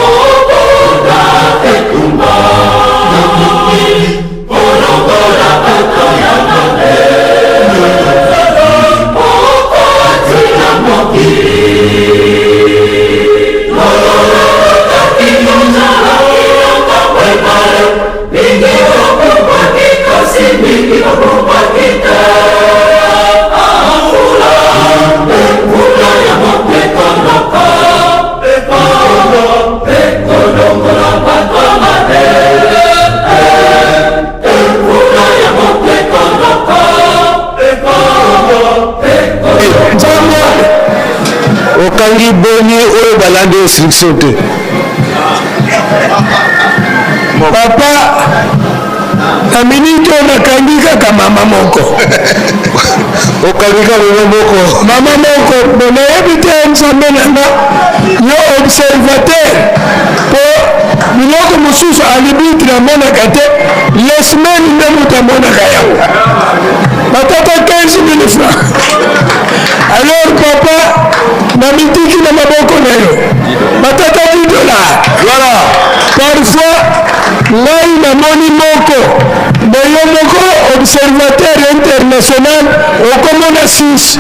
okoga etumba olokola bato ya mabe zala okoti ya mokili Thank you. instruction te papa na minute nakangika ka mama moko okangika mama moko bona ebite nzambe nanga yo observateur po biloko mosusu alibitre amonaka te les semaines nde moto amonaka yango batata 15 000 francs alors papa na mitiki na maboko na yo batata $10 voilà parfois ngai namoni moko na yo moko observateur international okomona 6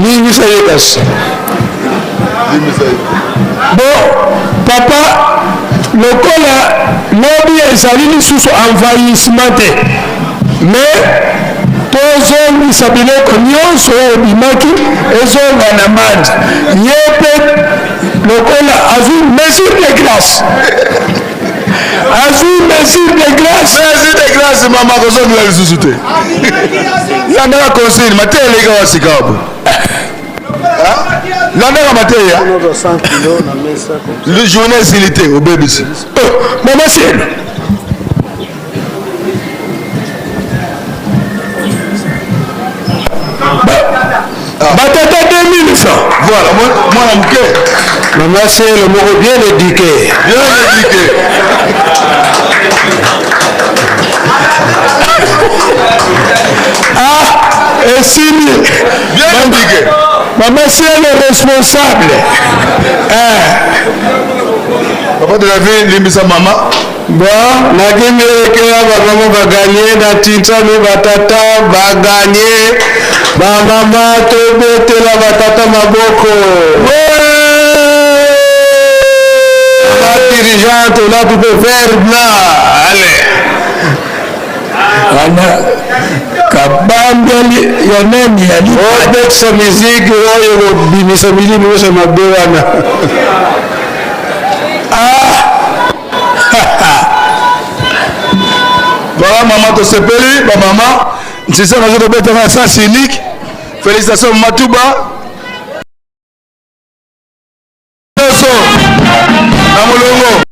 limbisa ye kasi bon papa lokola lobi ezali lisusu envahissement te mais tozongisa biloko nyonso oyo ebimaki ezonga na mandi ye mpe lokola azwi mesure de grâce azwi mesure de grâce mama kozongela lisusu te landaka consigne mateya eleka wa sika wapo landaka mateya journée esili te obebisi mama sielo batata 2000 francs voilà mwana moke mama sielo moko bien éduqué esili bien éduqué mama sielo responsable papa de la vie limbisa mama bon nakimilekela bamama baganye na tintami batata baganye bamama tobetela batata maboko la dirigeante la poupée vert blanc allez ana kabambeli ya nani yalipesa miziki oyo bimisa milimi wose mabe wana voilà mama tosepeli bamama nsisa nazo tobetaka na sens unique félicitation matuba na molongo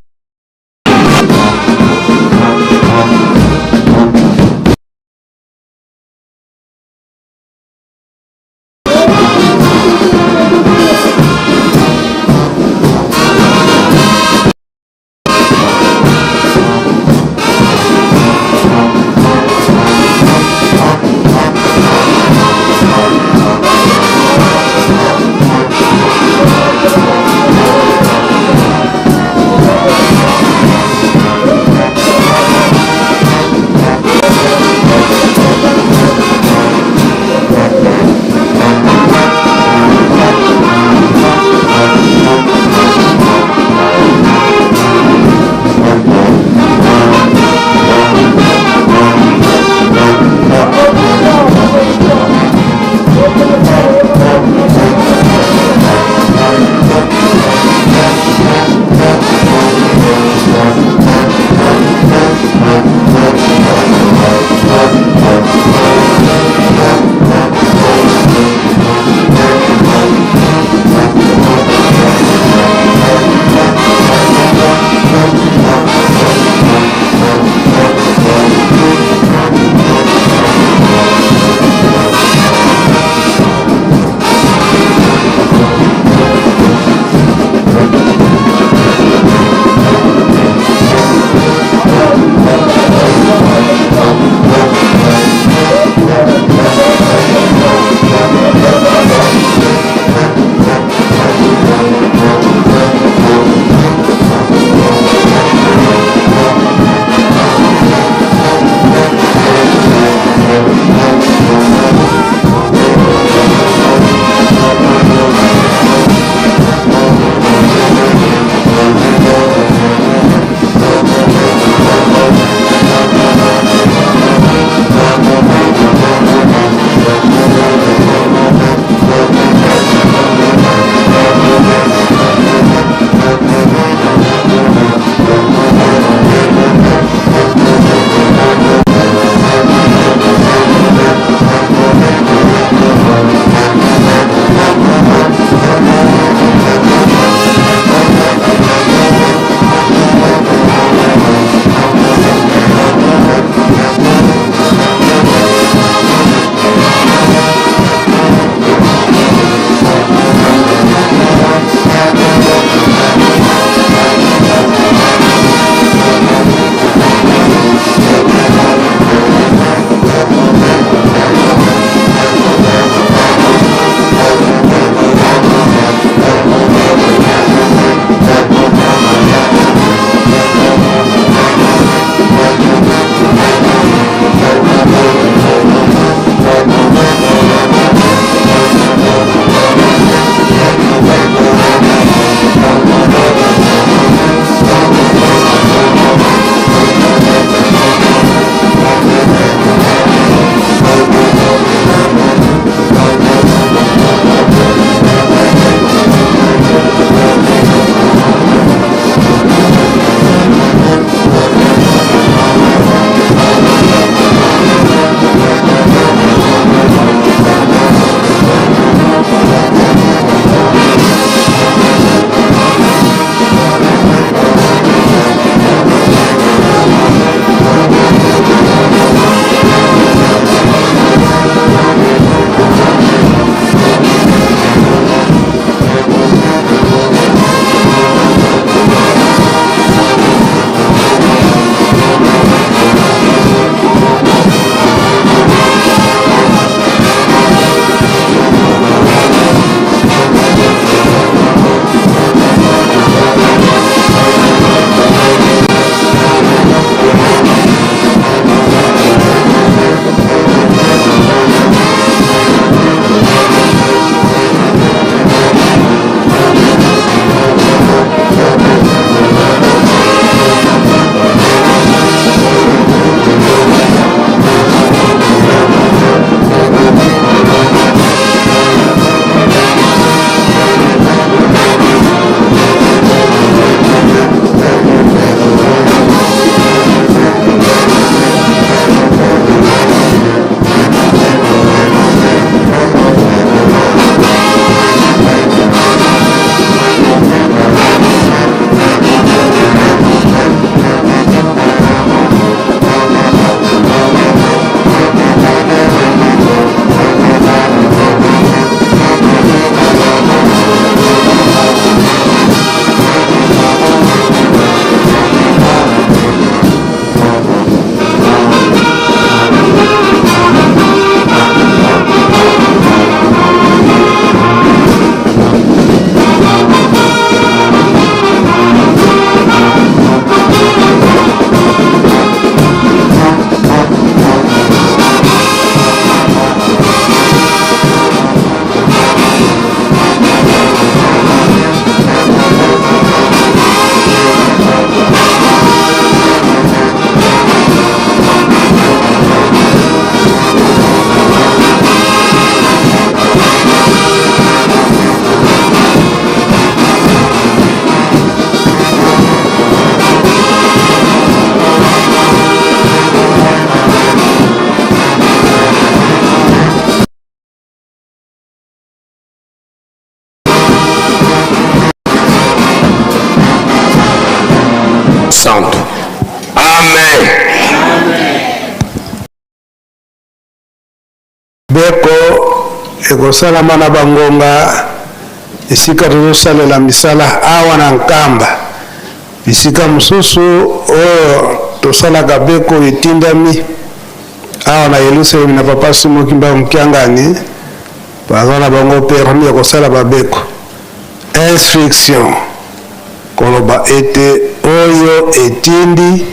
Santo. Amen. Beko ekosalama na bangonga esika tozosalela misala awa na nkamba bisika mosusu oyo tosalaka beko etindami awa na Yerusalemi na papa Simo Kimba Mkiangani baza na bango permis ya kosala babeko instruction koloba ete oyo etindi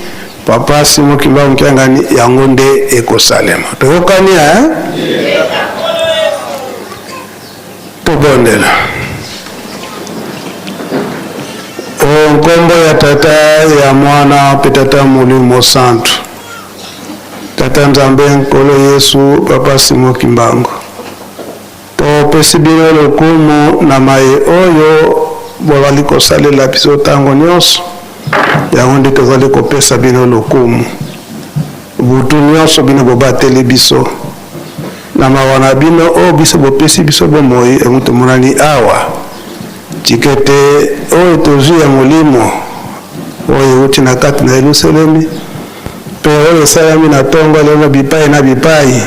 papa Simo Kimba Mkiangani yango nde ekosalema tokokania tobondela nkombo ya tata ya mwana pe tata Molimo Santo tata Nzambe nkolo Yesu papa Simo Kimbangu topesi bino lokumu na maye oyo bozali kosalela biso ntango nyonso yango nde tozali kopesa bino lokumu butu nyonso bino bobateli biso na mawa na bino oyo biso bopesi biso bomoi yango tomonani awa tikete oyo tozwi ya molimo oyo euti na kati na Yerusalemi mpe oyo esalami na tongo lelo bipai na bipai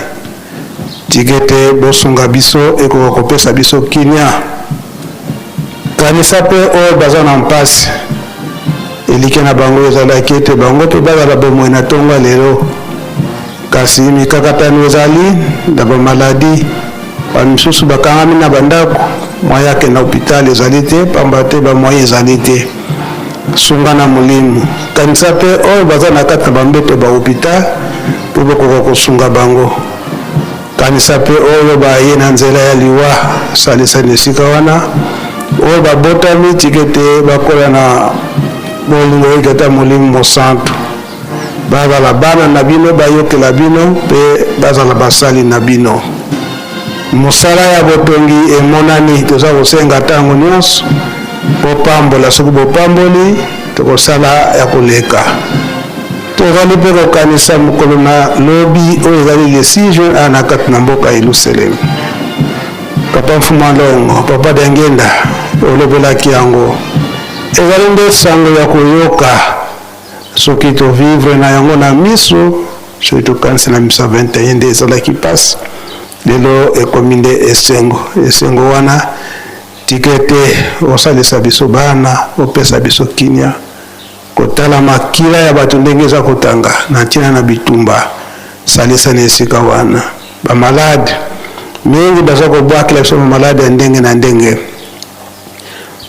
tikete bosunga biso ekoka kopesa biso kinya kanisa mpe oyo baza na mpasi elike na bango ezalaki ete bango mpe bazala bomoi na tongo lelo kasi mikakatano ezali na bamaladi bamisusu bakangami na bandako moyen yake na hôpital ezali te pamba te bamoyen ezali te sunga na molimo kanisa mpe oyo baza na kati na bambeto ba hôpital mpo bokoka kosunga bango kanisa mpe oyo baye na nzela ya liwa salisa na esika wana oyo babotami tikete bakola na bolingo ekata Molimo Santo bazala bana na bino bayokela bino mpe bazala basali na bino mosala ya botongi emonani toza kosenga ntango nyonso bopambola soki bopamboli tokosala ya koleka tozali mpe kokanisa mokolo na lobi oyo ezali le 6 juin aya na kati na mboka ya Yerusalemi papa Mfuma Longo papa Dengenda olobelaki yango ezali nde sango ya koyoka soki tovivre na yango na miso soki tokanisa na misa 21 nde ezalaki pasi lelo ekomi nde esengo wana tikete osalisa biso bana opesa biso kinya kotala makila ya bato ndenge eza kotanga na ntina na bitumba salisa na esika wana bamalade mingi baza kobwakela biso bamalade ya ndenge na ndenge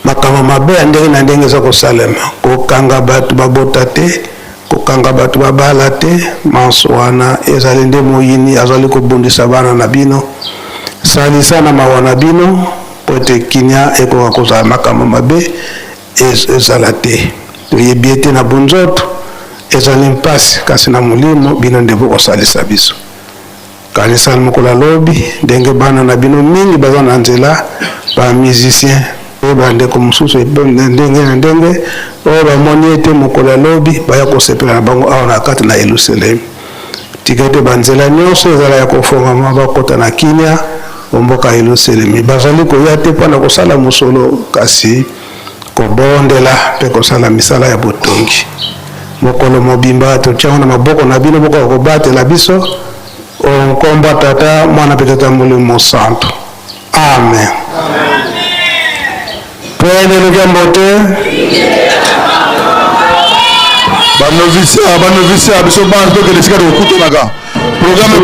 makambo mabe ya ndenge na ndenge eza kosalema kokanga bato babota te kokanga bato babala te manso wana ezali nde moyini azali kobundisa bana na bino salisa na mawa na bino po ete kinya ekoka kozala makambo mabe ezala te toyebi ete na bunzoto ezali mpasi kasi na molimo bino nde bokosalisa biso kanisa mokolo lobi ndenge bana na bino mingi baza na nzela bamusicien oyo bandeko mosusu ndenge na ndenge oyo bamoni ete mokolo lobi baya kosepela na bango awa na kati na Yerusalemi tika ete banzela nyonso ezala ya kofongama bakota na kinya omboka Yerusalemi bazali koya te mpona kosala mosolo kasi kobondela mpe kosala misala ya botongi mokolo mobimba totiango na maboko na bino bokoka kobatela biso onkombo tata mwana mpe tata Molimo Santo amen Prenez moteur. Banovisia biso bana to kele sika okuto naga. Programme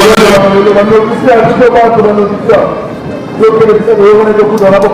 banovisia biso bana to kele sika okuto naga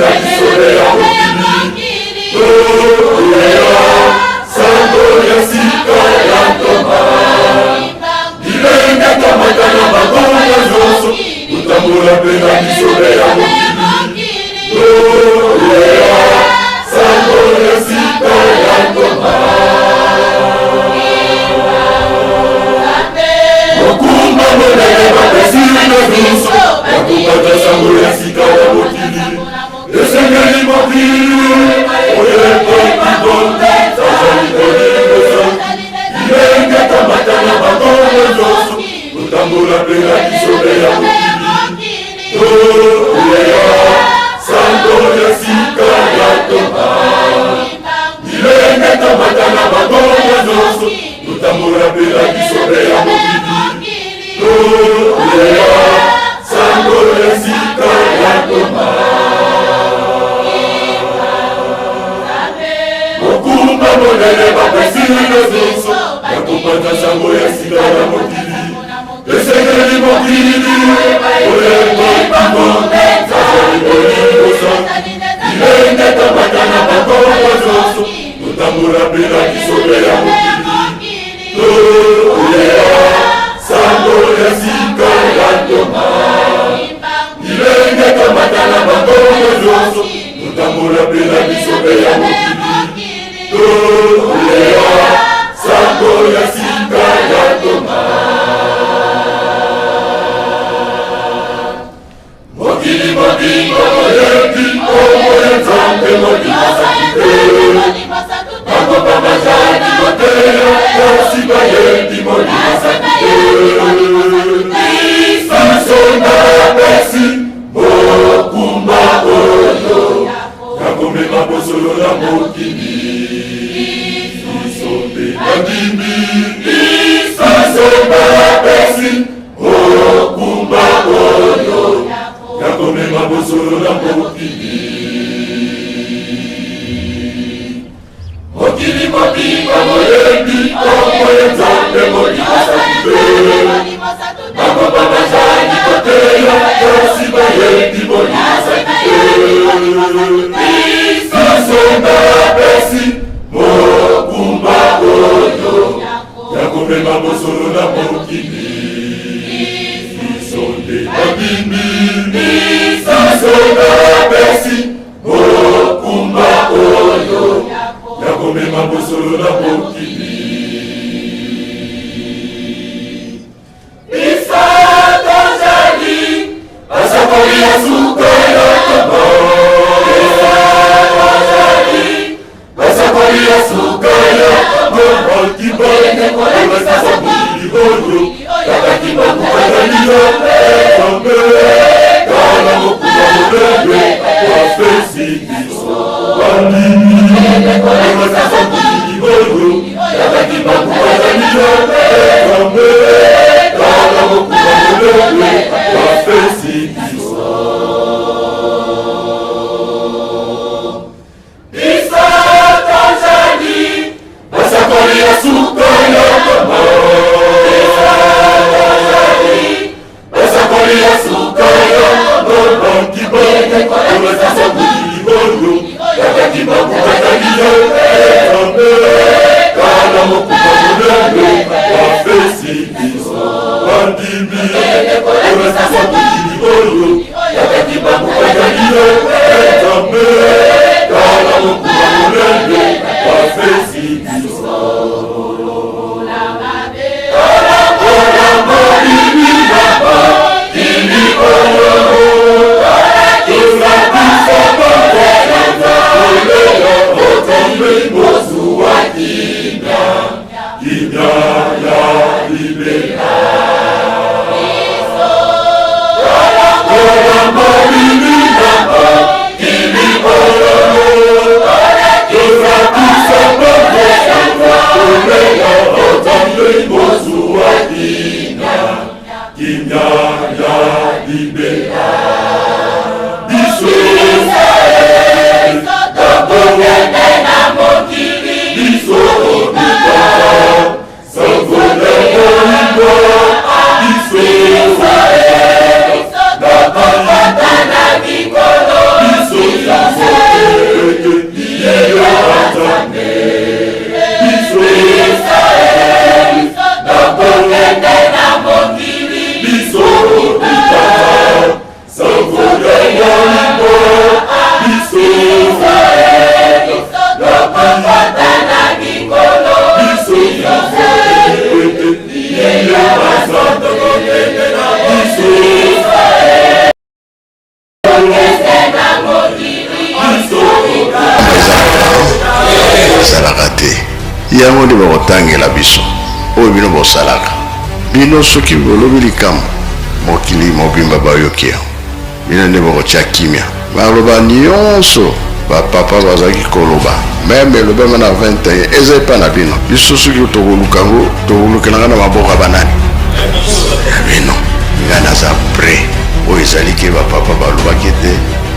pena kisole ya mokili oya sango ya sika ya toma bilenge kamata na magongo nyonso kotambola pena kisole ya mokili oya sango ya sika ya toma mokumba monene bapesili na biso bakopata sango ya sika ya mokili esengeli mokili oyekokibonde sazali kolikosa bilenge kamata na bagongo nyonso kotambola pena kisole ya mokili oya sango ya sika ya toma bilenge kamata na bagongo nyonso kotambola pena kisole ya mokili oya sango ya sika ya toma mokumba monene bapesili na biso bakopata sango ya sika ya mokili esengeli mokili oyekokibonde sazali kolikosa bilenge kamata na bagongo nyonso kotambola pena kisole ya mokili oya sango ya sika ya toma bilenge kamata na bagongo nyonso kotambola pena kisole ya mokili oya sango ya sika ya toma mokili mobimba moyebi omoye nzambe modimosakite bakopa bazali koteya kasi bayebi modimosakite bisonga pesi mokumba oyo yakomema bosolo na mokili bisombe babimbi bisonga pesi mokumba oyo yakomema bosolo na mokili mokili mobimba moyebi omoye nzambe modimosakite bakopa bazali koteya kasi bayebi modimosakite bisonga pesi mokumba oyo yakomema bosolo na mokili bisonde babimbi bisonga pesi mokumba oyo yakomema bosolo na mokili bisato zali basakoli ya suka ya toma basakoli ya suka ya toma kibonde kolekisa mokili oyo yakakiba kukanganiza etombe kala mokuba monene wapesi biso bandimi kolekisa mokili oyo yakakiba kukanganiza etombe kala mokuba monene wapesi biso basakoli ya suka ya toma basakoli ya suka ya toma kibonde kolekisa mokili oyo yakakiba kukanganiza etombe kala mokuba monene wapesi biso bandimi kolekisa mokili oyo yakakiba kukanganiza etombe kala mokuba monene wapesi biso Biso yango nde bakotangela biso oyo bino bosalaka bino soki bolobi likambo mokili mobimba bayoki yango bino nde bakotya kimia baloba nyonso bapapa bazalaki koloba meme elobema na 21 eza epa na bino biso soki tokoluka ngo tokolukelanga na maboko ya banani ya bino nga naza pre oyo ezali ke bapapa balobaki te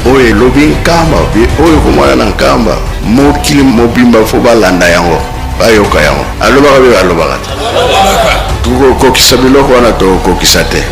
oyo elobi nkamba oyo komwana na nkamba mokili mobimba fo balanda yango bayoka yango alobaka be balobaka te tokokokisa biloko wana tokokokisa te